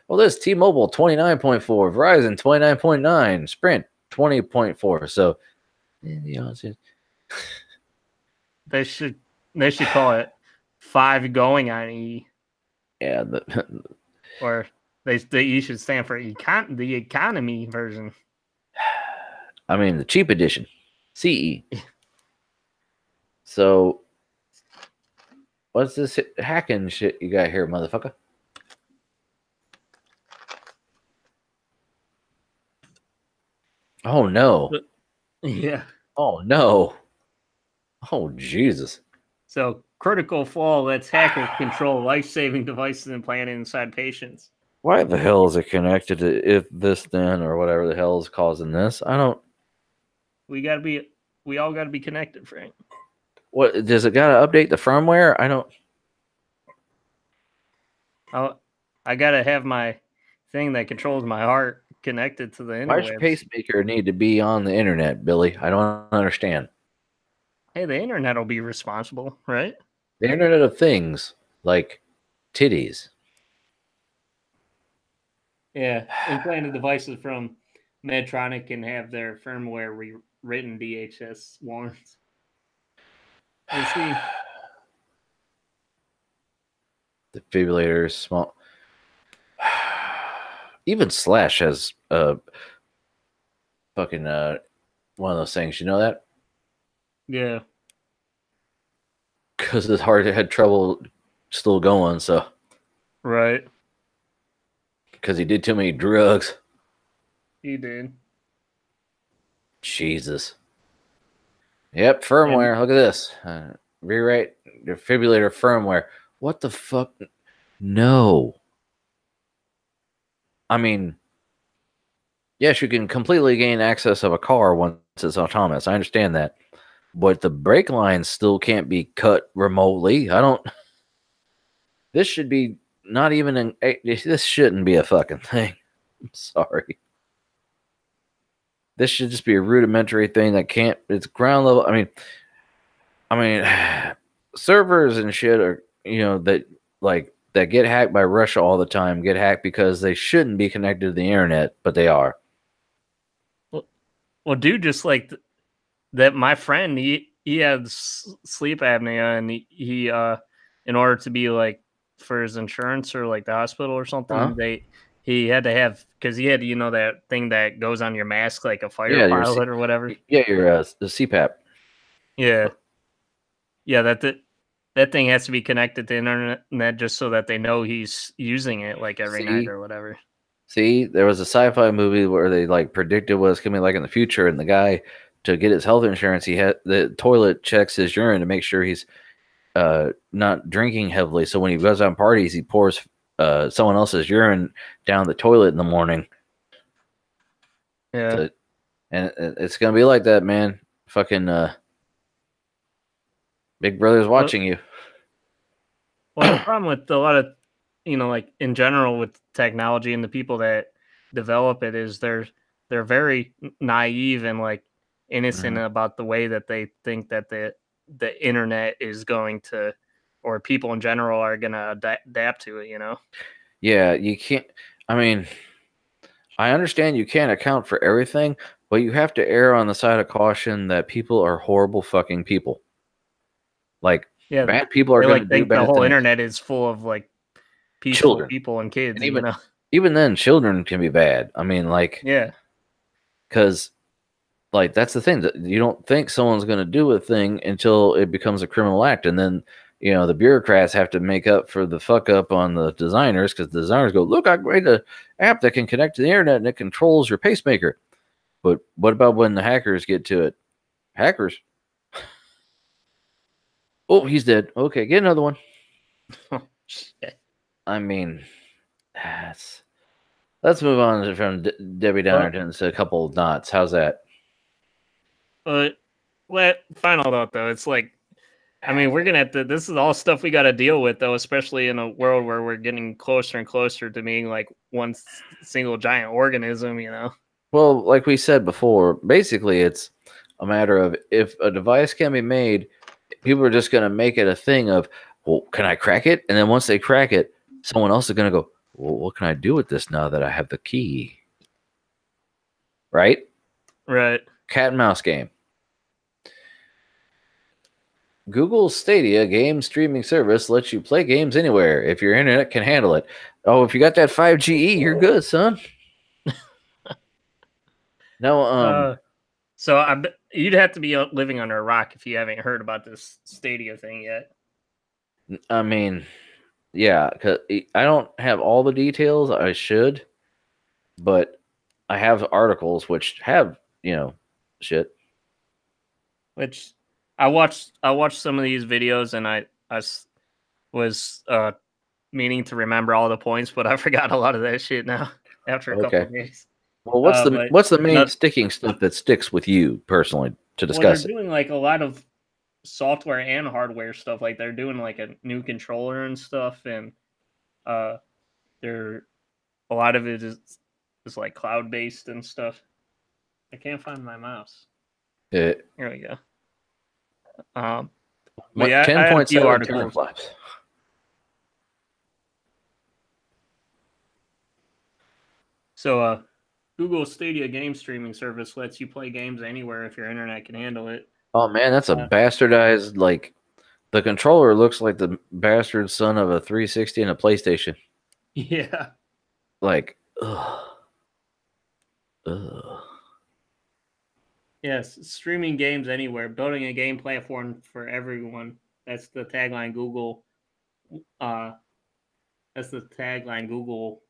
This T-Mobile 29.4, Verizon 29.9, Sprint 20.4. So, they should call it 5 going on E. Yeah, or you should stand for the economy version. I mean, the cheap edition, CE. So, what's this hacking shit you got here, motherfucker? Oh no! Yeah. Oh no! Oh Jesus! So, critical flaw lets hackers control life-saving devices implanted inside patients. Why the hell is it connected to if this then or whatever the hell is causing this? I don't. We all gotta be connected, Frank. What does it gotta update the firmware? I don't. I gotta have my thing that controls my heart connected to the internet. Why does your pacemaker need to be on the internet, Billy? I don't understand. Hey, the internet will be responsible, right? The Internet of Things, like titties. Yeah, implanted devices from Medtronic can have their firmware rewritten DHS warrants. We'll see. Defibrillators, small. Even Slash has fucking one of those things. You know that? Yeah. Because his heart had trouble still going, so. Right. Because he did too many drugs. He did. Jesus. Yep, firmware. Look at this. Rewrite defibrillator firmware. What the fuck? No. I mean, yes, you can completely gain access of a car once it's autonomous. I understand that. But the brake lines still can't be cut remotely. I don't. This should be not even this shouldn't be a fucking thing. I'm sorry. This should just be a rudimentary thing that can't. It's ground level. I mean, servers and shit are that get hacked by Russia all the time. Get hacked because they shouldn't be connected to the internet, but they are. Well, dude, just like that, my friend, he had sleep apnea, and he in order to be like for his insurance or like the hospital or something, he had to have, because he had that thing that goes on your mask like a fire pilot or whatever. Yeah, your the CPAP. Yeah, that thing has to be connected to the internet just so that they know he's using it like every night or whatever. See, there was a sci-fi movie where they like predicted what it's coming like in the future, and the guy, to get his health insurance, he had the toilet checks his urine to make sure he's not drinking heavily. So when he goes on parties, he pours someone else's urine down the toilet in the morning. Yeah, and it's gonna be like that, man. Fucking Big Brother's watching you. Well, the problem with a lot of, like in general with technology and the people that develop it is they're very naive and like innocent about the way that they think that the internet is going to, or people in general are going to adapt to it, Yeah, you can't. I mean, I understand you can't account for everything, but you have to err on the side of caution that people are horrible fucking people. Like, Yeah, bad people are they going to like do think the bad whole things. internet is full of like peaceful Children. people and kids, And you know. even then, children can be bad. I mean, like, Yeah. because like that's the thing that you don't think someone's going to do a thing until it becomes a criminal act, and then the bureaucrats have to make up for the fuck up on the designers because the designers go, look, I made an app that can connect to the internet and it controls your pacemaker. But what about when the hackers get to it? Hackers. Oh, he's dead. Okay, get another one. Shit. I mean, let's move on from Debbie Downer to a couple of knots. How's that? But final thought though, it's like, I mean, we're gonna have to. This is all stuff we got to deal with though, especially in a world where we're getting closer and closer to being like one single giant organism. You know. Well, like we said before, basically it's a matter of if a device can be made, people are just going to make it a thing of, well, can I crack it? And then once they crack it, someone else is going to go, well, what can I do with this now that I have the key? Right? Right. Cat and mouse game. Google Stadia game streaming service lets you play games anywhere if your internet can handle it. Oh, if you got that 5GE, you're good, son. No, so you'd have to be living under a rock if you haven't heard about this Stadia thing yet. I mean, yeah, because I don't have all the details. I should, but I have articles which have shit. Which I watched some of these videos and I was meaning to remember all the points, but I forgot a lot of that shit now after a couple of days. Well, what's the main sticking stuff that sticks with you personally to discuss they're doing like a lot of software and hardware stuff. Like they're doing like a new controller and stuff, and they're a lot of it is like cloud based and stuff. I can't find my mouse. Here we go. 10.7 articles. So, Google Stadia game streaming service lets you play games anywhere if your internet can handle it. Oh man, that's a bastardized, like, the controller looks like the bastard son of a 360 and a PlayStation. Yeah. Like, ugh. Yes, streaming games anywhere, building a game platform for everyone. That's the tagline Google. That's the tagline Google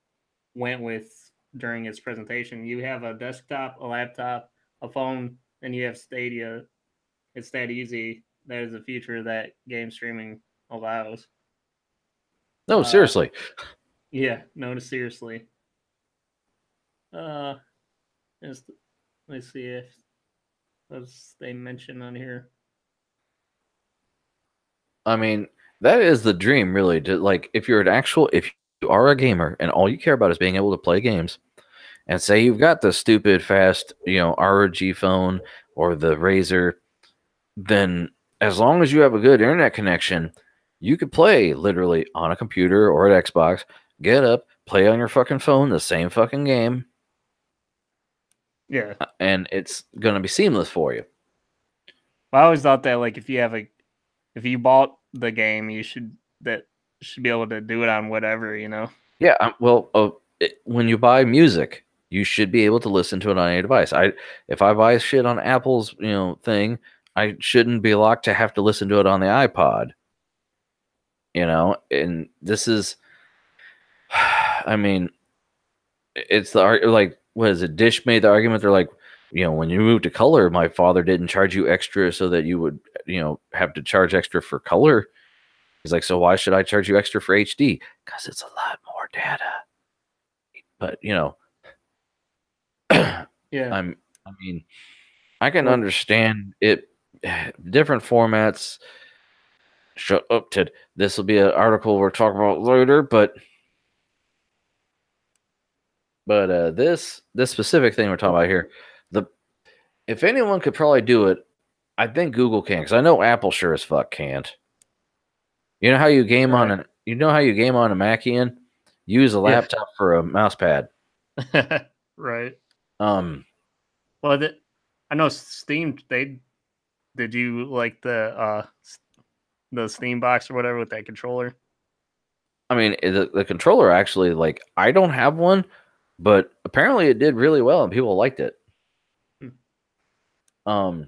went with during its presentation. You have a desktop, a laptop, a phone, and you have Stadia. It's that easy. That is a feature that game streaming allows. No, seriously. Yeah, no, seriously. Let's see if they mention on here. I mean, that is the dream, really. Like, if you are a gamer and all you care about is being able to play games, and say you've got the stupid fast, ROG phone or the Razer, then as long as you have a good internet connection, you could play literally on a computer or an Xbox, get up, play on your fucking phone the same fucking game. Yeah. And it's going to be seamless for you. Well, I always thought that, like, if you bought the game, you should be able to do it on whatever, Yeah, when you buy music, you should be able to listen to it on any device. If I buy shit on Apple's, thing, I shouldn't be locked to have to listen to it on the iPod. And this is, I mean, it's what is it? Dish made the argument. They're like, when you move to color, my father didn't charge you extra so that you would, have to charge extra for color. He's like, so why should I charge you extra for HD? Because it's a lot more data. But, yeah. I can understand it. Different formats. Shut up, Ted. This will be an article we're talking about later, but this specific thing we're talking about here, if anyone could probably do it, I think Google can, because I know Apple sure as fuck can't. You know how you game on a Mac, Ian? use a laptop for a mouse pad. Right. Well, I know Steam. Did you like the Steam box or whatever with that controller? I mean, the controller actually, like, I don't have one, but apparently it did really well and people liked it. Well,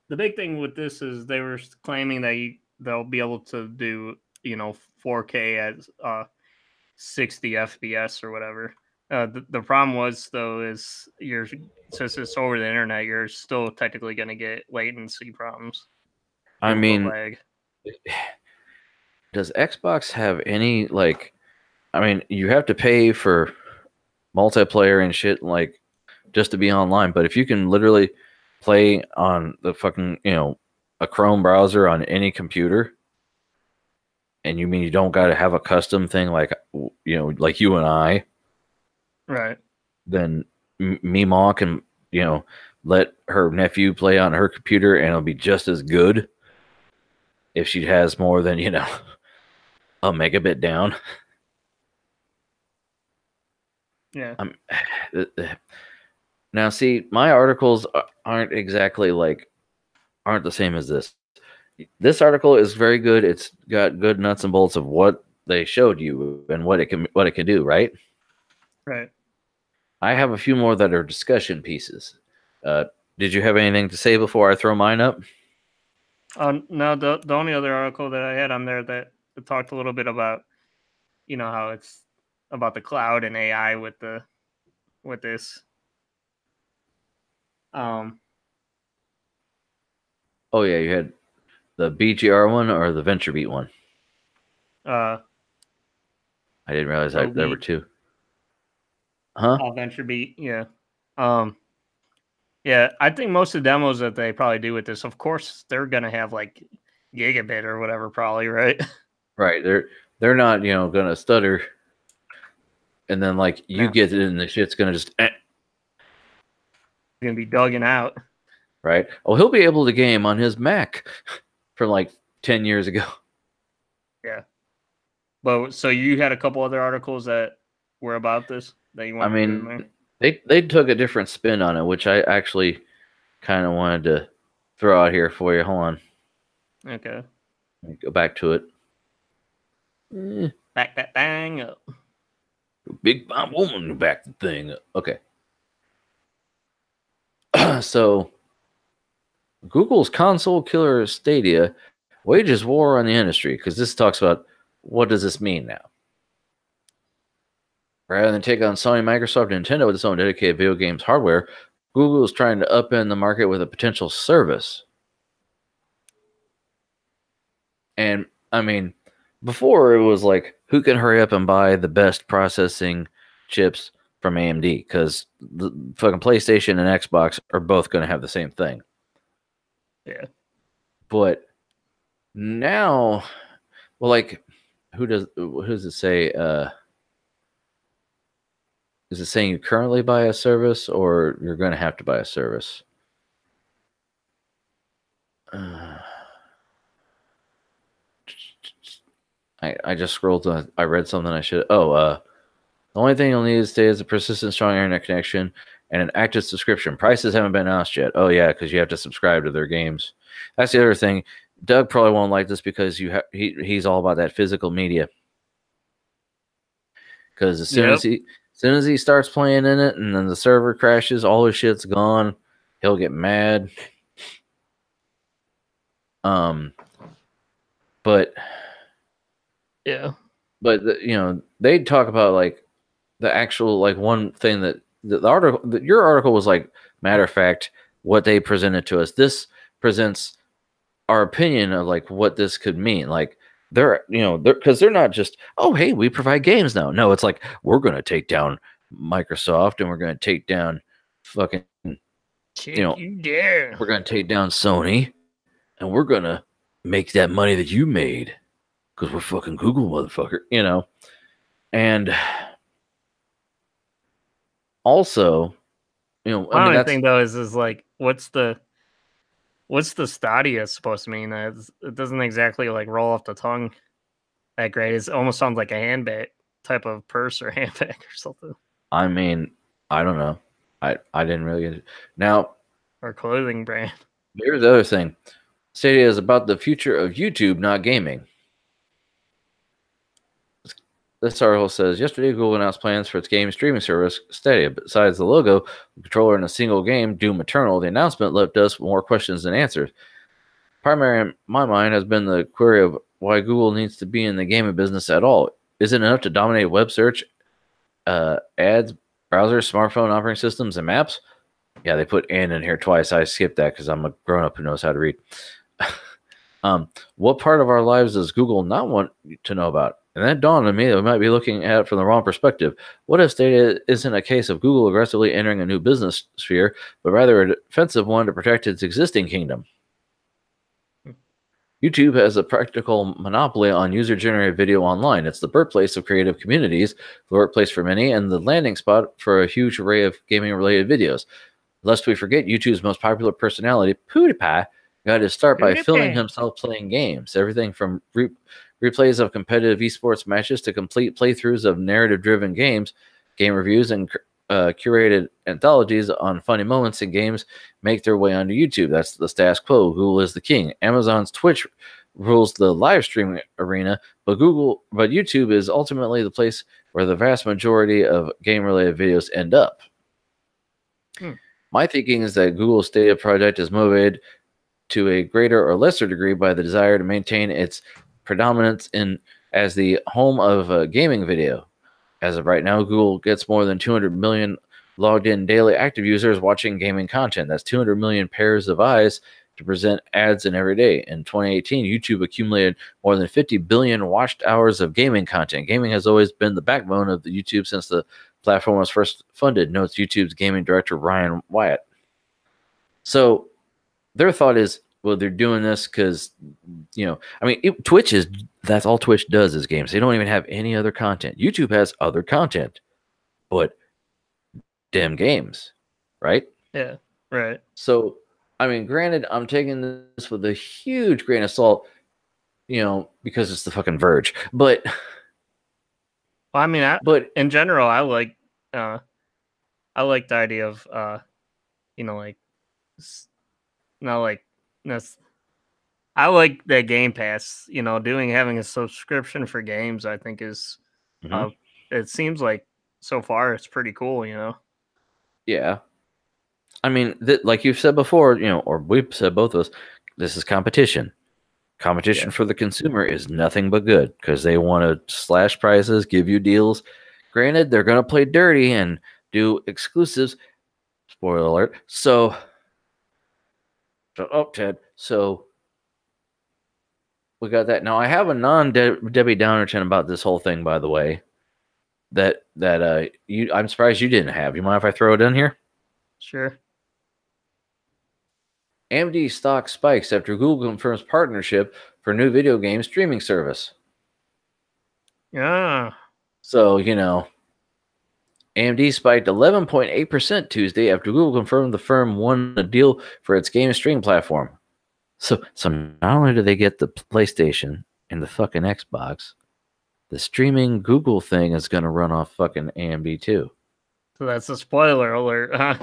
the big thing with this is they were claiming that they'll be able to do 4K at 60 FPS or whatever. The problem was though is since it's over the internet, you're still technically going to get latency problems. I mean, lag. Does Xbox have any, like, I mean, you have to pay for multiplayer and shit, like, just to be online, but if you can literally play on the fucking, a Chrome browser on any computer, and you mean you don't got to have a custom thing like, like you and I, right? Then Meemaw can, let her nephew play on her computer and it'll be just as good if she has more than, a megabit down. Yeah. Now, see, my articles aren't exactly aren't the same as this. This article is very good. It's got good nuts and bolts of what they showed you and what it can do, right? Right. I have a few more that are discussion pieces. Did you have anything to say before I throw mine up? No, the only other article that I had on there that talked a little bit about, how it's about the cloud and AI with this. Oh yeah, you had the BGR one or the VentureBeat one? I didn't realize there were two. Huh? VentureBeat, yeah. Yeah, I think most of the demos that they probably do with this, of course, they're gonna have like gigabit or whatever, probably, right? Right. They're not, gonna stutter, and then you get it, and the shit's gonna just gonna be dugging out. Right. Oh, he'll be able to game on his Mac from 10 years ago. Yeah. But so you had a couple other articles that were about this that you wanted to do in there? They took a different spin on it, which I actually kind of wanted to throw out here for you. Hold on. Okay. Let me go back to it. Back that thing up. Big bomb woman, back the thing up. Okay. So, Google's console killer Stadia wages war on the industry, because this talks about what does this mean now. Rather than take on Sony, Microsoft, and Nintendo with its own dedicated video games hardware, Google is trying to upend the market with a potential service. And, I mean, before it was who can hurry up and buy the best processing chips from AMD? Because the fucking PlayStation and Xbox are both going to have the same thing. Yeah. But now, well, who does it say? Is it saying you currently buy a service or you're going to have to buy a service? I just scrolled. I read something I should. The only thing you'll need to stay is a persistent, strong internet connection and an active subscription. Prices haven't been announced yet. Oh yeah, because you have to subscribe to their games. That's the other thing. Doug probably won't like this because he's all about that physical media. Because as soon as he starts playing in it, and then the server crashes, all his shit's gone. He'll get mad. But yeah, but they'd talk about the actual one thing that the article, your article was matter of fact what they presented to us. This presents our opinion of what this could mean. They're because they're not just, oh hey, we provide games now. No, it's we're gonna take down Microsoft and we're gonna take down fucking we're gonna take down Sony and we're gonna make that money that you made because we're fucking Google, motherfucker. And also, I mean, thing though is what's the Stadia supposed to mean? It doesn't exactly roll off the tongue that great. It almost sounds like a handbag. type of purse or handbag or something. I mean, I don't know. I didn't really get it. Now, or clothing brand. Here's the other thing. Stadia is about the future of YouTube, not gaming. This article says, yesterday Google announced plans for its game streaming service, Stadia. Besides the logo, the controller, in a single game, Doom Eternal, the announcement left us more questions than answers. Primary in my mind has been the query of why Google needs to be in the gaming business at all. Is it enough to dominate web search, ads, browsers, smartphone operating systems, and maps? Yeah, they put "and" in here twice. I skipped that because I'm a grown-up who knows how to read. What part of our lives does Google not want to know about? And that dawned on me that we might be looking at it from the wrong perspective. What if Stadia isn't a case of Google aggressively entering a new business sphere, but rather a defensive one to protect its existing kingdom? YouTube has a practical monopoly on user-generated video online. It's the birthplace of creative communities, the workplace for many, and the landing spot for a huge array of gaming-related videos. Lest we forget, YouTube's most popular personality, PewDiePie, got his start by filming himself playing games. Everything from replays of competitive esports matches to complete playthroughs of narrative-driven games, game reviews, and curated anthologies on funny moments in games make their way onto YouTube. That's the status quo. Google is the king. Amazon's Twitch rules the live streaming arena, but YouTube is ultimately the place where the vast majority of game-related videos end up. My thinking is that Google's Stadia project is motivated to a greater or lesser degree by the desire to maintain its predominance as the home of gaming video. As of right now, Google gets more than 200 million logged in daily active users watching gaming content. That's 200 million pairs of eyes to present ads in every day. In 2018, YouTube accumulated more than 50 billion watched hours of gaming content. Gaming has always been the backbone of the YouTube since the platform was first funded, notes YouTube's gaming director Ryan Wyatt. So their thought is, well, they're doing this because, Twitch that's all Twitch does is games. They don't even have any other content. YouTube has other content, but damn games, right? Yeah, right. So, granted, I'm taking this with a huge grain of salt, because it's the fucking Verge. But, in general, I like the idea of, I like that Game Pass, having a subscription for games, I think is, it seems like so far it's pretty cool, Yeah. Like you've said before, or we've said both of us, this is competition. Competition for the consumer is nothing but good because they want to slash prices, give you deals. Granted, they're going to play dirty and do exclusives. Spoiler alert. So, shut up, Ted. So, we got that. Now, I have a non-Debbie Downerton about this whole thing, by the way, that I'm surprised you didn't have. You mind if I throw it in here? Sure. AMD stock spikes after Google confirms partnership for new video game streaming service. Yeah. So, AMD spiked 11.8% Tuesday after Google confirmed the firm won a deal for its game streaming platform. So not only do they get the PlayStation and the fucking Xbox, the streaming Google thing is going to run off fucking AMD too. So that's a spoiler alert, huh?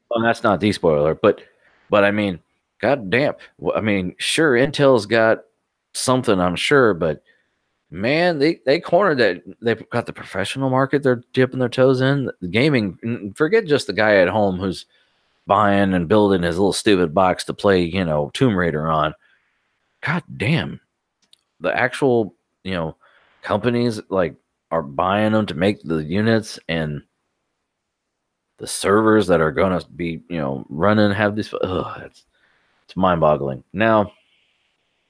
Well, that's not the spoiler, but god damn. Sure, Intel's got something, I'm sure, but man, they cornered that. They've got the professional market they're dipping their toes in. The gaming, forget just the guy at home who's buying and building his little stupid box to play, Tomb Raider on. God damn. The actual, companies are buying them to make the units, and the servers that are going to be, running have this. It's mind-boggling. Now,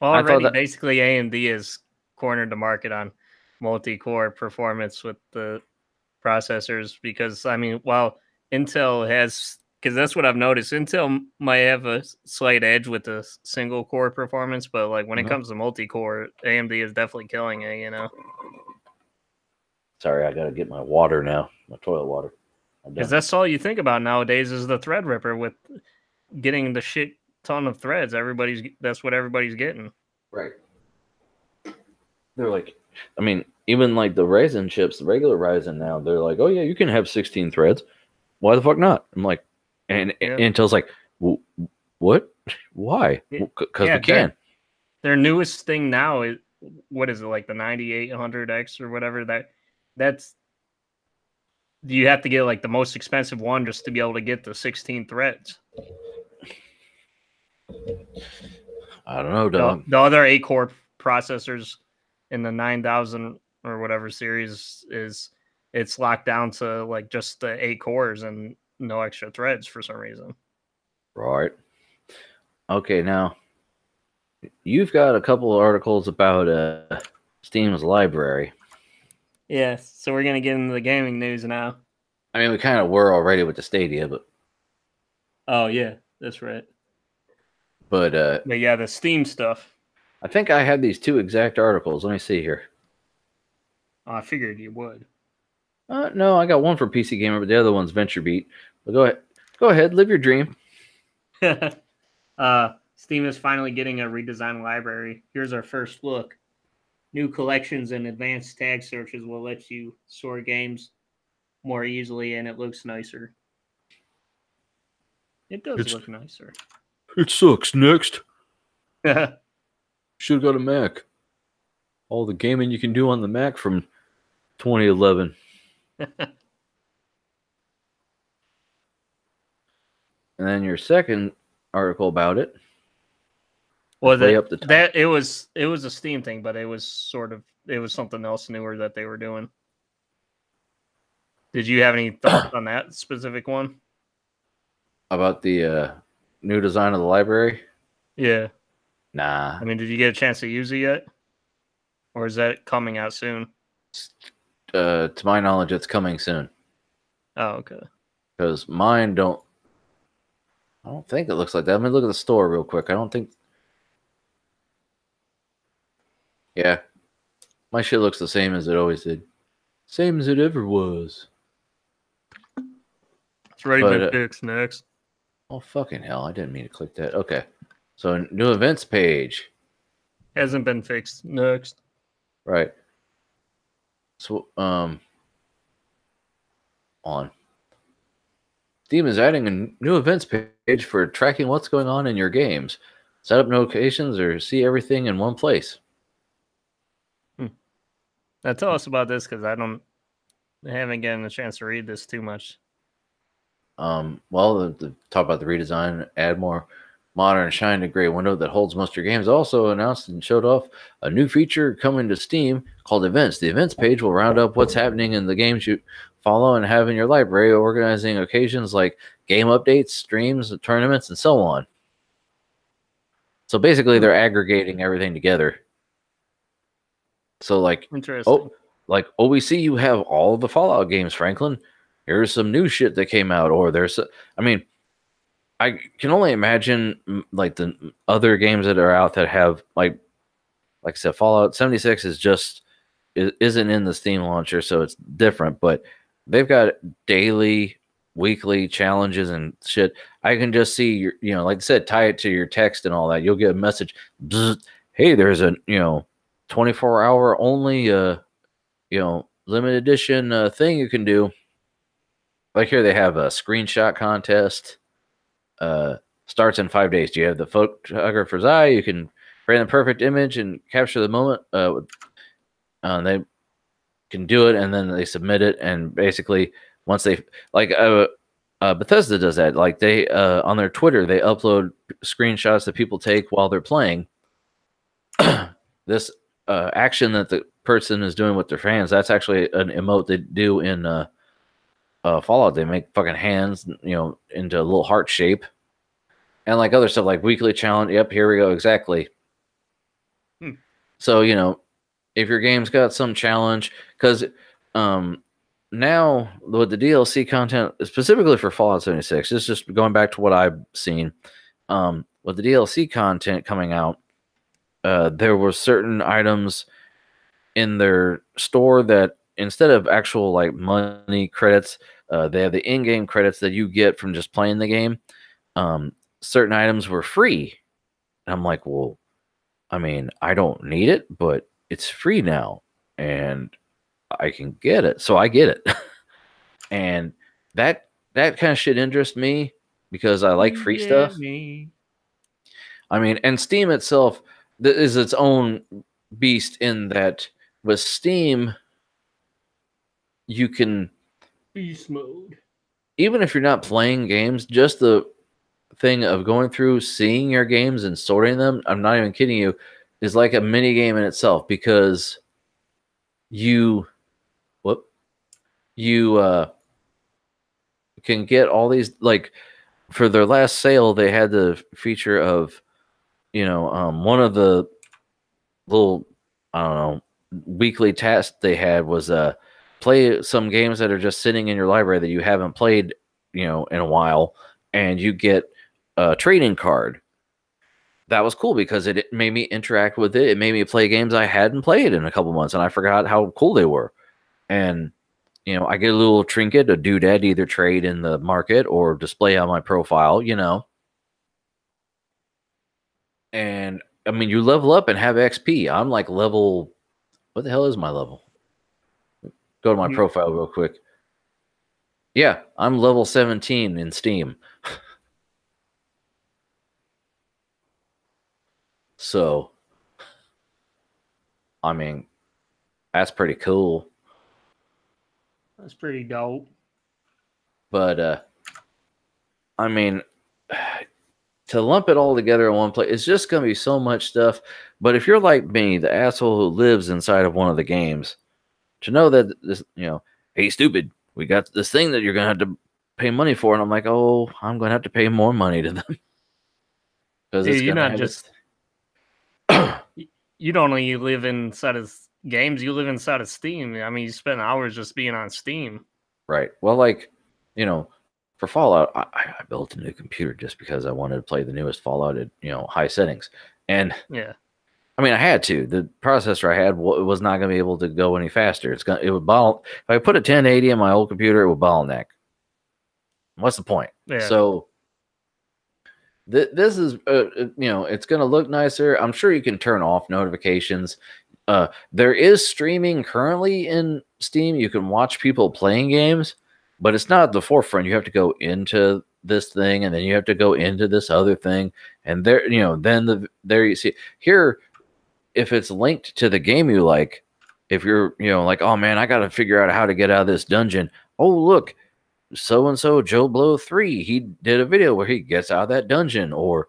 already basically AMD has cornered the market on multi-core performance with the processors because, while Intel has, because that's what I've noticed, Intel might have a slight edge with the single core performance, but when it comes to multi-core, AMD is definitely killing it, Sorry, I got to get my water now, my toilet water. Because that's all you think about nowadays is the Threadripper with getting the shit ton of threads. That's what everybody's getting. Right. They're like, even like the Ryzen chips, the regular Ryzen now, they're like, oh yeah, you can have 16 threads. Why the fuck not? I'm like, and Intel's like, what? Why? Because we can. Their newest thing now is, what is it, like the 9800X or whatever? That's you have to get like the most expensive one just to be able to get the 16 threads. I don't know, dog. The other 8-core processors in the 9000 or whatever series it's locked down to like just the 8 cores and no extra threads for some reason. Right. Okay, now you've got a couple of articles about Steam's library. Yeah, so we're gonna get into the gaming news now. I mean, we kind of were already with the Stadia, but oh yeah, that's right. But yeah, the Steam stuff. I think I have these two exact articles. Let me see here. Oh, I figured you would. No, I got one for PC Gamer, but the other one's VentureBeat. But go ahead, live your dream. Steam is finally getting a redesigned library. Here's our first look. New collections and advanced tag searches will let you sort games more easily, and it looks nicer. It does look nicer. It sucks. Next. Should have got a Mac. All the gaming you can do on the Mac from 2011. And then your second article about it. Well, it was a Steam thing, but it was something else newer that they were doing. Did you have any thoughts on that specific one? About the new design of the library? Yeah. Nah. I mean, did you get a chance to use it yet? Or is that coming out soon? To my knowledge, it's coming soon. Oh, okay. Because mine I don't think it looks like that. Let me look at the store real quick. I don't think. Yeah. My shit looks the same as it always did. Same as it ever was. It's ready to fix next. Oh, fucking hell. I didn't mean to click that. Okay. So, new events page. Hasn't been fixed. Next. Right. So, on. Steam is adding a new events page for tracking what's going on in your games. Set up notifications or see everything in one place. Now tell us about this, because I haven't gotten a chance to read this too much. Well, the talk about the redesign, add more modern shiny gray window that holds most of your games. Also announced and showed off a new feature coming to Steam called Events. The Events page will round up what's happening in the games you follow and have in your library, organizing occasions like game updates, streams, tournaments, and so on. So basically, they're aggregating everything together. So like, interesting. We see you have all the Fallout games, Franklin. Here's some new shit that came out, or I can only imagine like the other games that are out that have like I said, Fallout 76 isn't in the Steam launcher, so it's different. But they've got daily, weekly challenges and shit. I can just see like I said, tie it to your text and all that. You'll get a message. Hey, there's a 24-hour only limited edition thing you can do. Like here, they have a screenshot contest. Starts in 5 days. Do you have the photographer's eye? You can frame the perfect image and capture the moment. They can do it, and then they submit it. And basically, once they Bethesda does that. Like they on their Twitter, they upload screenshots that people take while they're playing. This action that the person is doing with their fans, that's actually an emote they do in Fallout. They make fucking hands, into a little heart shape, and like other stuff like weekly challenge. Yep, here we go. Exactly. So if your game's got some challenge, because now with the DLC content specifically for Fallout 76, it's just going back to what I've seen. With the DLC content coming out, there were certain items in their store that instead of actual like money credits, they have the in-game credits that you get from just playing the game. Certain items were free. And I'm like, well, I mean, I don't need it, but it's free now. and I can get it. So I get it. And that kind of shit interests me because I like free stuff. I mean, and Steam itself is its own beast in that with Steam, you can beast mode. Even if you're not playing games, just the thing of going through, seeing your games and sorting them, I'm not even kidding you, is like a mini game in itself because you can get all these, like for their last sale, they had the feature of, one of the little, I don't know, weekly tasks they had was play some games that are just sitting in your library that you haven't played, in a while, and you get a trading card. That was cool because it made me interact with it. It made me play games I hadn't played in a couple months, and I forgot how cool they were. And I get a little trinket, a doodad, either trade in the market or display on my profile, And I mean, you level up and have XP. I'm like level, what the hell is my level? Go to my profile real quick. Yeah, I'm level 17 in Steam. So, I mean, that's pretty cool. That's pretty dope. But, I mean, to lump it all together in one place, it's just going to be so much stuff. But if you're like me, the asshole who lives inside of one of the games, to know that this, hey, stupid, we got this thing that you're going to have to pay money for. And I'm like, oh, I'm going to have to pay more money to them. Because it's you're not just... You don't only live inside of games, you live inside of Steam. I mean, you spend hours just being on Steam. Right. Well, like, for Fallout, I built a new computer just because I wanted to play the newest Fallout at, high settings. And yeah, I mean, I had to. The processor I had was not going to be able to go any faster. It would bottle. If I put a 1080 in my old computer, it would bottleneck. What's the point? Yeah. So this is, it's going to look nicer. I'm sure you can turn off notifications. There is streaming currently in Steam. You can watch people playing games, but it's not at the forefront. You have to go into this thing, and then you have to go into this other thing, and there, then there you see here. If it's linked to the game you like, if you're, like, oh man, I got to figure out how to get out of this dungeon. Oh look, so and so Joe Blow 3, he did a video where he gets out of that dungeon. Or,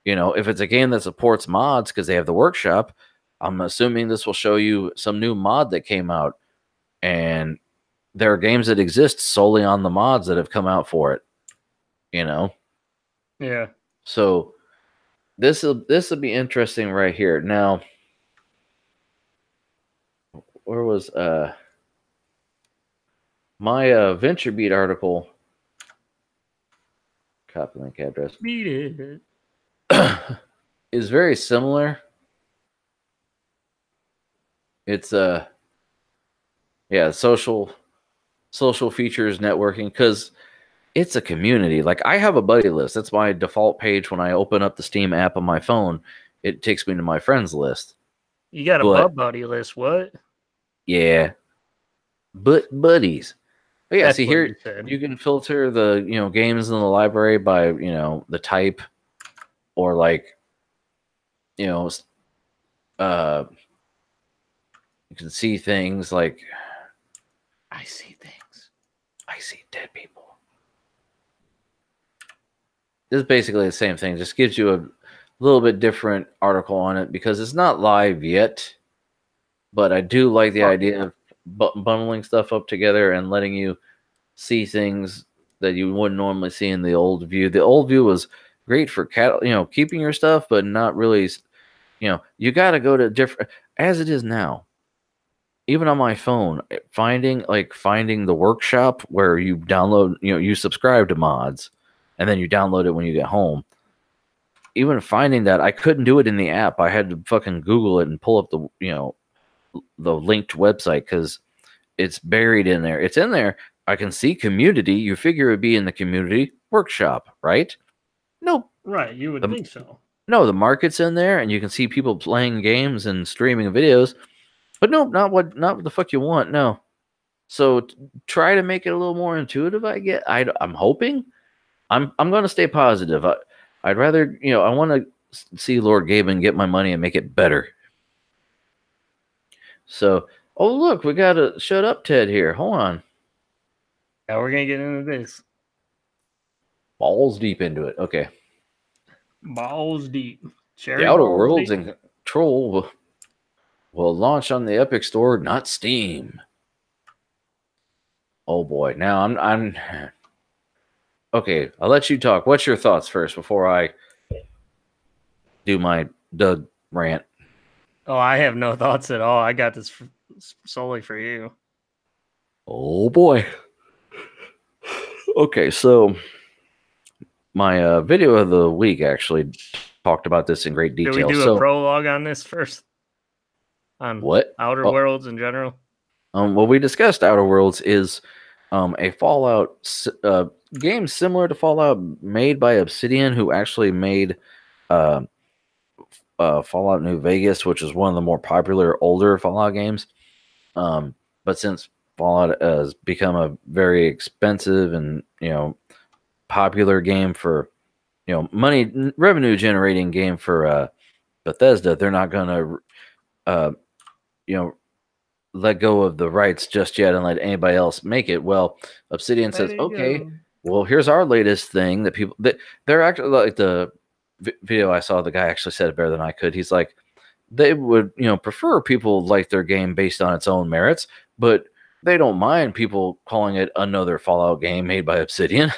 if it's a game that supports mods because they have the workshop, I'm assuming this will show you some new mod that came out, and there are games that exist solely on the mods that have come out for it. Yeah. So this will be interesting right here. Now, where was my VentureBeat article? Copy link address. Beat it. Is very similar. It's social features networking, because it's a community. Like, I have a buddy list. That's my default page when I open up the Steam app on my phone. It takes me to my friends list. You got a buddy list? What? Yeah, but buddies. But yeah, That's see here you can filter the games in the library by the type, or like you can see things like I see things. I see dead people. This is basically the same thing. Just gives you a little bit different article on it because it's not live yet. But I do like the idea of bundling stuff up together and letting you see things that you wouldn't normally see in the old view. The old view was great for keeping your stuff, but not really. You got to go to different, as it is now. Even on my phone, finding the workshop where you download, you subscribe to mods, and then you download it when you get home. Even finding that, I couldn't do it in the app. I had to fucking Google it and pull up the linked website because it's buried in there. It's in there. I can see community. You figure it would be in the community workshop, right? No. Right, you would think so. No, the market's in there, and you can see people playing games and streaming videos. But no, not what the fuck you want. No. So try to make it a little more intuitive. I'm hoping. I'm going to stay positive. I'd rather, I want to see Lord Gaben get my money and make it better. So, oh look, we got a shut up Ted here. Hold on. Yeah, we're gonna get into this. Balls deep into it. Okay. Balls deep. The Outer Worlds and Control will launch on the Epic Store, not Steam. Oh boy. Now I'm okay. I'll let you talk. What's your thoughts first before I do my Doug rant? Oh, I have no thoughts at all. I got this solely for you. Oh boy. Okay, so my video of the week actually talked about this in great detail. Did we do a prologue on this first? On what? Outer Worlds in general? What we discussed Outer Worlds is a Fallout game similar to Fallout made by Obsidian, who actually made Fallout New Vegas, which is one of the more popular older Fallout games. But since Fallout has become a very expensive and popular game for money revenue generating game for Bethesda, they're not going to let go of the rights just yet and let anybody else make it. Well, Obsidian says, okay, well, here's our latest thing that people that they're actually like the video I saw. The guy actually said it better than I could. He's like, they would prefer people like their game based on its own merits, but they don't mind people calling it another Fallout game made by Obsidian.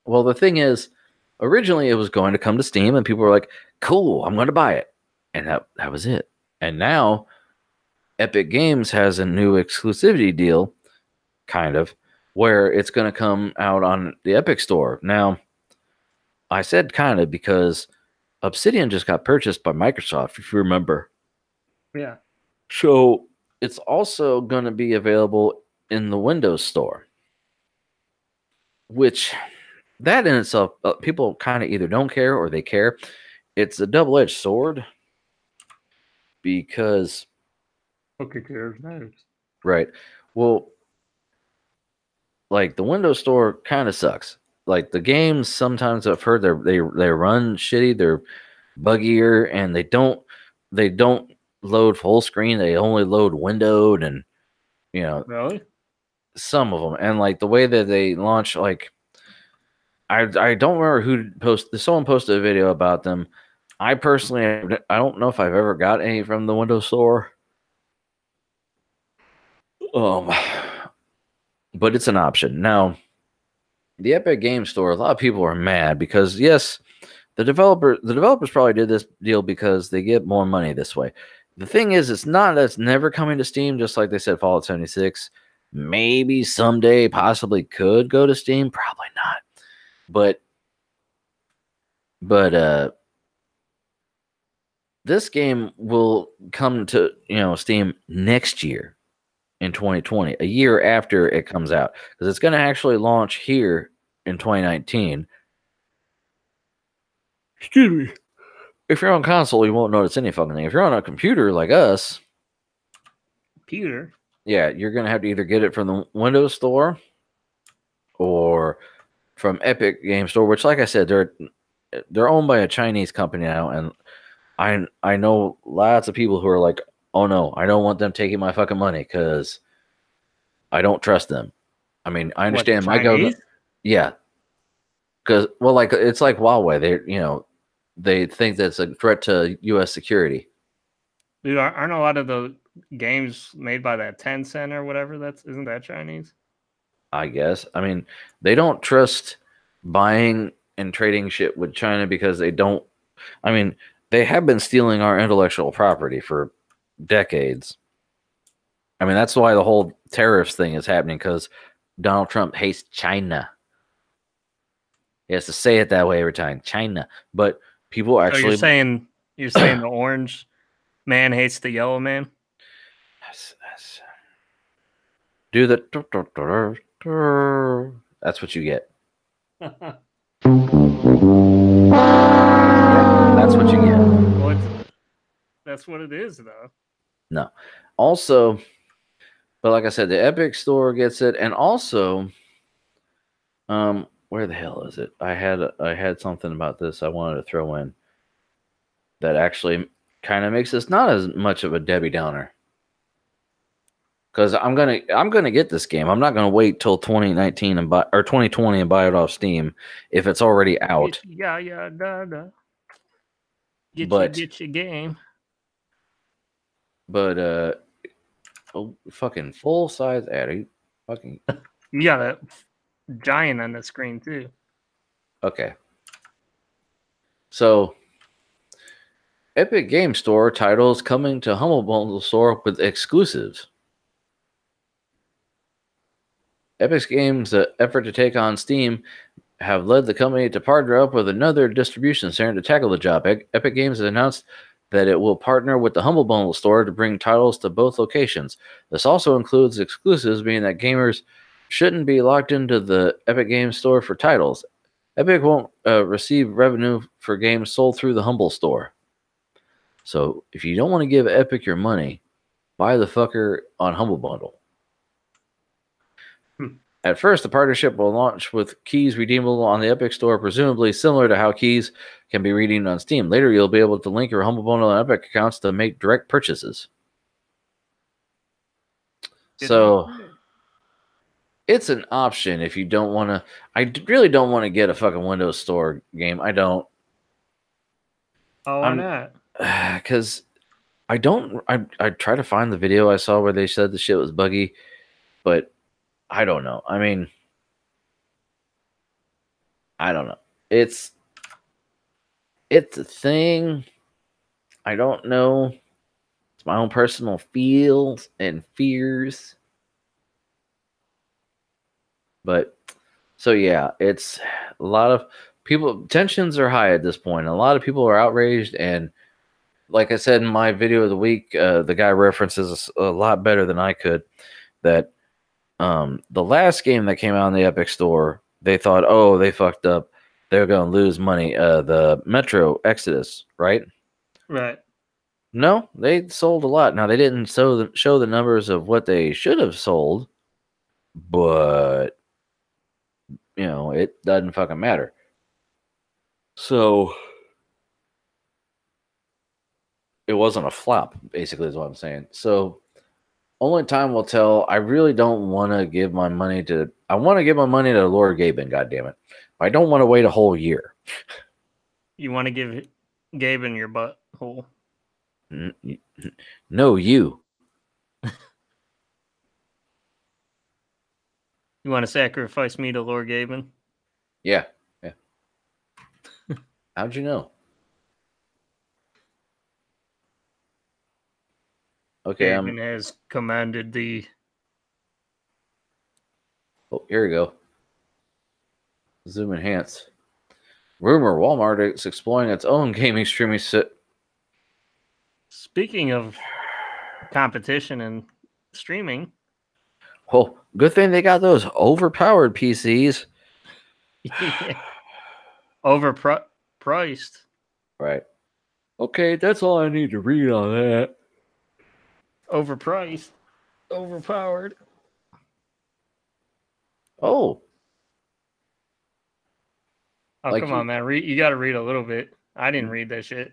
Well, the thing is, originally it was going to come to Steam, and people were like, cool, I'm going to buy it. And that was it. And now Epic Games has a new exclusivity deal, kind of, where it's going to come out on the Epic Store. Now, I said kind of because Obsidian just got purchased by Microsoft, if you remember. Yeah. So it's also going to be available in the Windows Store, which that in itself, people kind of either don't care or they care. It's a double-edged sword because... Okay, cares knows. Right. Well, like the Windows Store kind of sucks. Like the games, sometimes I've heard they run shitty. They're buggier, and they don't load full screen. They only load windowed, and really some of them. And like the way that they launch, like I don't remember who posted. Someone posted a video about them. I personally, I don't know if I've ever got any from the Windows Store. But it's an option. Now, the Epic Game Store, a lot of people are mad because yes, the developers probably did this deal because they get more money this way. The thing is, it's not that it's never coming to Steam, just like they said Fallout 76. Maybe someday possibly could go to Steam, probably not. But this game will come to Steam next year. In 2020, a year after it comes out, because it's going to actually launch here in 2019. Excuse me. If you're on console, you won't notice any fucking thing. If you're on a computer like us, yeah, you're going to have to either get it from the Windows Store or from Epic Game Store, which, like I said, they're owned by a Chinese company now, and I know lots of people who are like, oh no, I don't want them taking my fucking money because I don't trust them. I mean, I understand my government. Yeah. Because, well, like, it's like Huawei. They think that's a threat to U.S. security. Dude, aren't a lot of the games made by that Tencent or whatever? Isn't that Chinese? I guess. I mean, they don't trust buying and trading shit with China because they don't. I mean, they have been stealing our intellectual property for decades. I mean, that's why the whole tariffs thing is happening, because Donald Trump hates China. He has to say it that way every time, China. But people actually... So you're saying the orange man hates the yellow man? Do the... That's what you get. That's what you get. Well, that's what it is, though. No. Also, but like I said, the Epic Store gets it, and also, where the hell is it? I had something about this I wanted to throw in that actually kind of makes this not as much of a Debbie Downer. Because I'm gonna get this game. I'm not gonna wait till 2019 and buy, or 2020 and buy it off Steam if it's already out. Get your game. But oh, fucking full size ad. Fucking. You got a giant on the screen too. Okay. So, Epic Game Store titles coming to Humble Bundle Store with exclusives. Epic Games' effort to take on Steam have led the company to partner up with another distribution center to tackle the job. Epic Games has announced that it will partner with the Humble Bundle Store to bring titles to both locations. This also includes exclusives, meaning that gamers shouldn't be locked into the Epic Games Store for titles. Epic won't receive revenue for games sold through the Humble Store. So if you don't want to give Epic your money, buy the fucker on Humble Bundle. At first, the partnership will launch with keys redeemable on the Epic Store, presumably similar to how keys can be redeemed on Steam. Later, you'll be able to link your Humble Bundle and Epic accounts to make direct purchases. So, it's an option if you don't want to. I really don't want to get a fucking Windows Store game. I don't. Oh, why not? Because I don't. I try to find the video I saw where they said the shit was buggy, but I don't know. I mean, I don't know. It's a thing. I don't know. It's my own personal feels and fears. But so yeah, it's a lot of people. Tensions are high at this point. A lot of people are outraged, and like I said in my video of the week, the guy references a lot better than I could that the last game that came out on the Epic Store, they thought, oh, they fucked up. They're going to lose money. The Metro Exodus, right? Right. No, they sold a lot. Now, they didn't show the numbers of what they should have sold, but, you know, it doesn't fucking matter. So, it wasn't a flop, basically, is what I'm saying. So, only time will tell. I really don't want to give my money to. I want to give my money to Lord Gaben. Goddammit! I don't want to wait a whole year. You want to give Gaben your butthole? No, you. You want to sacrifice me to Lord Gaben? Yeah. How'd you know? Okay, Gaben has commanded the. Oh, here we go. Zoom enhance. Rumor: Walmart is exploring its own gaming streaming set. Speaking of competition and streaming. Well, good thing they got those overpowered PCs. Yeah. Overpriced. Right. Okay, that's all I need to read on that. Overpriced. Overpowered. Oh. Oh, like come on, man. You got to read a little bit. I didn't read that shit.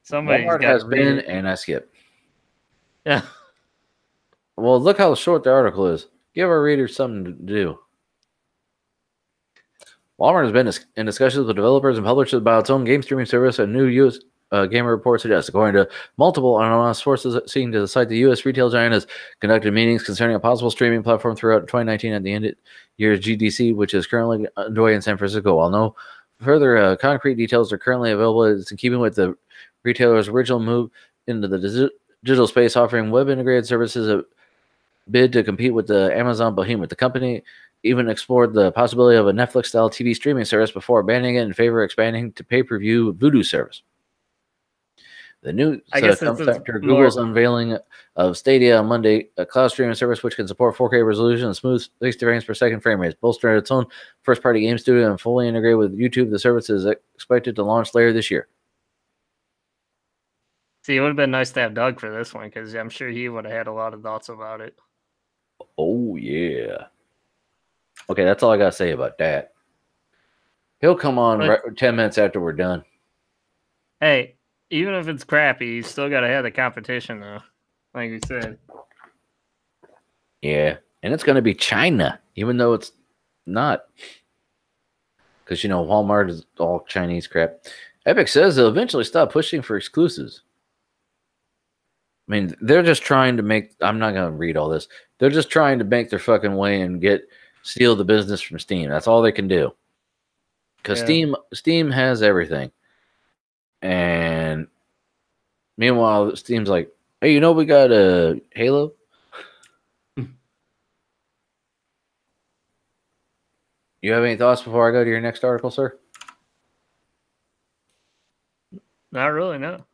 Somebody's got to read it. And I skip. Yeah. Well, look how short the article is. Give our readers something to do. Walmart has been in discussions with developers and publishers about its own game streaming service. A new U.S. Gamer Report suggests, according to multiple anonymous sources seeking to cite the U.S. retail giant has conducted meetings concerning a possible streaming platform throughout 2019 at the end of year's GDC, which is currently underway in San Francisco. While no further concrete details are currently available, it's in keeping with the retailer's original move into the digital space, offering web-integrated services a bid to compete with the Amazon behemoth. The company even explored the possibility of a Netflix-style TV streaming service before abandoning it in favor of expanding to pay-per-view Vudu service. The new comes after Google's unveiling of Stadia on Monday, a cloud streaming service which can support 4K resolution and smooth 60 frames per second frame rates. Bolstering its own first-party game studio and fully integrated with YouTube, the service is expected to launch later this year. See, it would have been nice to have Doug for this one because I'm sure he would have had a lot of thoughts about it. Oh, yeah. Okay, that's all I got to say about that. He'll come on 10 minutes after we're done. Hey, even if it's crappy, you still got to have the competition, though, like we said. Yeah, and it's going to be China, even though it's not. Because, Walmart is all Chinese crap. Epic says they'll eventually stop pushing for exclusives. I mean, they're just trying to make... I'm not going to read all this. They're just trying to make their fucking way and steal the business from Steam. That's all they can do. Because Steam has everything. And meanwhile, Steam's like, hey, we got a Halo? You have any thoughts before I go to your next article, sir? Not really, no.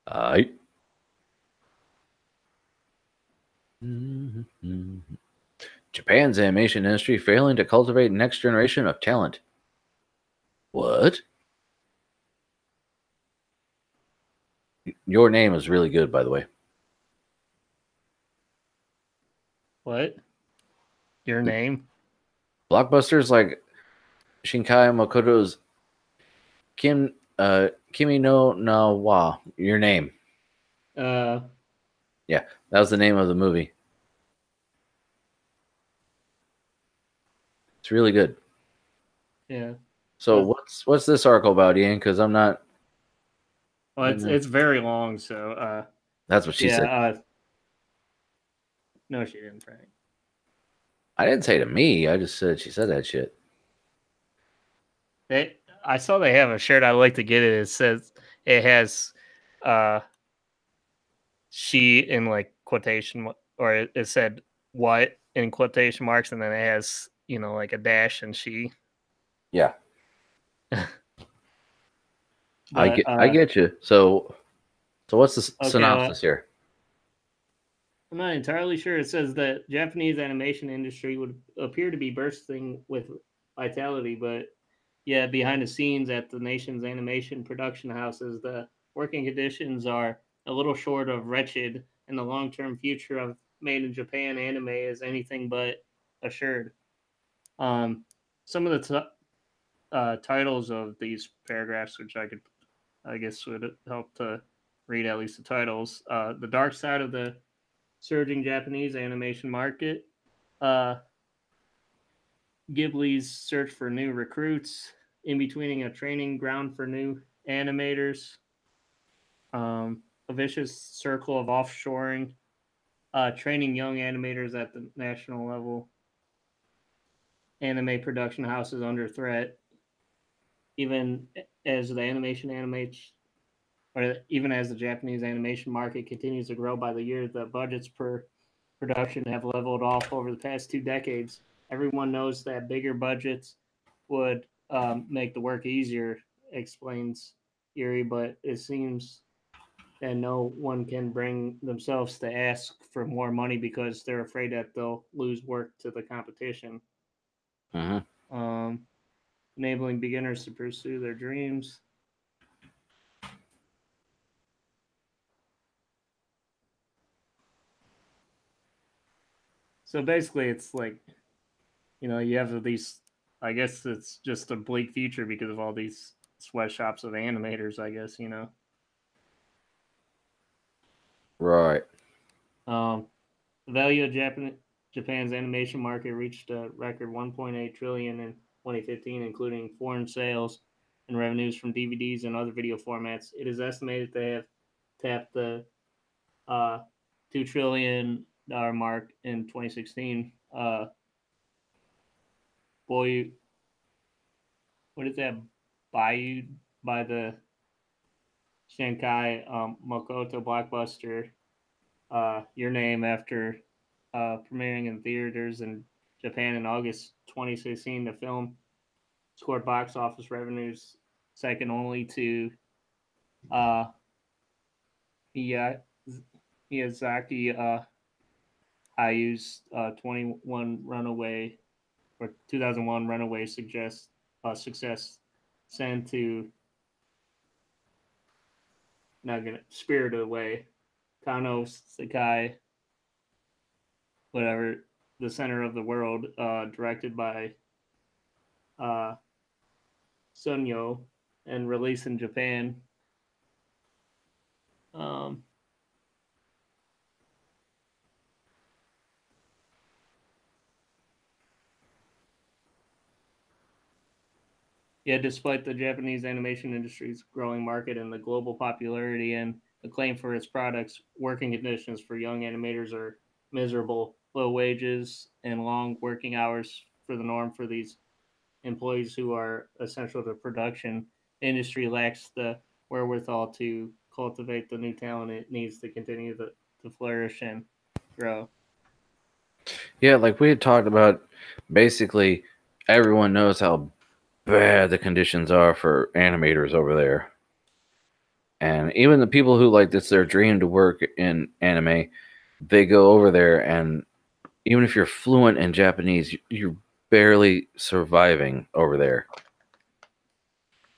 All right. Japan's animation industry failing to cultivate next generation of talent. What? Your name is really good, by the way. What? Your name? Blockbusters like Shinkai Makoto's Kimi no Na wa. Your name. Yeah, that was the name of the movie. It's really good. Yeah. So what's this article about, Ian? Because I'm not. Well, it's very long, so that's what she said. No, she didn't, Frank. I didn't say to me. I just said she said that shit. I saw they have a shirt. I'd like to get it. It says it has she in like quotation, or it said what in quotation marks, and then it has like a dash and she. Yeah. But, I get you. So what's the synopsis here? I'm not entirely sure. It says that Japanese animation industry would appear to be bursting with vitality, but yeah, behind the scenes at the nation's animation production houses, the working conditions are a little short of wretched, and the long-term future of made in Japan anime is anything but assured. Some of the titles of these paragraphs, which I guess would help to read at least the titles. The Dark Side of the Surging Japanese Animation Market. Ghibli's Search for New Recruits. In Betweening a Training Ground for New Animators. A Vicious Circle of Offshoring. Training Young Animators at the national level. Anime production houses under threat. Even as the Japanese animation market continues to grow by the year, the budgets per production have leveled off over the past 2 decades. Everyone knows that bigger budgets would make the work easier, explains Erie, but it seems that no one can bring themselves to ask for more money because they're afraid that they'll lose work to the competition. Enabling beginners to pursue their dreams. So basically, it's like, you have these. I guess it's just a bleak future because of all these sweatshops of animators. I guess Right. The value of Japan's animation market reached a record 1.8 trillion in 2015, including foreign sales and revenues from DVDs and other video formats. It is estimated they have tapped the $2 trillion mark in 2016. Boy, what is that? By the Shankai Makoto blockbuster, Your Name, after premiering in theaters in Japan in August 2016. The film scored box office revenues second only to Miyazaki Hayau's 2001 Runaway success sent to Spirited Away, Kano Sakai, whatever, The Center of the World, directed by Sunyo and released in Japan. Yeah, despite the Japanese animation industry's growing market and the global popularity and acclaim for its products, working conditions for young animators are miserable. Low wages and long working hours for the norm for these employees who are essential to production. The industry lacks the wherewithal to cultivate the new talent it needs to continue to flourish and grow. Yeah, like we had talked about, basically everyone knows how bad the conditions are for animators over there. And even the people who like it's their dream to work in anime, they go over there, and even if you're fluent in Japanese, you're barely surviving over there.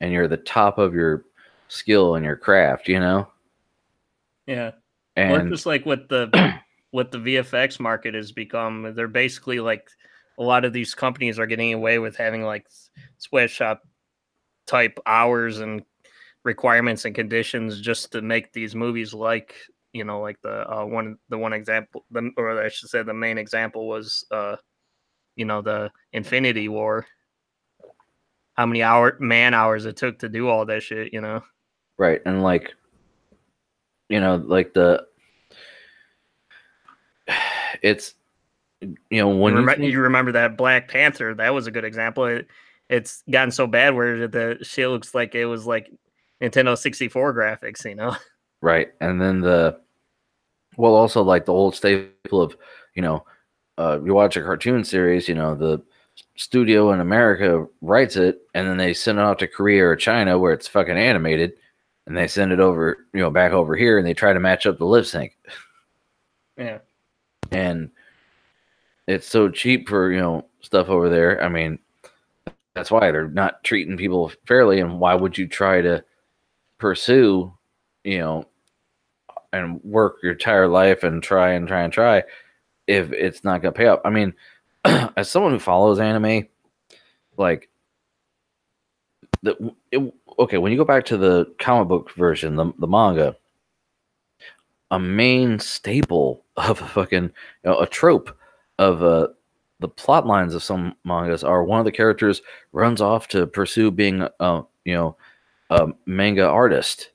And you're the top of your skill and your craft, you know? Yeah. And well, it's just like what the VFX market has become. They're basically like a lot of these companies are getting away with having like sweatshop type hours and requirements and conditions just to make these movies like like the one example, or I should say the main example was the Infinity War. How many man hours it took to do all that shit, right, and like it's when you remember that Black Panther, that was a good example. It's gotten so bad where the shit looks like it was like Nintendo 64 graphics, right, and then also like the old staple of you watch a cartoon series, the studio in America writes it, and then they send it out to Korea or China where it's fucking animated, and they send it over, back over here, and they try to match up the lip sync. Yeah. And it's so cheap for, stuff over there. I mean, that's why they're not treating people fairly, and why would you try to pursue, and work your entire life and try if it's not going to pay up? I mean, as someone who follows anime, like okay, when you go back to the comic book version, the manga, a main staple of a trope of the plot lines of some mangas are one of the characters runs off to pursue being a manga artist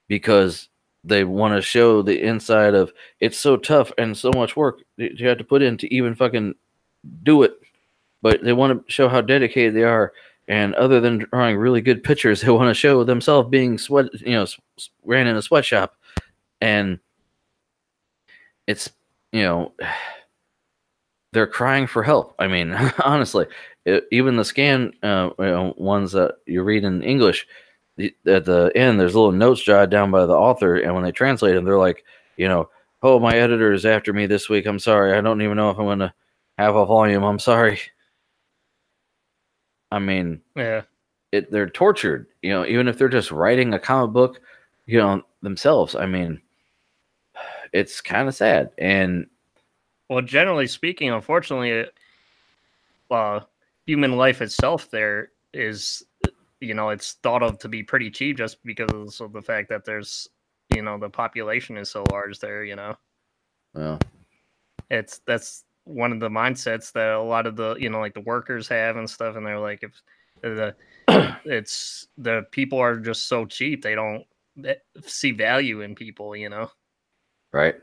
because they want to show the inside of it's so tough and so much work you have to put in to even fucking do it, but they want to show how dedicated they are. And other than drawing really good pictures, they want to show themselves being ran in a sweatshop. And it's, they're crying for help. I mean, honestly, even the scan ones that you read in English, at the end, there's little notes jotted down by the author. And when they translate them, they're like, oh, my editor is after me this week. I'm sorry. I don't even know if I'm going to have a volume. I'm sorry. I mean, yeah, they're tortured, even if they're just writing a comic book, themselves. I mean, it's kind of sad. And well, generally speaking, unfortunately, human life itself there is, it's thought of to be pretty cheap just because of the fact that there's, the population is so large there, Well, that's one of the mindsets that a lot of the like the workers have and stuff, and they're like, if the people are just so cheap, they don't see value in people, right.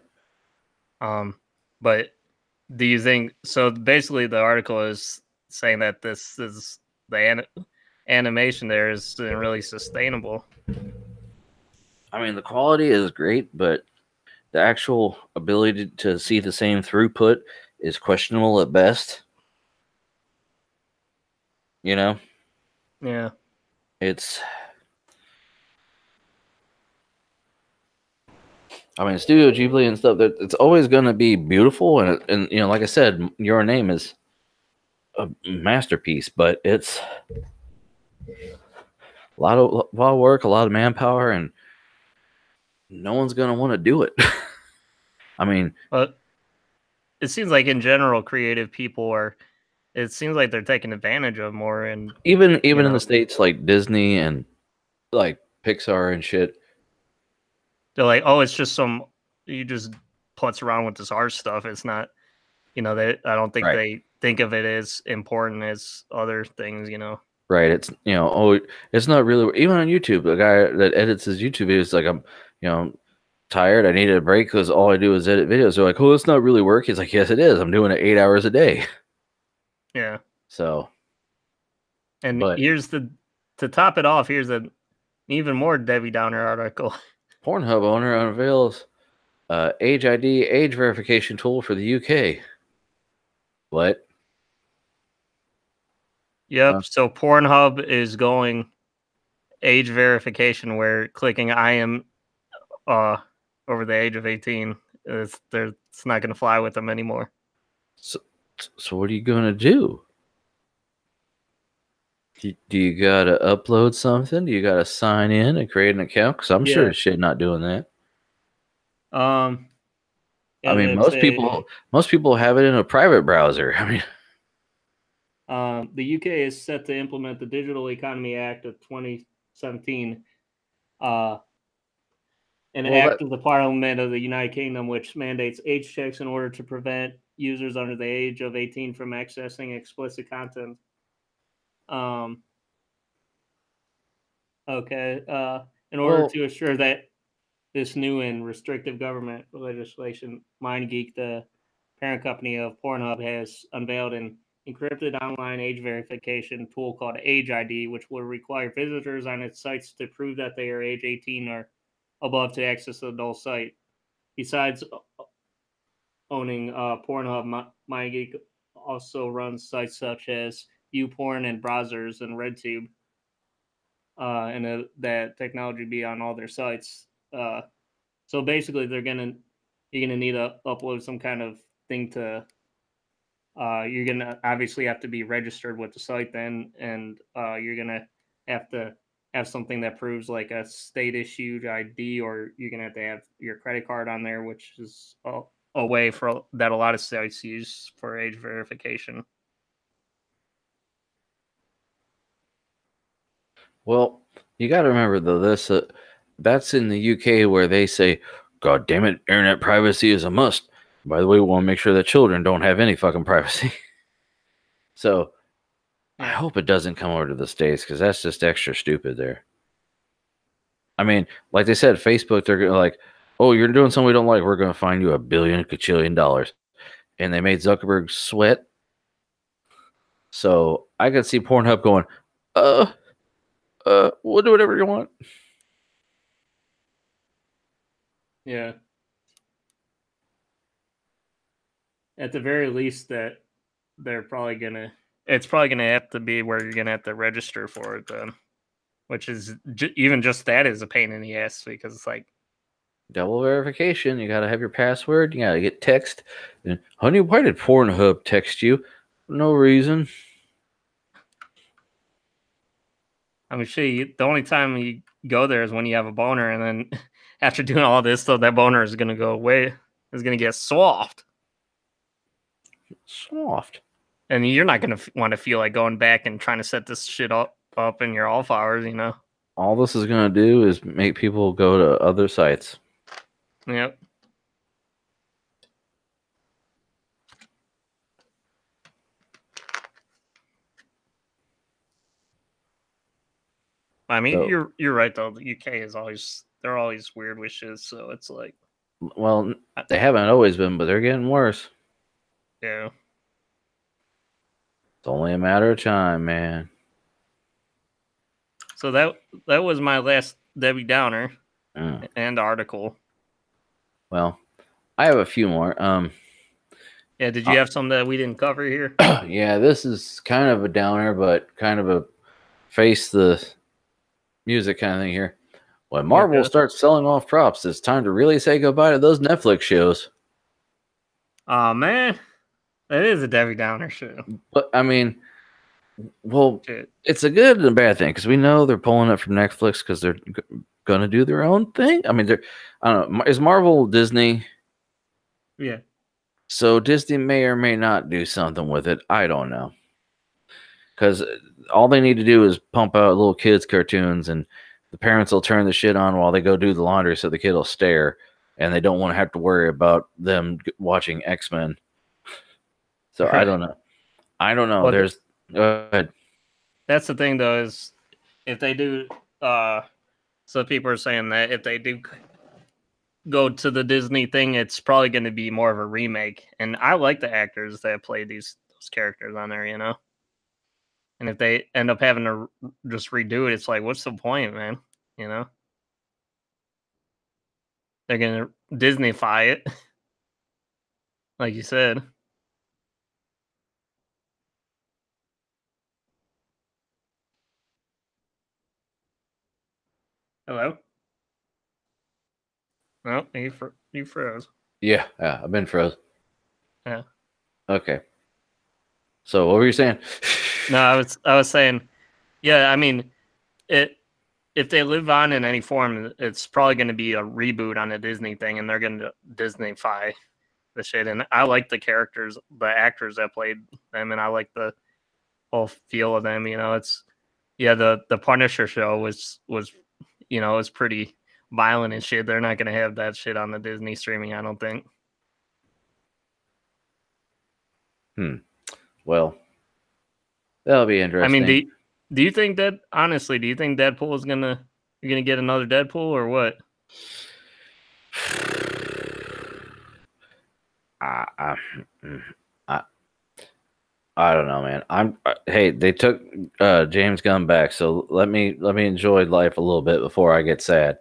But do you think so? Basically, the article is saying that this is the animation there isn't really sustainable. I mean, the quality is great, but the actual ability to see the same throughput is questionable at best. Yeah. It's. I mean, Studio Ghibli and stuff. It's always going to be beautiful, and like I said, Your Name is a masterpiece, but it's a lot of work, a lot of manpower, and no one's gonna want to do it. I mean, but it seems like in general, creative people are. It seems like they're taking advantage of more, and even in the States, like Disney and like Pixar and shit. They're like, oh, it's just you just putz around with this art stuff. It's not, I don't think they think of it as important as other things, Right. It's, it's not really, even on YouTube, the guy that edits his YouTube videos, like, I'm tired. I need a break because all I do is edit videos. They're like, oh, it's not really work. He's like, yes, it is. I'm doing it 8 hours a day. Yeah. So. And to top it off, here's an even more Debbie Downer article. Pornhub owner unveils Age ID age verification tool for the UK. What? Yep. So Pornhub is going age verification where clicking I am over the age of 18 it's not going to fly with them anymore. So what are you going to do? Do you got to upload something? Do you got to sign in and create an account? Because I'm sure shit not doing that. I mean, most people have it in a private browser. I mean, the UK is set to implement the Digital Economy Act of 2017, an act of the Parliament of the United Kingdom which mandates age checks in order to prevent users under the age of 18 from accessing explicit content. In order to assure that this new and restrictive government legislation, MindGeek, the parent company of Pornhub, has unveiled an encrypted online age verification tool called Age ID, which will require visitors on its sites to prove that they are age 18 or above to access the adult site. Besides owning Pornhub, MindGeek also runs sites such as YouPorn and Browsers and RedTube. And that technology be on all their sites. So basically, you're gonna need to upload some kind of thing to. You're gonna obviously have to be registered with the site then, and you're gonna have to have something that proves like a state issued ID, or you're gonna have to have your credit card on there, which is a way that a lot of sites use for age verification. Well, you got to remember though, that's in the UK where they say, "God damn it, internet privacy is a must." By the way, we want to make sure that children don't have any fucking privacy. So, I hope it doesn't come over to the States because that's just extra stupid there. I mean, like they said, Facebook, they're gonna like, "Oh, you're doing something we don't like. We're going to fine you $1 billion kajillion dollars," and they made Zuckerberg sweat. So I could see Pornhub going, we'll do whatever you want. Yeah. At the very least, that it's probably gonna have to be where you're gonna have to register for it then, which is even just that is a pain in the ass because it's like double verification. You got to have your password. You got to get text. And, honey, why did Pornhub text you? No reason. I mean, the only time you go there is when you have a boner, and then after doing all this, though, that boner is going to go away. It's going to get soft. Soft. And you're not going to want to feel like going back and trying to set this shit up in your off hours, All this is going to do is make people go to other sites. Yep. I mean, you're right though. The UK is they're always weird with shit, so it's like. Well, they haven't always been, but they're getting worse. Yeah. It's only a matter of time, man. So that was my last Debbie Downer and article. Well, I have a few more. Yeah, did you have some that we didn't cover here? Yeah, this is kind of a downer, but kind of a face the music kind of thing here. When Marvel starts selling off props, it's time to really say goodbye to those Netflix shows. Oh man, that is a Debbie Downer show. But I mean, well, it's a good and a bad thing because we know they're pulling it from Netflix because they're going to do their own thing. I mean, I don't know. Is Marvel Disney? Yeah. So Disney may or may not do something with it. I don't know. Because all they need to do is pump out little kids' cartoons, and the parents will turn the shit on while they go do the laundry so the kid will stare, and they don't want to have to worry about them watching X-Men. So Right. I don't know. I don't know. Well, Go ahead. That's the thing, though, is if they do, so people are saying that if they do go to the Disney thing, it's probably going to be more of a remake. And I like the actors that play those characters on there, you know? And if they end up having to just redo it, it's like, what's the point, man? You know? They're going to Disneyfy it, like you said. Hello? No, you froze. Yeah, I've been froze. Yeah. Okay. So what were you saying? No, I was saying, yeah, I mean, if they live on in any form, it's probably going to be a reboot on the Disney thing, and they're going to Disneyfy the shit. And I like the characters, the actors that played them, and I like the whole feel of them. You know, it's the Punisher show was you know, it's pretty violent and shit. They're not going to have that shit on the Disney streaming, I don't think. Well, that'll be interesting. I mean, do you think that honestly? Do you think Deadpool is you're gonna get another Deadpool or what? I don't know, man. Hey, they took James Gunn back, so let me enjoy life a little bit before I get sad.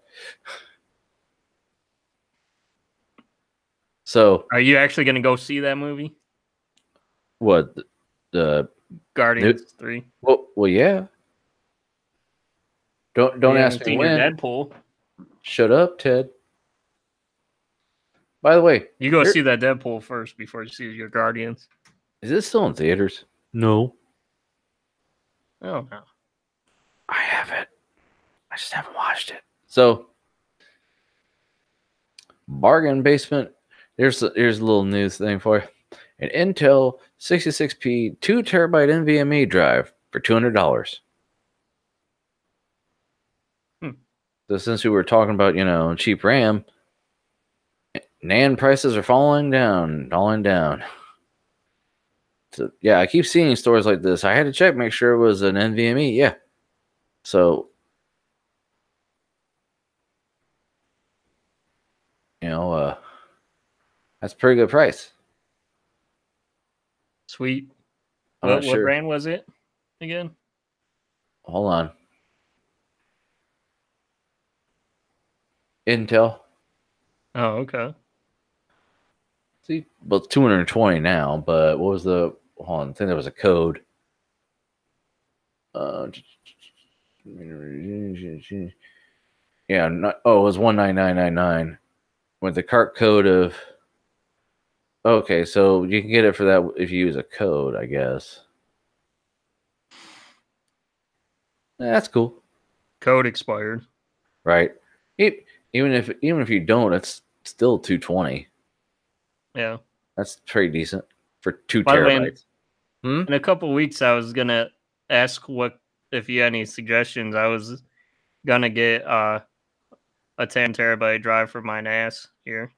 So, are you actually gonna go see that movie? What the Guardians 3? Well, yeah. Don't ask me when. Deadpool. Shut up, Ted. By the way, you go see that Deadpool first before you see your Guardians. Is this still in theaters? No. Oh no. I haven't. I just haven't watched it. So, bargain basement. Here's a little news thing for you. An Intel 66p 2 terabyte NVMe drive for $200. So since we were talking about, you know, cheap RAM, NAND prices are falling down. So yeah, I keep seeing stores like this. I had to check, make sure it was an NVMe. Yeah. So, you know, that's a pretty good price. Sweet. What brand was it again? Hold on. Intel. Oh, okay. See, well, it's 220 now, but what was the? Hold on, I think there was a code. Yeah, it was 19999 with the cart code of. Okay, so you can get it for that if you use a code, I guess. That's cool. Code expired. Right. Even if you don't, it's still 220. Yeah. That's pretty decent for 2 terabytes. In a couple weeks, I was gonna ask if you had any suggestions. I was gonna get a 10 terabyte drive for my NAS here.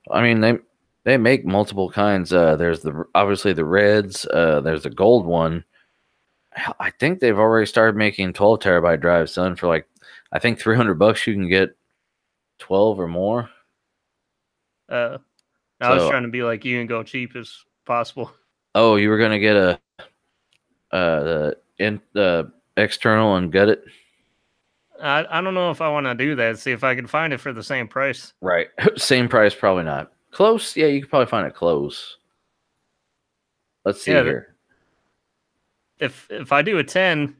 I mean, they make multiple kinds. There's obviously the reds. There's the gold one. I think they've already started making 12 terabyte drives, son. For like, I think $300 you can get 12 or more. I was trying to be like you and go cheap as possible. Oh, you were gonna get the external and gut it? I don't know if I want to do that. See if I can find it for the same price. Right. Same price, probably not. Close? Yeah, you could probably find it close. Let's see here. If I do a 10,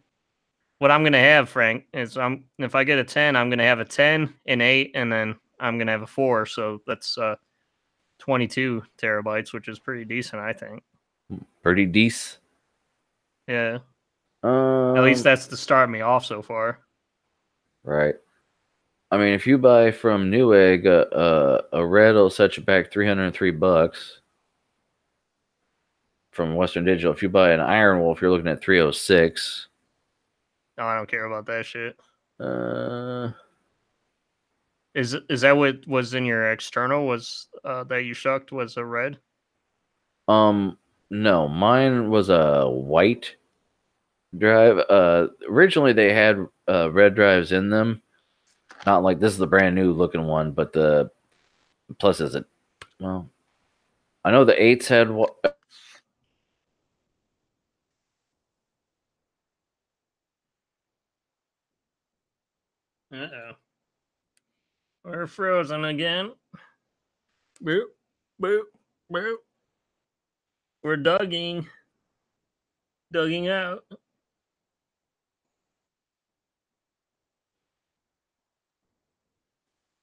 what I'm gonna have, Frank, is if I get a 10, I'm gonna have a 10, an 8, and then I'm gonna have a 4. So that's 22 terabytes, which is pretty decent, I think. Pretty decent. Yeah. At least that's to start me off so far. Right. I mean, if you buy from Newegg, a red will set you back $303 from Western Digital. If you buy an Iron Wolf, you're looking at 306. No, I don't care about that shit. Uh, Is that what was in your external? Was that you shucked was a red? no, mine was a white drive. Originally they had red drives in them. Not like this is the brand new looking one, but the plus is it? Well, I know the eights had. Uh-oh. We're frozen again. Boop, boop, boop. We're dugging out.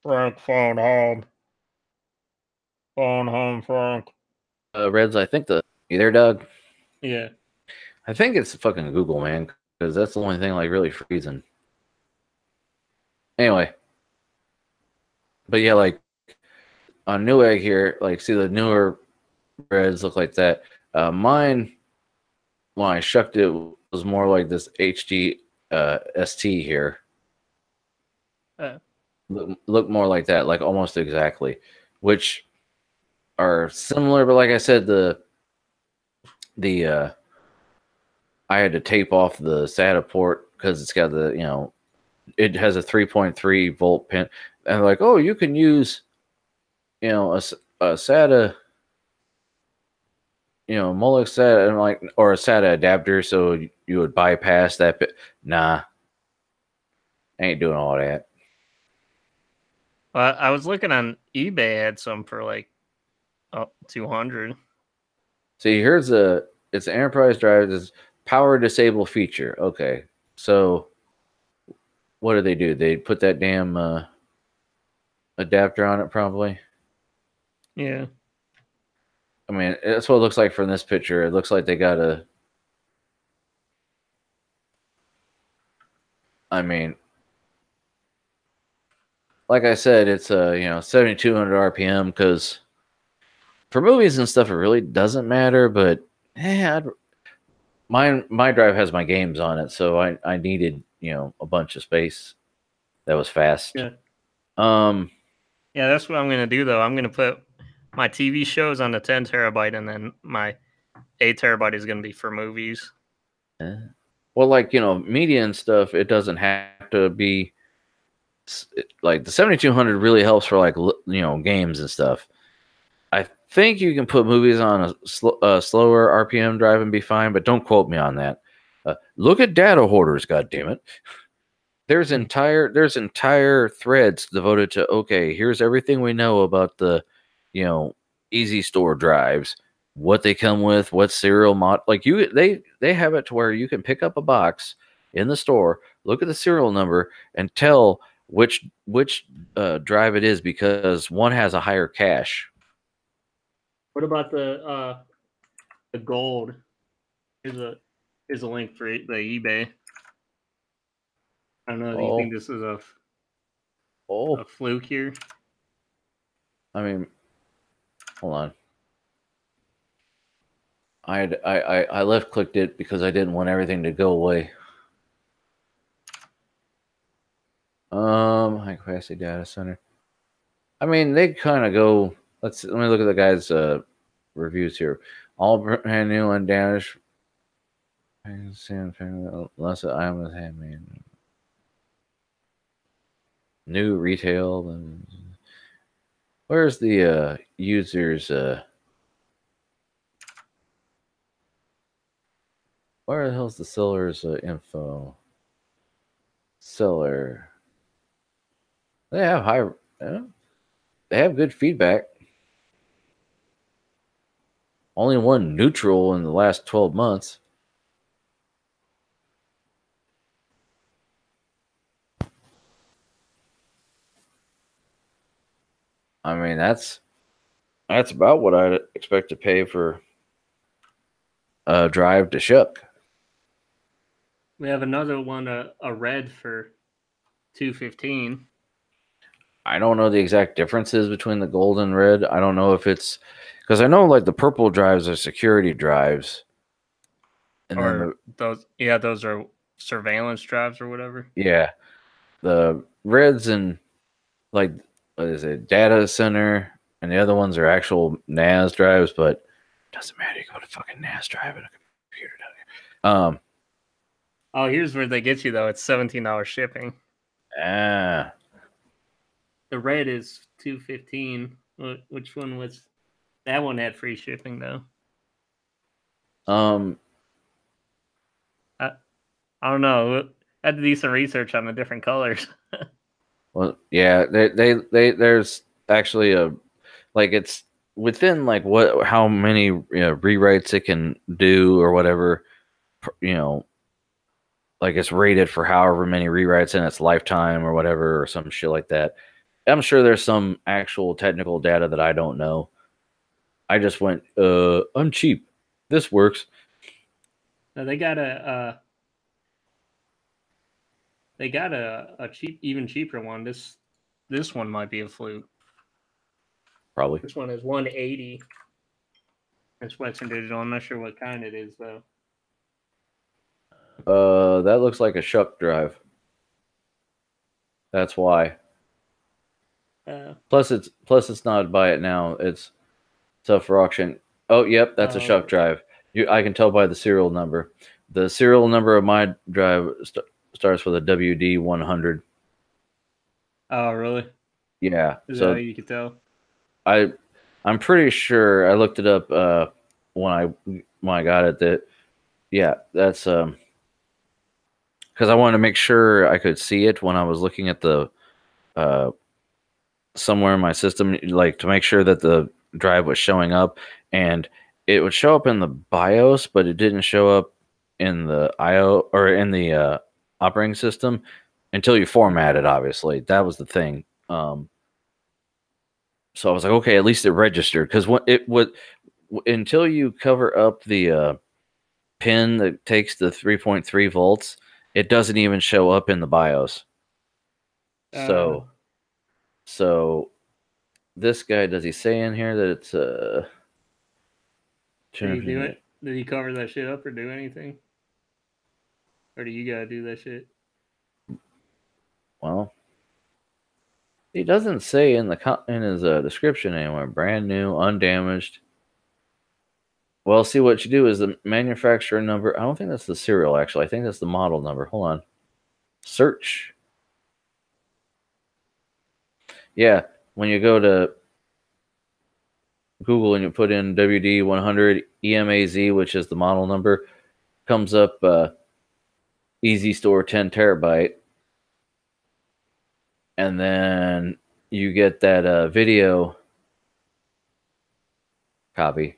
Frank, phone home. Phone home, Frank. Reds, I think you there, Doug? Yeah. I think it's fucking Google, man, because that's the only thing like really freezing. Anyway, but yeah, like on Newegg here, like see the newer Reds look like that. Mine, when I shucked it, was more like this HD ST here. Look more like that, like almost exactly, which are similar, but like I said, the I had to tape off the SATA port because it's got the it has a 3.3 volt pin, and like, oh, you can use a SATA, Molex SATA, and like, or a SATA adapter, so you would bypass that bit. Nah, I ain't doing all that. I was looking on eBay, had some for like 200. See, it's an enterprise drive. This power disable feature. Okay, so what do? They put that damn adapter on it, probably. Yeah. I mean, that's what it looks like from this picture. It looks like they got a. I mean, like I said, it's 7,200 RPM because for movies and stuff, it really doesn't matter. But my drive has my games on it, so I needed a bunch of space that was fast. Yeah. Yeah, that's what I'm gonna do though. I'm gonna put my TV shows on the 10 terabyte, and then my 8 terabyte is gonna be for movies. Well, like media and stuff, it doesn't have to be like the 7,200 really helps for like games and stuff. I think you can put movies on a slower RPM drive and be fine, but don't quote me on that. Look at data hoarders, goddammit. There's entire threads devoted to, okay, here's everything we know about the easy store drives, what they come with, what serial mod, like they have it to where you can pick up a box in the store, look at the serial number, and tell which drive it is because one has a higher cache. What about the gold? Here's a link for the eBay. I don't know. Do you think this is a fluke here? I mean, hold on. I left clicked it because I didn't want everything to go away. High capacity data center. I mean, they kind of go. Let me look at the guy's reviews here. All brand new, undamaged. Unless I am with handmade. New retail. Where's the users? Where the hell's the seller's info? Seller. They have they have good feedback. Only one neutral in the last 12 months. I mean, that's about what I'd expect to pay for a drive to ship. We have another one, a red for 215. I don't know the exact differences between the gold and red. I don't know if it's because I know like the purple drives are security drives, and then those are surveillance drives or whatever. Yeah, the reds and like what is it, data center, and the other ones are actual NAS drives, but it doesn't matter. You go to fucking NAS drive in a computer down here. Oh, here's where they get you though. It's $17 shipping. The red is $215. Which one was that? One had free shipping though. I don't know. I had to do some research on the different colors. Well, yeah, there's actually a like it's within like how many rewrites it can do or whatever, like it's rated for however many rewrites in its lifetime or whatever or some shit like that. I'm sure there's some actual technical data that I don't know. I just went, I'm cheap. This works. No, they got a cheap, even cheaper one. This one might be a fluke. Probably. This one is 180. It's Western Digital. I'm not sure what kind it is though. That looks like a shuck drive. That's why. Plus it's not buy it now. It's up for auction. Oh, yep, that's a shuck drive. I can tell by the serial number. The serial number of my drive starts with a WD100. Oh, really? Yeah. Is that how you can tell? I'm pretty sure I looked it up when I got it. That that's because I wanted to make sure I could see it when I was looking at the somewhere in my system, like to make sure that the drive was showing up, and it would show up in the BIOS, but it didn't show up in the IO or in the operating system until you format it. Obviously, that was the thing. So I was like, okay, at least it registered, because until you cover up the pin that takes the 3.3 volts, it doesn't even show up in the BIOS. So this guy, does he say in here that it's Did he do it? Did he cover that shit up or do anything? Or do you gotta do that shit? Well, he doesn't say in his description anywhere. Brand new, undamaged. Well, see, what you do is the manufacturer number. I don't think that's the serial, actually. I think that's the model number. Hold on. Search. Yeah, when you go to Google and you put in WD100 EMAZ, which is the model number, comes up Easy Store 10 terabyte. And then you get that video copy.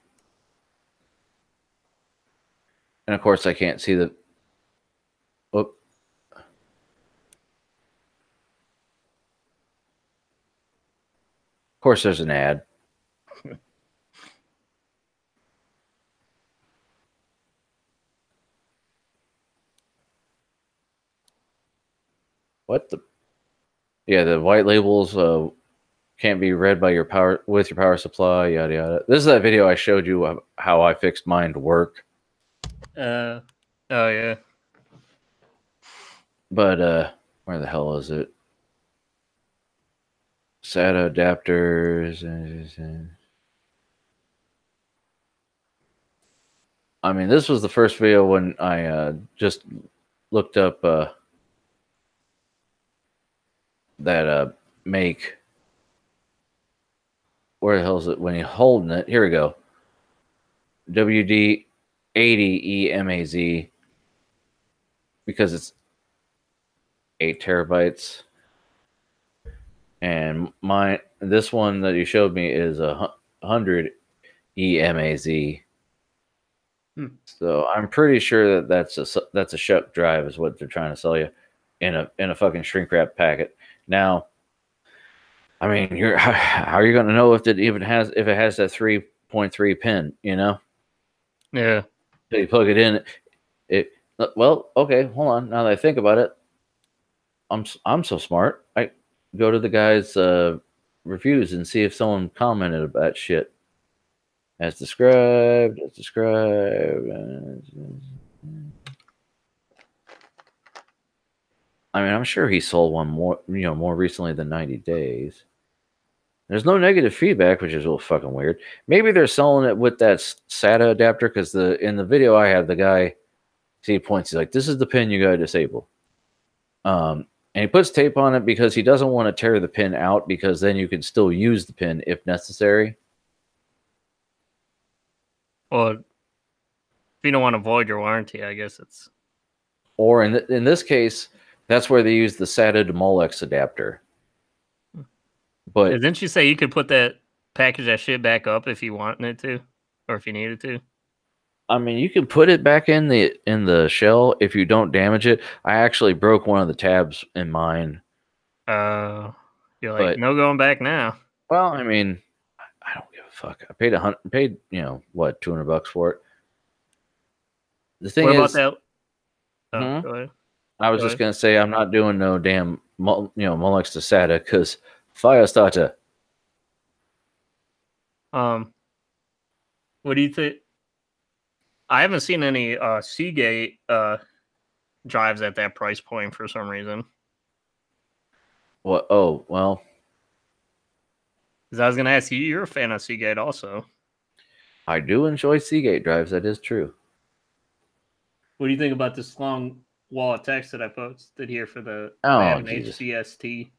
And of course, I can't see the. Whoop. Of course, there's an ad. What the? Yeah, the white labels can't be read by your power supply. Yada yada. This is that video I showed you how I fixed mine to work. Oh yeah. But where the hell is it? SATA adapters. I mean, this was the first video when I just looked up that make. Where the hell is it? When you're holding it, here we go. WD80 EMAZ, because it's 8 terabytes, and this one that you showed me is 100 EMAZ. So I'm pretty sure that's a shuck drive is what they're trying to sell you in a fucking shrink wrap packet. Now, I mean, how are you going to know if it has that 3.3 pin? You know? Yeah. So you plug it in. Well, okay, hold on. Now that I think about it, I'm so smart. I go to the guy's reviews and see if someone commented about shit. As described. I mean, I'm sure he sold one more recently than 90 days. There's no negative feedback, which is a little fucking weird. Maybe they're selling it with that SATA adapter because in the video I have the guy, he points, he's like, "This is the pin you gotta disable." And he puts tape on it because he doesn't want to tear the pin out because then you can still use the pin if necessary. Well, if you don't want to void your warranty, I guess it's. Or in this case, that's where they use the SATA to Molex adapter. But didn't you say you could put that package that shit back up if you wanted it to, or if you needed to? I mean, you can put it back in the shell if you don't damage it. I actually broke one of the tabs in mine. You're like, no going back now. Well, I mean, I don't give a fuck. I paid $200 for it. The thing what is, about that? Go ahead. I was just gonna say I'm not doing no damn Molex to SATA because fire starter. What do you think? I haven't seen any Seagate drives at that price point for some reason. What? Oh, well. Because I was going to ask you, you're a fan of Seagate also. I do enjoy Seagate drives. That is true. What do you think about this long wall of text that I posted here for the HCST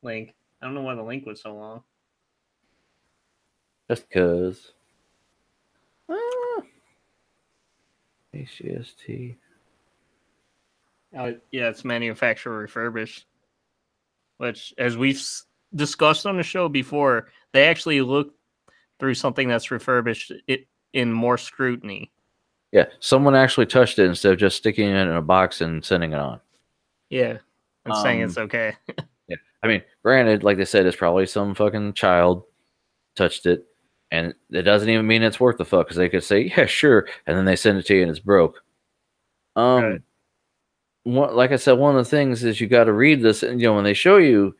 link? I don't know why the link was so long. Just because. HCST. Yeah, it's manufacturer refurbished. Which, as we've discussed on the show before, they actually look through something that's refurbished in more scrutiny. Yeah, someone actually touched it instead of just sticking it in a box and sending it on. Yeah, and saying it's okay. Yeah, I mean, granted, like they said, it's probably some fucking child touched it, and it doesn't even mean it's worth the fuck because they could say, "Yeah, sure," and then they send it to you and it's broke. Right. Like I said, one of the things is you got to read this, and when they show you,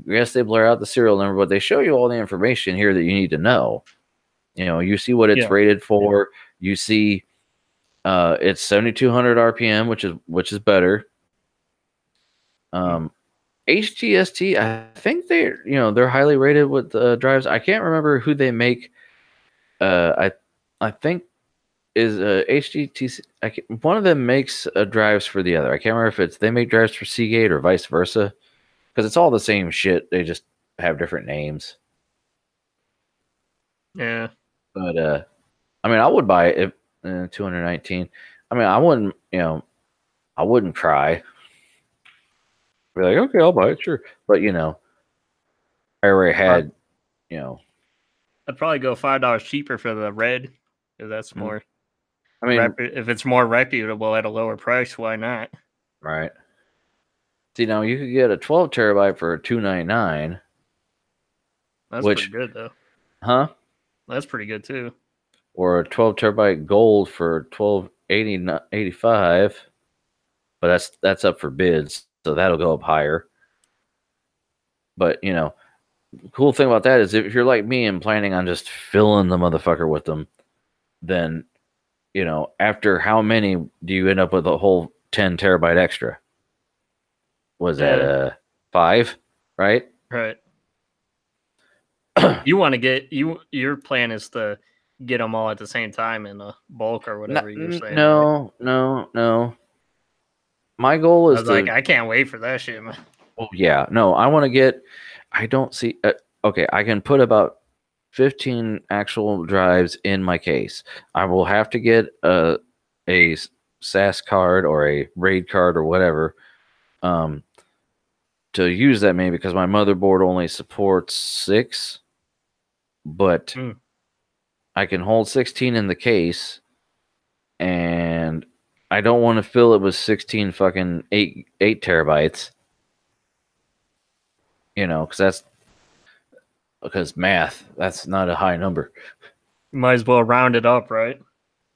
yes, they blur out the serial number, but they show you all the information here that you need to know. You see what it's rated for. You see, it's 7,200 RPM, which is better. HGST, I think they're highly rated with drives. I can't remember who they make. I think is HGTC. One of them makes drives for the other. I can't remember if they make drives for Seagate or vice versa, because it's all the same shit. They just have different names. Yeah, but I mean, I would buy it if 219. I mean, I wouldn't. I wouldn't cry. Be like, okay, I'll buy it, sure. But I already had, I'd probably go $5 cheaper for the red, because that's more. I mean, if it's more reputable at a lower price, why not? Right. See, now you could get a 12 terabyte for $299. That's pretty good, though. Huh? That's pretty good too. Or a 12 terabyte gold for $12.85, but that's up for bids, so that'll go up higher. But the cool thing about that is if you're like me and planning on just filling the motherfucker with them, then after how many do you end up with a whole 10 terabyte extra? Was that 5, right? Right. You want to get your plan is to get them all at the same time in a bulk or whatever you're saying. No, right? No. My goal is I can't wait for that shit, man. Oh yeah, no, I want to get. I don't see. Okay, I can put about 15 actual drives in my case. I will have to get a SAS card or a RAID card or whatever to use that maybe because my motherboard only supports 6, but I can hold 16 in the case, and I don't want to fill it with 16 fucking 8 terabytes. Because math, that's not a high number. You might as well round it up, right?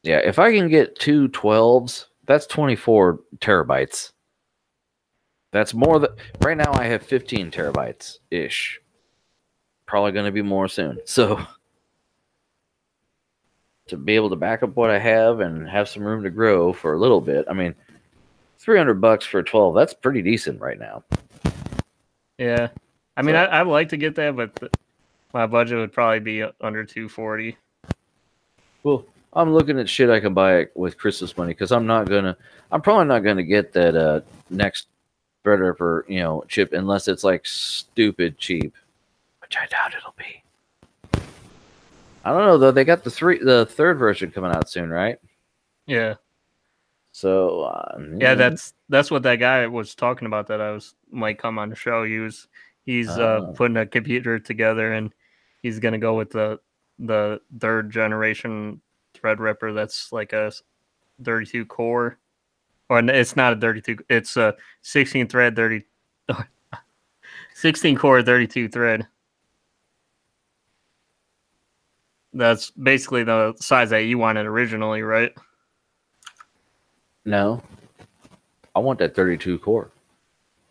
Yeah, if I can get 2 12s, that's 24 terabytes. That's more than right now. I have 15 terabytes ish. Probably going to be more soon. So to be able to back up what I have and have some room to grow for a little bit, I mean, $300 for 12. That's pretty decent right now. Yeah, I mean, I'd like to get that, but my budget would probably be under 240. Well, I'm looking at shit I can buy with Christmas money because I'm probably not gonna get that next Threadripper, chip unless it's like stupid cheap, which I doubt it'll be. I don't know though. They got the third version coming out soon, right? Yeah. So yeah, that's what that guy was talking about. That might come on the show. He's putting a computer together, and he's gonna go with the third generation Threadripper. That's like a 32 core, or it's not a 32. It's a 16 thread 16 core 32 thread. That's basically the size that you wanted originally, right? No, I want that 32 core.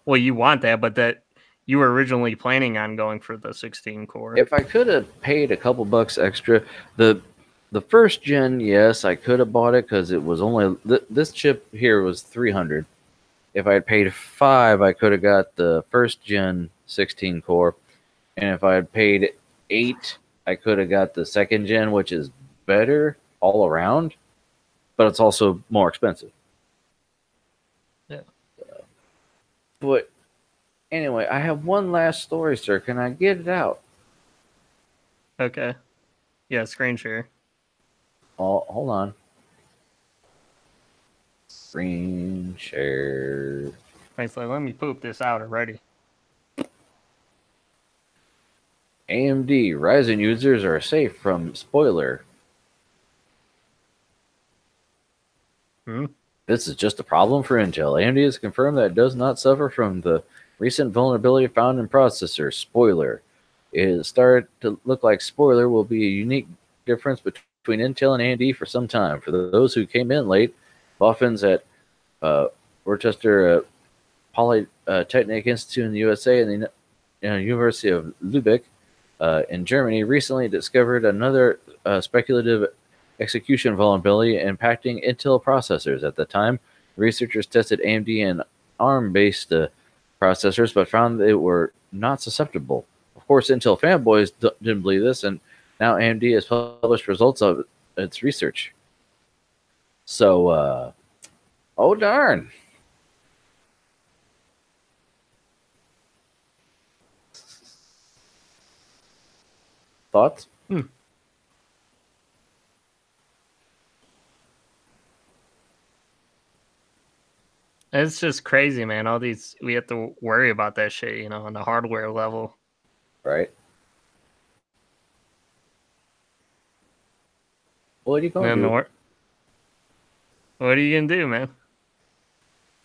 Well, you want that, but that you were originally planning on going for the 16 core. If I could have paid a couple bucks extra, the first gen, yes, I could have bought it because it was only this chip here was 300. If I had paid $5, I could have got the first gen 16 core, and if I had paid $8, I could have got the second gen, which is better all around, but it's also more expensive. Yeah. But anyway, I have one last story, sir. Can I get it out? Okay. Yeah, screen share. Oh, hold on. Screen share. Basically, let me poop this out already. AMD Ryzen users are safe from spoiler. This is just a problem for Intel. AMD has confirmed that it does not suffer from the recent vulnerability found in processor. Spoiler. It has started to look like spoiler will be a unique difference between Intel and AMD for some time. For those who came in late, Boffins at Rochester Polytechnic Institute in the USA and the University of Lübeck in Germany recently discovered another speculative execution vulnerability impacting Intel processors. At the time, researchers tested AMD and ARM-based processors, but found they were not susceptible. Of course, Intel fanboys didn't believe this, and now AMD has published results of its research. So, oh darn. Thoughts? It's just crazy, man. All these, we have to worry about that shit, on the hardware level. Right. What are you going to do? What are you going to do, man?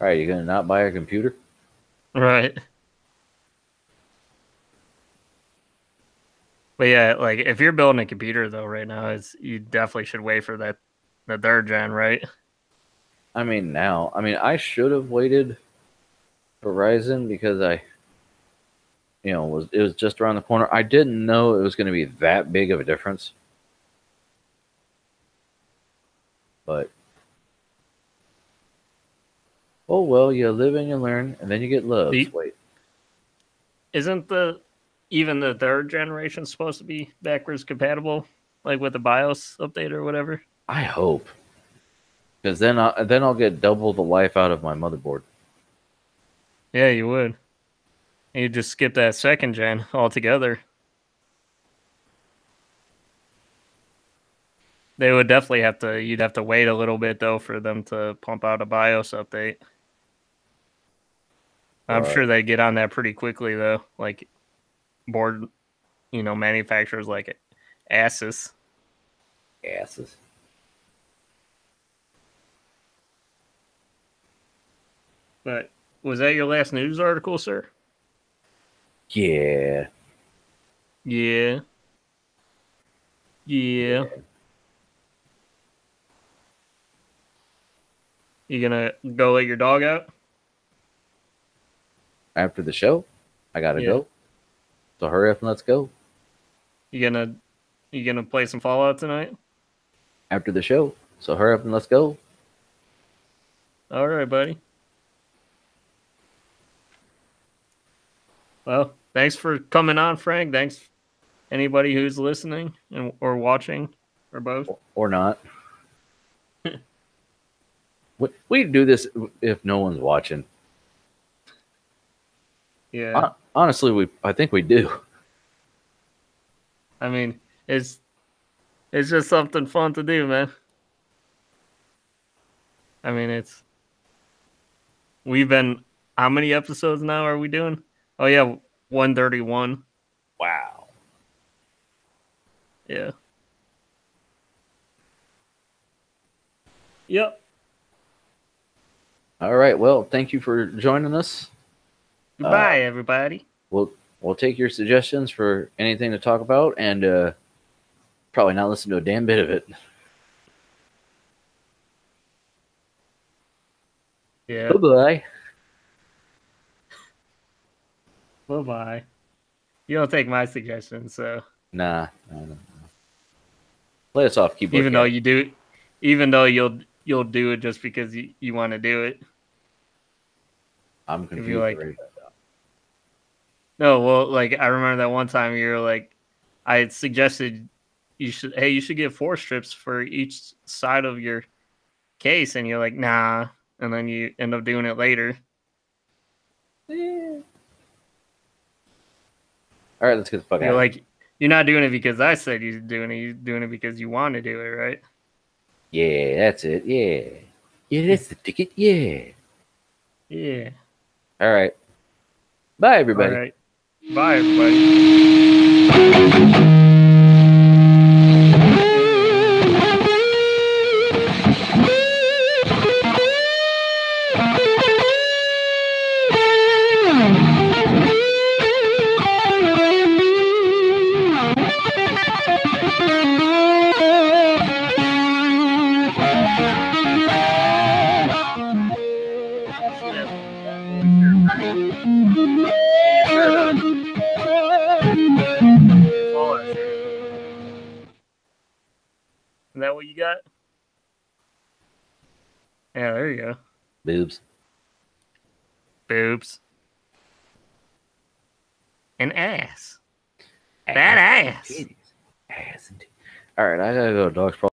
All right, you going to not buy a computer? Right. But yeah, like if you're building a computer though right now, you definitely should wait for the third gen, right? I mean, I should have waited for Ryzen because it was just around the corner. I didn't know it was going to be that big of a difference. But oh well, you live and you learn, and then you get loves. Wait, isn't even the third generation supposed to be backwards compatible, like with the BIOS update or whatever? I hope, because then I'll get double the life out of my motherboard. Yeah, you would. And you just skip that second gen altogether. They would definitely you'd have to wait a little bit though for them to pump out a BIOS update. I'm sure they get on that pretty quickly though, like board, manufacturers like Asus. But was that your last news article, sir? Yeah. Yeah. Yeah. You gonna go let your dog out? after the show, I gotta go. So hurry up and let's go. You gonna play some Fallout tonight? After the show. So hurry up and let's go. All right, buddy. Well, thanks for coming on, Frank. Thanks anybody who's listening or watching or both. Or not. We do this if no one's watching. Yeah. Honestly, I think we do. I mean, it's just something fun to do, man. I mean, we've been, how many episodes now are we doing? Oh yeah, 131. Wow. Yeah. Yep. All right. Well, thank you for joining us. Goodbye, everybody. We'll take your suggestions for anything to talk about, and probably not listen to a damn bit of it. Yeah. Bye-bye. Bye-bye. You don't take my suggestions, so. Nah. Play us off. Even though you do, even though you'll do it just because you want to do it. I'm confused. Like, no, well, like I remember that one time you were like, I had suggested you should get 4 strips for each side of your case, and you're like, nah, and then you end up doing it later. Yeah. All right, let's get the fuck out. You're like, you're not doing it because I said you're doing it. You're doing it because you want to do it, right? Yeah, that's it. Yeah, that's the ticket. Yeah. All right. Bye, everybody. All right. Bye, everybody. Is that what you got? Yeah, there you go. Boobs. Boobs. And ass. That ass. Ass. All right, I gotta go. Dog's probably.